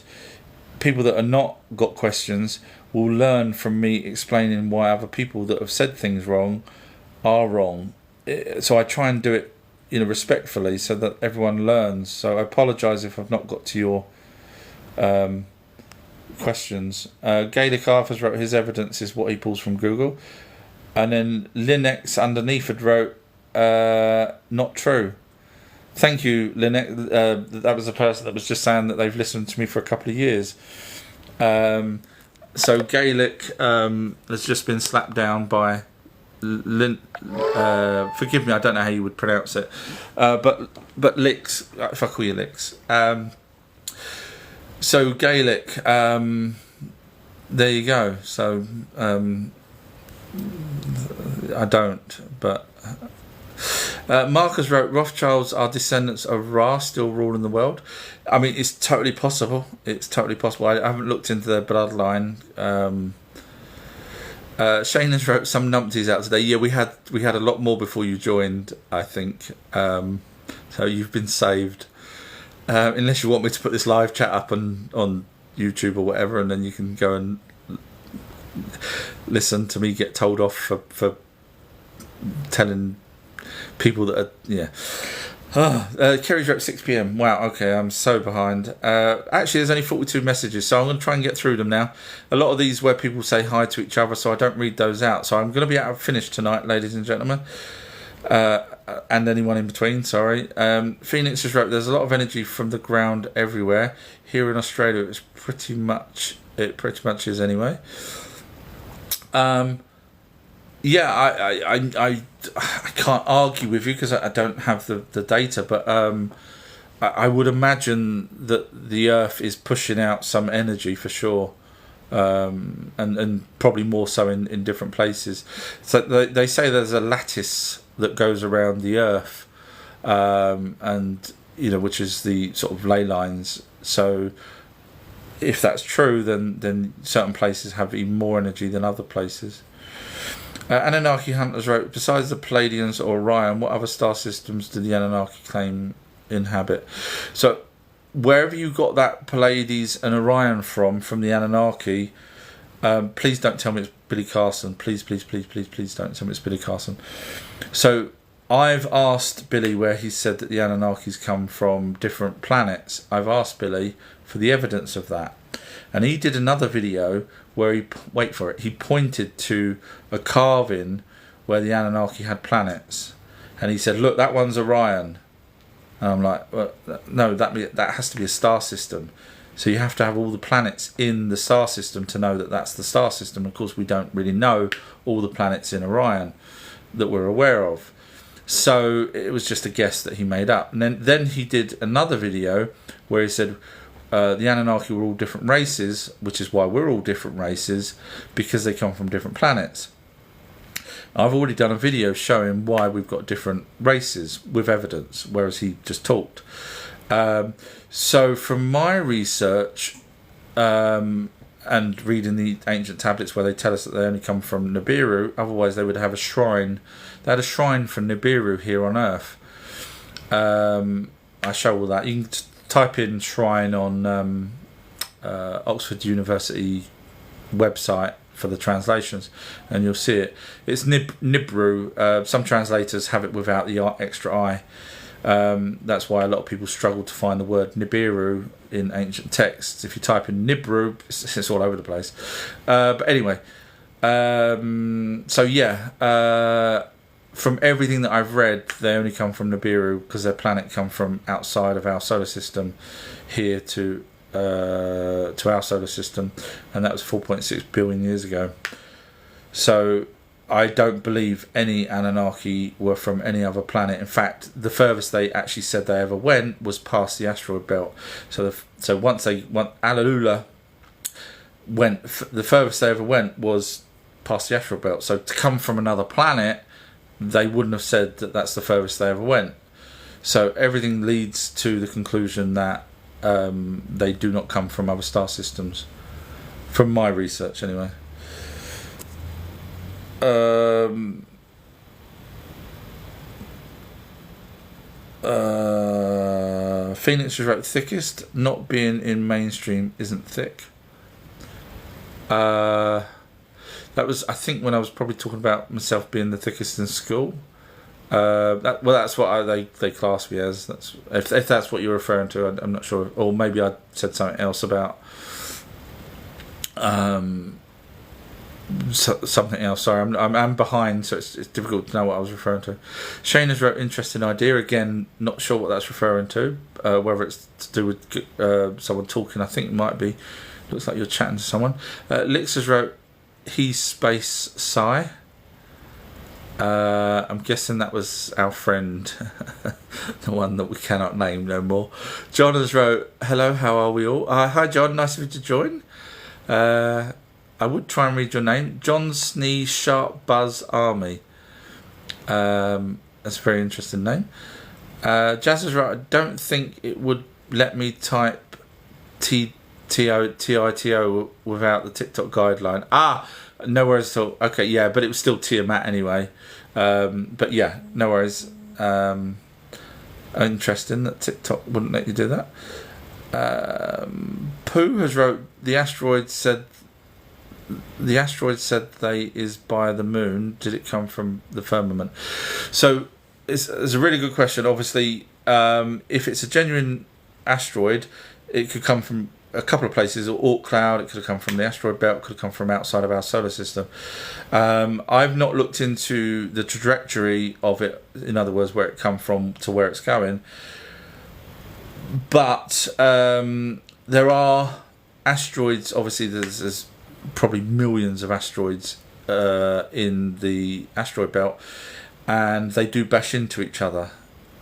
[SPEAKER 1] people that are not got questions will learn from me explaining why other people that have said things wrong are wrong. So I try and do it, respectfully, so that everyone learns. So I apologise if I've not got to your questions. Gaelic Arthur's wrote, his evidence is what he pulls from Google. And then Linux underneath had wrote, not true. Thank you, Linux. That was a person that was just saying that they've listened to me for a couple of years. So Gaelic has just been slapped down by forgive me, I don't know how you would pronounce it, but Licks, if I call you Licks. So Gaelic, there you go. So I don't, but Marcus wrote, Rothschilds are descendants of Ra, still ruling the world. I mean, it's totally possible. It's totally possible. I haven't looked into their bloodline. Shane has wrote some numpties out today. Yeah, we had a lot more before you joined, I think. So you've been saved. Unless you want me to put this live chat up on YouTube or whatever, and then you can go and listen to me get told off for telling people that are, yeah. Kerry's wrote 6 p.m. Wow, okay, I'm so behind. Actually, there's only 42 messages, so I'm going to try and get through them now. A lot of these where people say hi to each other, so I don't read those out. So I'm going to be out of finish tonight, ladies and gentlemen. And anyone in between, sorry. Phoenix just wrote, there's a lot of energy from the ground everywhere. Here in Australia, it pretty much is anyway. Yeah, I can't argue with you because I don't have the data, but I would imagine that the Earth is pushing out some energy for sure, and probably more so in different places. So they say there's a lattice that goes around the Earth, and which is the sort of ley lines. So if that's true, then certain places have even more energy than other places. Anunnaki Hunters wrote, besides the Pleiadians or Orion, what other star systems do the Anunnaki claim inhabit? So wherever you got that Pleiades and Orion from the Anunnaki, please don't tell me it's Billy Carson. Please don't tell me it's Billy Carson. So I've asked Billy where he said that the Anunnakis come from different planets. I've asked Billy for the evidence of that. And he did another video where he pointed to a carving where the Anunnaki had planets. And he said, look, that one's Orion. And I'm like, well, no, that has to be a star system. So you have to have all the planets in the star system to know that that's the star system. Of course, we don't really know all the planets in Orion that we're aware of. So it was just a guess that he made up. And then he did another video where he said the Anunnaki were all different races, which is why we're all different races, because they come from different planets. I've already done a video showing why we've got different races with evidence, whereas he just talked. So from my research and reading the ancient tablets where they tell us that they only come from Nibiru, otherwise they would have a shrine. They had a shrine for Nibiru here on Earth. I show all that. You can type in shrine on Oxford University website for the translations and you'll see it. It's Nibru. Some translators have it without the extra I. That's why a lot of people struggle to find the word Nibiru in ancient texts. If you type in Nibru, it's all over the place. But anyway, so yeah, from everything that I've read, they only come from Nibiru because their planet come from outside of our solar system here to our solar system, and that was 4.6 billion years ago. So I don't believe any Anunnaki were from any other planet. In fact, the furthest they actually said they ever went was past the asteroid belt. So once Alalula went, the furthest they ever went was past the asteroid belt. So to come from another planet, they wouldn't have said that that's the furthest they ever went. So everything leads to the conclusion that they do not come from other star systems, from my research anyway. Phoenix just wrote, thickest, not being in mainstream isn't thick. That was, I think, when I was probably talking about myself being the thickest in school. That's what they class me as. If that's what you're referring to, I'm not sure. Or maybe I said something else about something else. Sorry, I'm behind, so it's difficult to know what I was referring to. Shane has wrote, interesting idea. Again, not sure what that's referring to. Whether it's to do with someone talking, I think it might be. Looks like you're chatting to someone. Lix has wrote, he's space Psy. I'm guessing that was our friend, the one that we cannot name no more. John has wrote, hello, how are we all? Hi John, nice of you to join. I would try and read your name. John Sneeze Sharp Buzz Army. That's a very interesting name. Jazz is right, I don't think it would let me type TITO without the TikTok guideline. No worries at all. Okay, yeah, but it was still Tiamat anyway. But yeah, no worries. Interesting that TikTok wouldn't let you do that. Pooh has wrote, the asteroid said they is by the moon. Did it come from the firmament? So it's a really good question. Obviously, if it's a genuine asteroid, it could come from a couple of places. Oort cloud, it could have come from the asteroid belt, could have come from outside of our solar system. I've not looked into the trajectory of it, in other words, where it come from to where it's going, but there are asteroids. Obviously there's probably millions of asteroids in the asteroid belt, and they do bash into each other.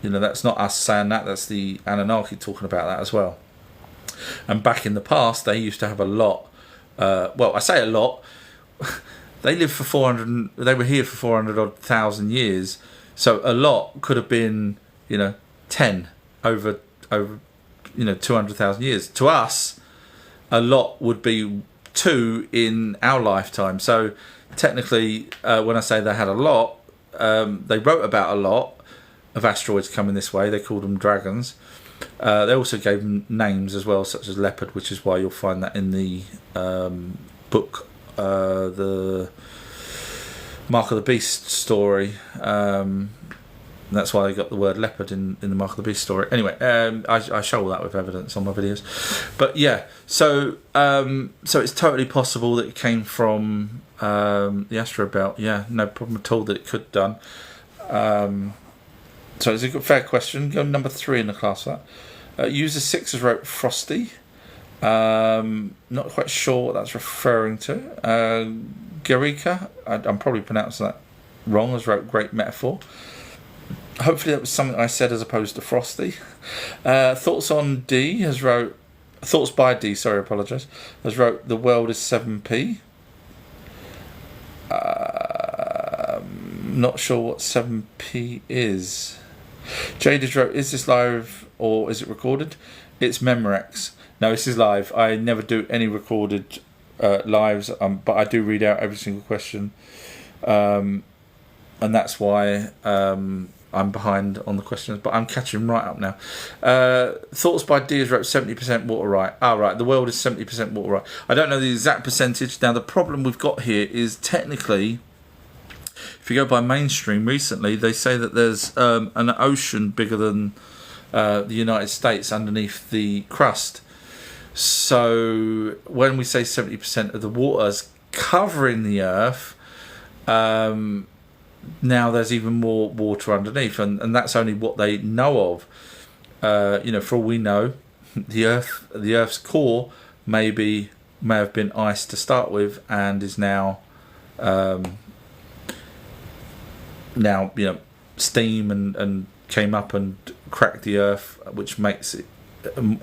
[SPEAKER 1] You know, that's not us saying that. That's the Anunnaki talking about that as well. And back in the past, they used to have a lot. Well, I say a lot. They lived for 400. They were here for 400 odd thousand years. So a lot could have been, 10 over 200,000 years. To us, a lot would be 2 in our lifetime. So technically, when I say they had a lot, they wrote about a lot of asteroids coming this way. They called them dragons. They also gave them names as well, such as leopard, which is why you'll find that in the book, the Mark of the Beast story. That's why they got the word leopard in the Mark of the Beast story. Anyway, I show all that with evidence on my videos. But yeah, so it's totally possible that it came from the asteroid belt. Yeah, no problem at all that it could have done. So it's a good, fair question. Go number 3 in the class for that. User 6 has wrote Frosty. Not quite sure what that's referring to. Garika, I'm probably pronouncing that wrong, has wrote Great Metaphor. Hopefully that was something I said as opposed to Frosty. Thoughts on D has wrote... Thoughts by D, sorry, I apologise. Has wrote The World is 7p. Not sure what 7p is. Jade has wrote, is this live or is it recorded? It's Memorex. No, this is live. I never do any recorded lives, but I do read out every single question. And that's why I'm behind on the questions, but I'm catching right up now. Thoughts by D has wrote 70% water right. Right, the world is 70% water right. I don't know the exact percentage. Now, the problem we've got here is technically, if you go by mainstream recently, they say that there's an ocean bigger than the United States underneath the crust. So when we say 70% of the water's covering the Earth, now there's even more water underneath, and that's only what they know of. For all we know, the Earth's core may have been ice to start with, and is now steam and came up and cracked the Earth, which makes it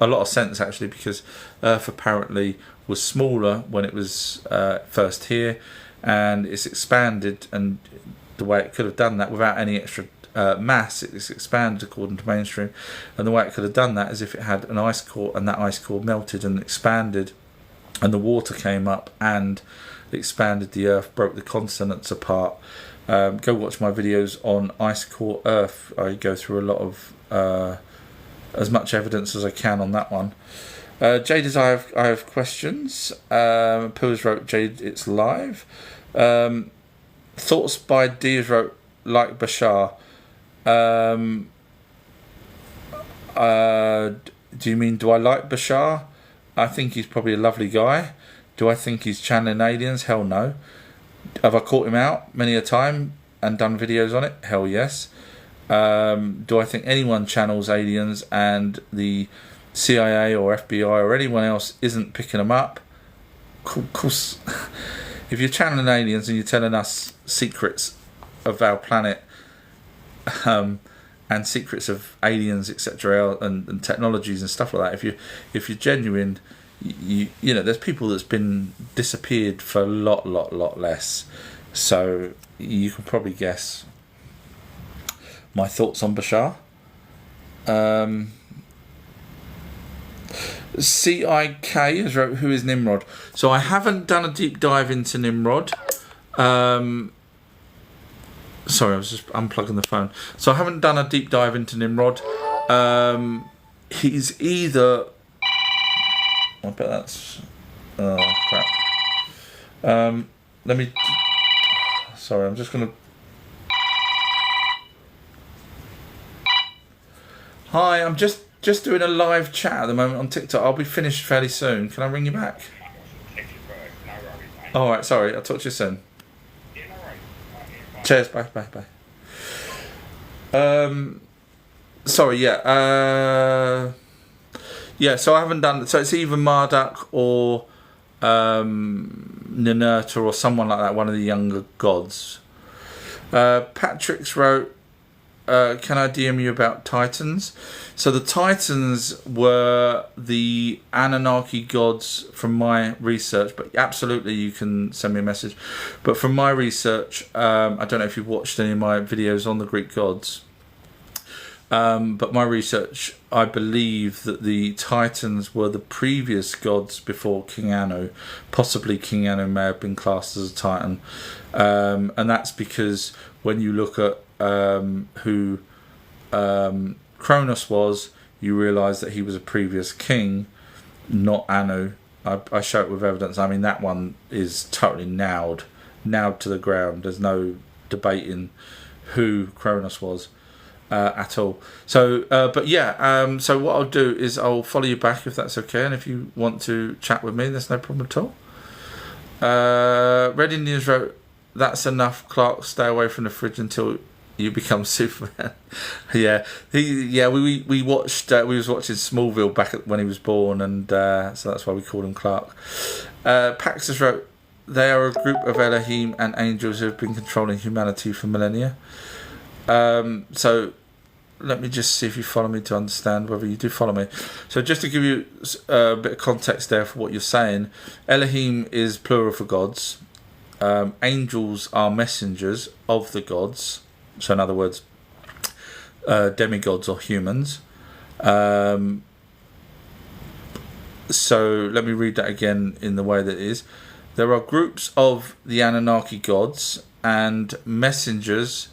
[SPEAKER 1] a lot of sense actually, because Earth apparently was smaller when it was first here, and it's expanded, and the way it could have done that without any extra mass, it's expanded according to mainstream, and the way it could have done that is if it had an ice core, and that ice core melted and expanded, and the water came up and expanded the Earth, broke the continents apart. Go watch my videos on ice core Earth. I go through a lot of as much evidence as I can on that one. Jade is I have questions. Pooh's wrote Jade, it's live. Thoughts by D has wrote like Bashar. Do you mean, do I like Bashar? I think he's probably a lovely guy. Do I think he's channeling aliens? Hell no. Have I caught him out many a time and done videos on it? Hell yes. Do I think anyone channels aliens and the CIA or FBI or anyone else isn't picking them up? Of course. If you're channeling aliens and you're telling us secrets of our planet, and secrets of aliens, etc., and technologies and stuff like that, if you're genuine, you know there's people that's been disappeared for a lot less. So you can probably guess my thoughts on Bashar. CIK has wrote, who is Nimrod? So I haven't done a deep dive into Nimrod. Sorry, I was just unplugging the phone. So I haven't done a deep dive into Nimrod. He's either... I bet that's... Oh, crap. Let me... Sorry, I'm just going to... Hi, I'm just doing a live chat at the moment on TikTok. I'll be finished fairly soon. Can I ring you back? Alright, sorry. I'll talk to you soon. Cheers. Bye. Sorry, yeah. Yeah, so I haven't done... So it's either Marduk or Ninurta or someone like that, one of the younger gods. Patrick's wrote... can I DM you about Titans? So the Titans were the Anunnaki gods from my research, but absolutely you can send me a message. But from my research, I don't know if you've watched any of my videos on the Greek gods, but my research, I believe that the Titans were the previous gods before King Anu. Possibly King Anu may have been classed as a Titan, and that's because when you look at who Kronos was, you realise that he was a previous king, not Anu. I show it with evidence. I mean, that one is totally nailed to the ground. There's no debating who Kronos was at all. So, but yeah, so what I'll do is I'll follow you back if that's okay, and if you want to chat with me, there's no problem at all. Red Indians wrote, "That's enough, Clark. Stay away from the fridge until you become Superman." We watched. We was watching Smallville back when he was born, and so that's why we called him Clark. Paxus wrote, "They are a group of Elohim and angels who have been controlling humanity for millennia." So let me just see if you follow me to understand whether you do follow me. So just to give you a bit of context there for what you're saying, Elohim is plural for gods. Angels are messengers of the gods. So in other words, demigods or humans. So let me read that again in the way that it is. There are groups of the Anunnaki gods and messengers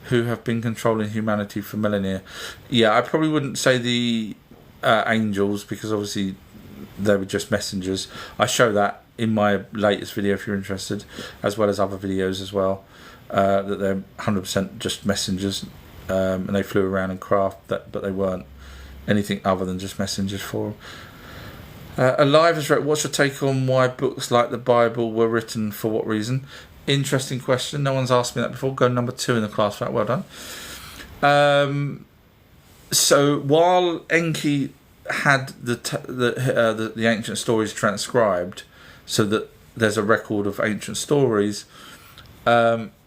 [SPEAKER 1] who have been controlling humanity for millennia. Yeah, I probably wouldn't say the angels, because obviously they were just messengers. I show that in my latest video if you're interested, as well as other videos as well, that they're 100% just messengers, and they flew around in craft, but they weren't anything other than just messengers for them. Alive has wrote, "What's your take on why books like the Bible were written, for what reason?" Interesting question. No one's asked me that before. Go number 2 in the class for that. Well done. So while Enki had the ancient stories transcribed, so that there's a record of ancient stories,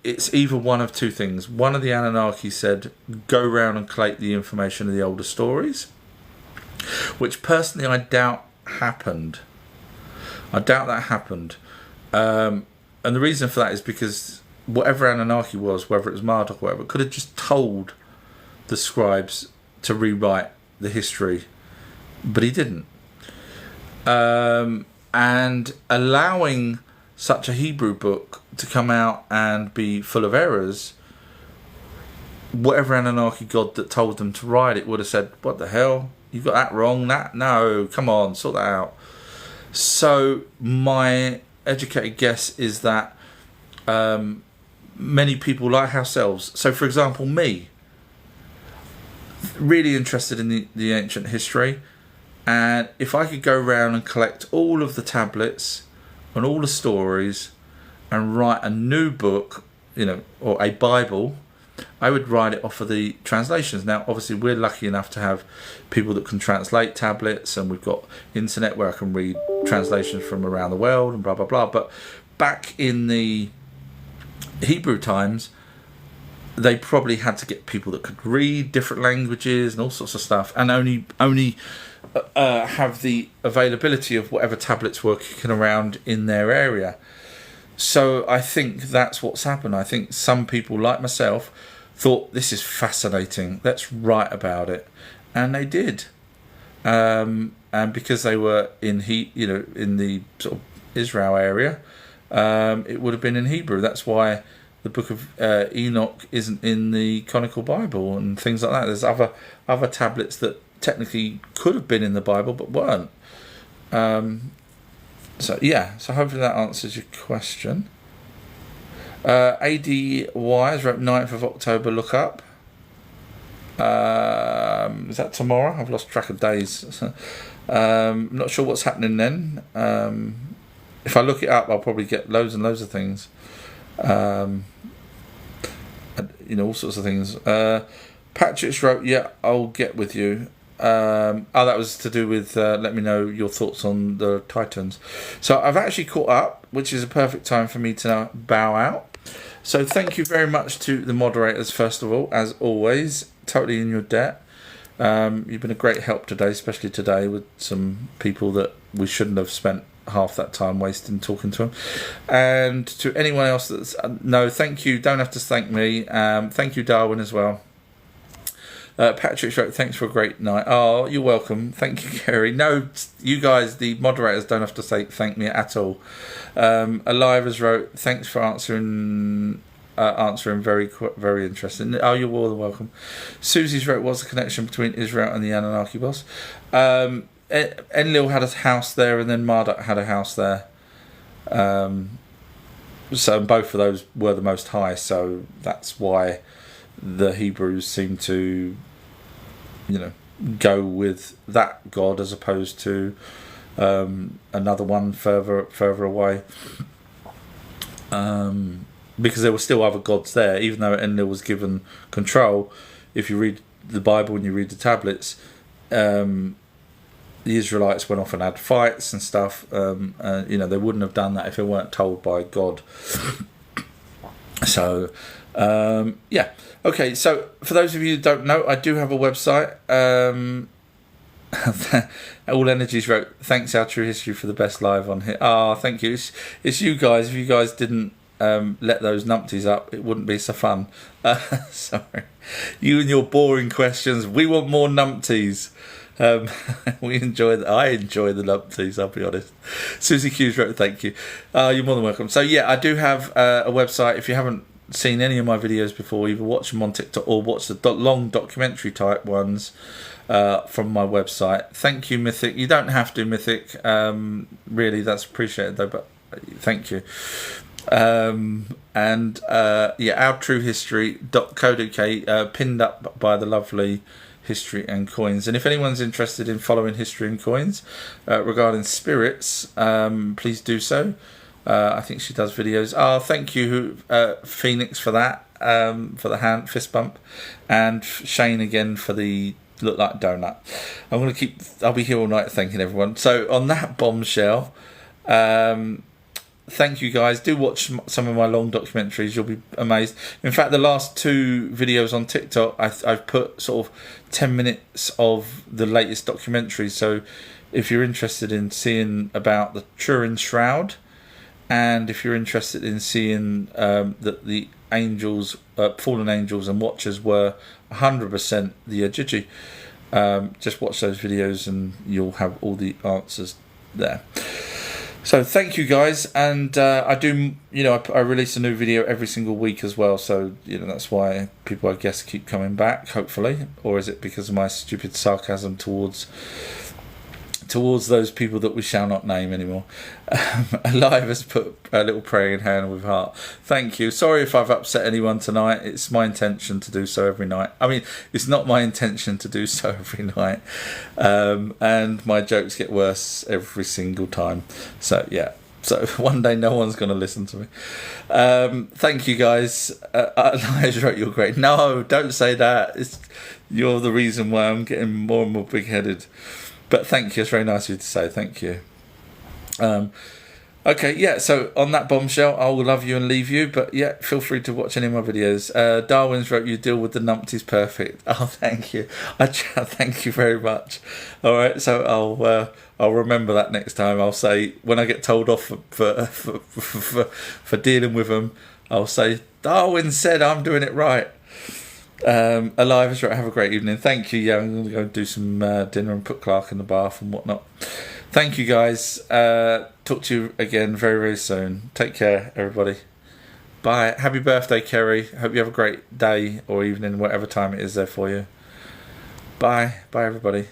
[SPEAKER 1] it's either one of two things. One of the Anunnaki said, "Go round and collate the information of the older stories," which personally I doubt happened. I doubt that happened. And the reason for that is because whatever Anunnaki was, whether it was Marduk or whatever, could have just told the scribes to rewrite the history, but he didn't. And allowing such a Hebrew book to come out and be full of errors, whatever Anunnaki god that told them to write it would have said, "What the hell? You got that wrong. No, come on, sort that out." So my educated guess is that many people like ourselves, so for example me, really interested in the ancient history, and if I could go around and collect all of the tablets and all the stories and write a new book, or a Bible, I would write it off of the translations. Now obviously we're lucky enough to have people that can translate tablets, and we've got internet where I can read translations from around the world and blah blah blah. But back in the Hebrew times, they probably had to get people that could read different languages and all sorts of stuff, and only have the availability of whatever tablets were kicking around in their area. So I think that's what's happened. I think some people like myself thought, this is fascinating, let's write about it, and they did. And because they were in the sort of Israel area, it would have been in Hebrew. That's why the book of Enoch isn't in the Canonical Bible and things like that. There's other tablets that technically could have been in the Bible but weren't. So hopefully that answers your question. ADY has wrote 9th of October, look up. Is that tomorrow? I've lost track of days. Not sure what's happening then. If I look it up, I'll probably get loads and loads of things. All sorts of things. Patrick's wrote, "Yeah, I'll get with you." That was to do with let me know your thoughts on the Titans. So I've actually caught up, which is a perfect time for me to now bow out. So thank you very much to the moderators, first of all, as always. Totally in your debt. You've been a great help today, especially today with some people that we shouldn't have spent half that time wasting talking to them. And to anyone else that's no, thank you. Don't have to thank me. Thank you, Darwin, as well. Patrick wrote, thanks for a great night. Oh, you're welcome. Thank you, Kerry. No, you guys, the moderators, don't have to say thank me at all. Alive has wrote, thanks for answering very interesting. Oh, you're more than welcome. Susie's wrote, what's the connection between Israel and the Anunnaki boss? Enlil had a house there, and then Marduk had a house there. So both of those were the Most High, so that's why the Hebrews seem to, go with that god as opposed to another one further away. Because there were still other gods there, even though Enlil was given control. If you read the Bible and you read the tablets, the Israelites went off and had fights and stuff. They wouldn't have done that if they weren't told by God. So, yeah. Okay, so for those of you who don't know, I do have a website. All Energies wrote, thanks Our True History for the best live on here. Thank you. It's you guys. If you guys didn't let those numpties up, it wouldn't be so fun. Sorry. You and your boring questions. We want more numpties. I enjoy the numpties, I'll be honest. Susie Hughes wrote, thank you. You're more than welcome. So yeah, I do have a website. If you haven't seen any of my videos before, either watch them on TikTok or watch the long documentary type ones from my website. Thank you, Mythic. You don't have to, Mythic. Really, that's appreciated though, but thank you. OurTrueHistory.co.uk, pinned up by the lovely History and Coins. And if anyone's interested in following History and Coins regarding spirits, please do so. I think she does videos. Thank you, Phoenix, for that, for the fist bump, and Shane again for the look like donut. I'll be here all night thanking everyone. So on that bombshell, thank you guys. Do watch some of my long documentaries. You'll be amazed. In fact, the last 2 videos on TikTok, I've put sort of 10 minutes of the latest documentaries. So if you're interested in seeing about the Turin Shroud, and if you're interested in seeing that the angels, fallen angels and watchers were 100% the Ajiji, just watch those videos and you'll have all the answers there. So thank you guys, and I do, I release a new video every single week as well, so that's why people, I guess, keep coming back, hopefully. Or is it because of my stupid sarcasm towards those people that we shall not name anymore? Alive has put a little praying hand with heart. Thank you. Sorry if I've upset anyone tonight. It's my intention to do so every night. I mean, it's not my intention to do so every night. And my jokes get worse every single time. So, yeah. So one day no one's going to listen to me. Thank you guys. Elias wrote, you're great. No, don't say that. You're the reason why I'm getting more and more big-headed. But thank you, it's very nice of you to say, thank you. Okay, yeah, so on that bombshell, I will love you and leave you, but yeah, feel free to watch any of my videos. Darwin's wrote, you deal with the numpties perfect. Oh, thank you. Thank you very much. All right, so I'll remember that next time. I'll say, when I get told off for dealing with them, I'll say, Darwin said I'm doing it right. Alive is right. Have a great evening. Thank you. Yeah, I'm going to go do some dinner and put Clark in the bath and whatnot. Thank you guys. Talk to you again very, very soon. Take care, everybody. Bye. Happy birthday, Kerry. Hope you have a great day or evening, whatever time it is there for you. Bye. Bye, everybody.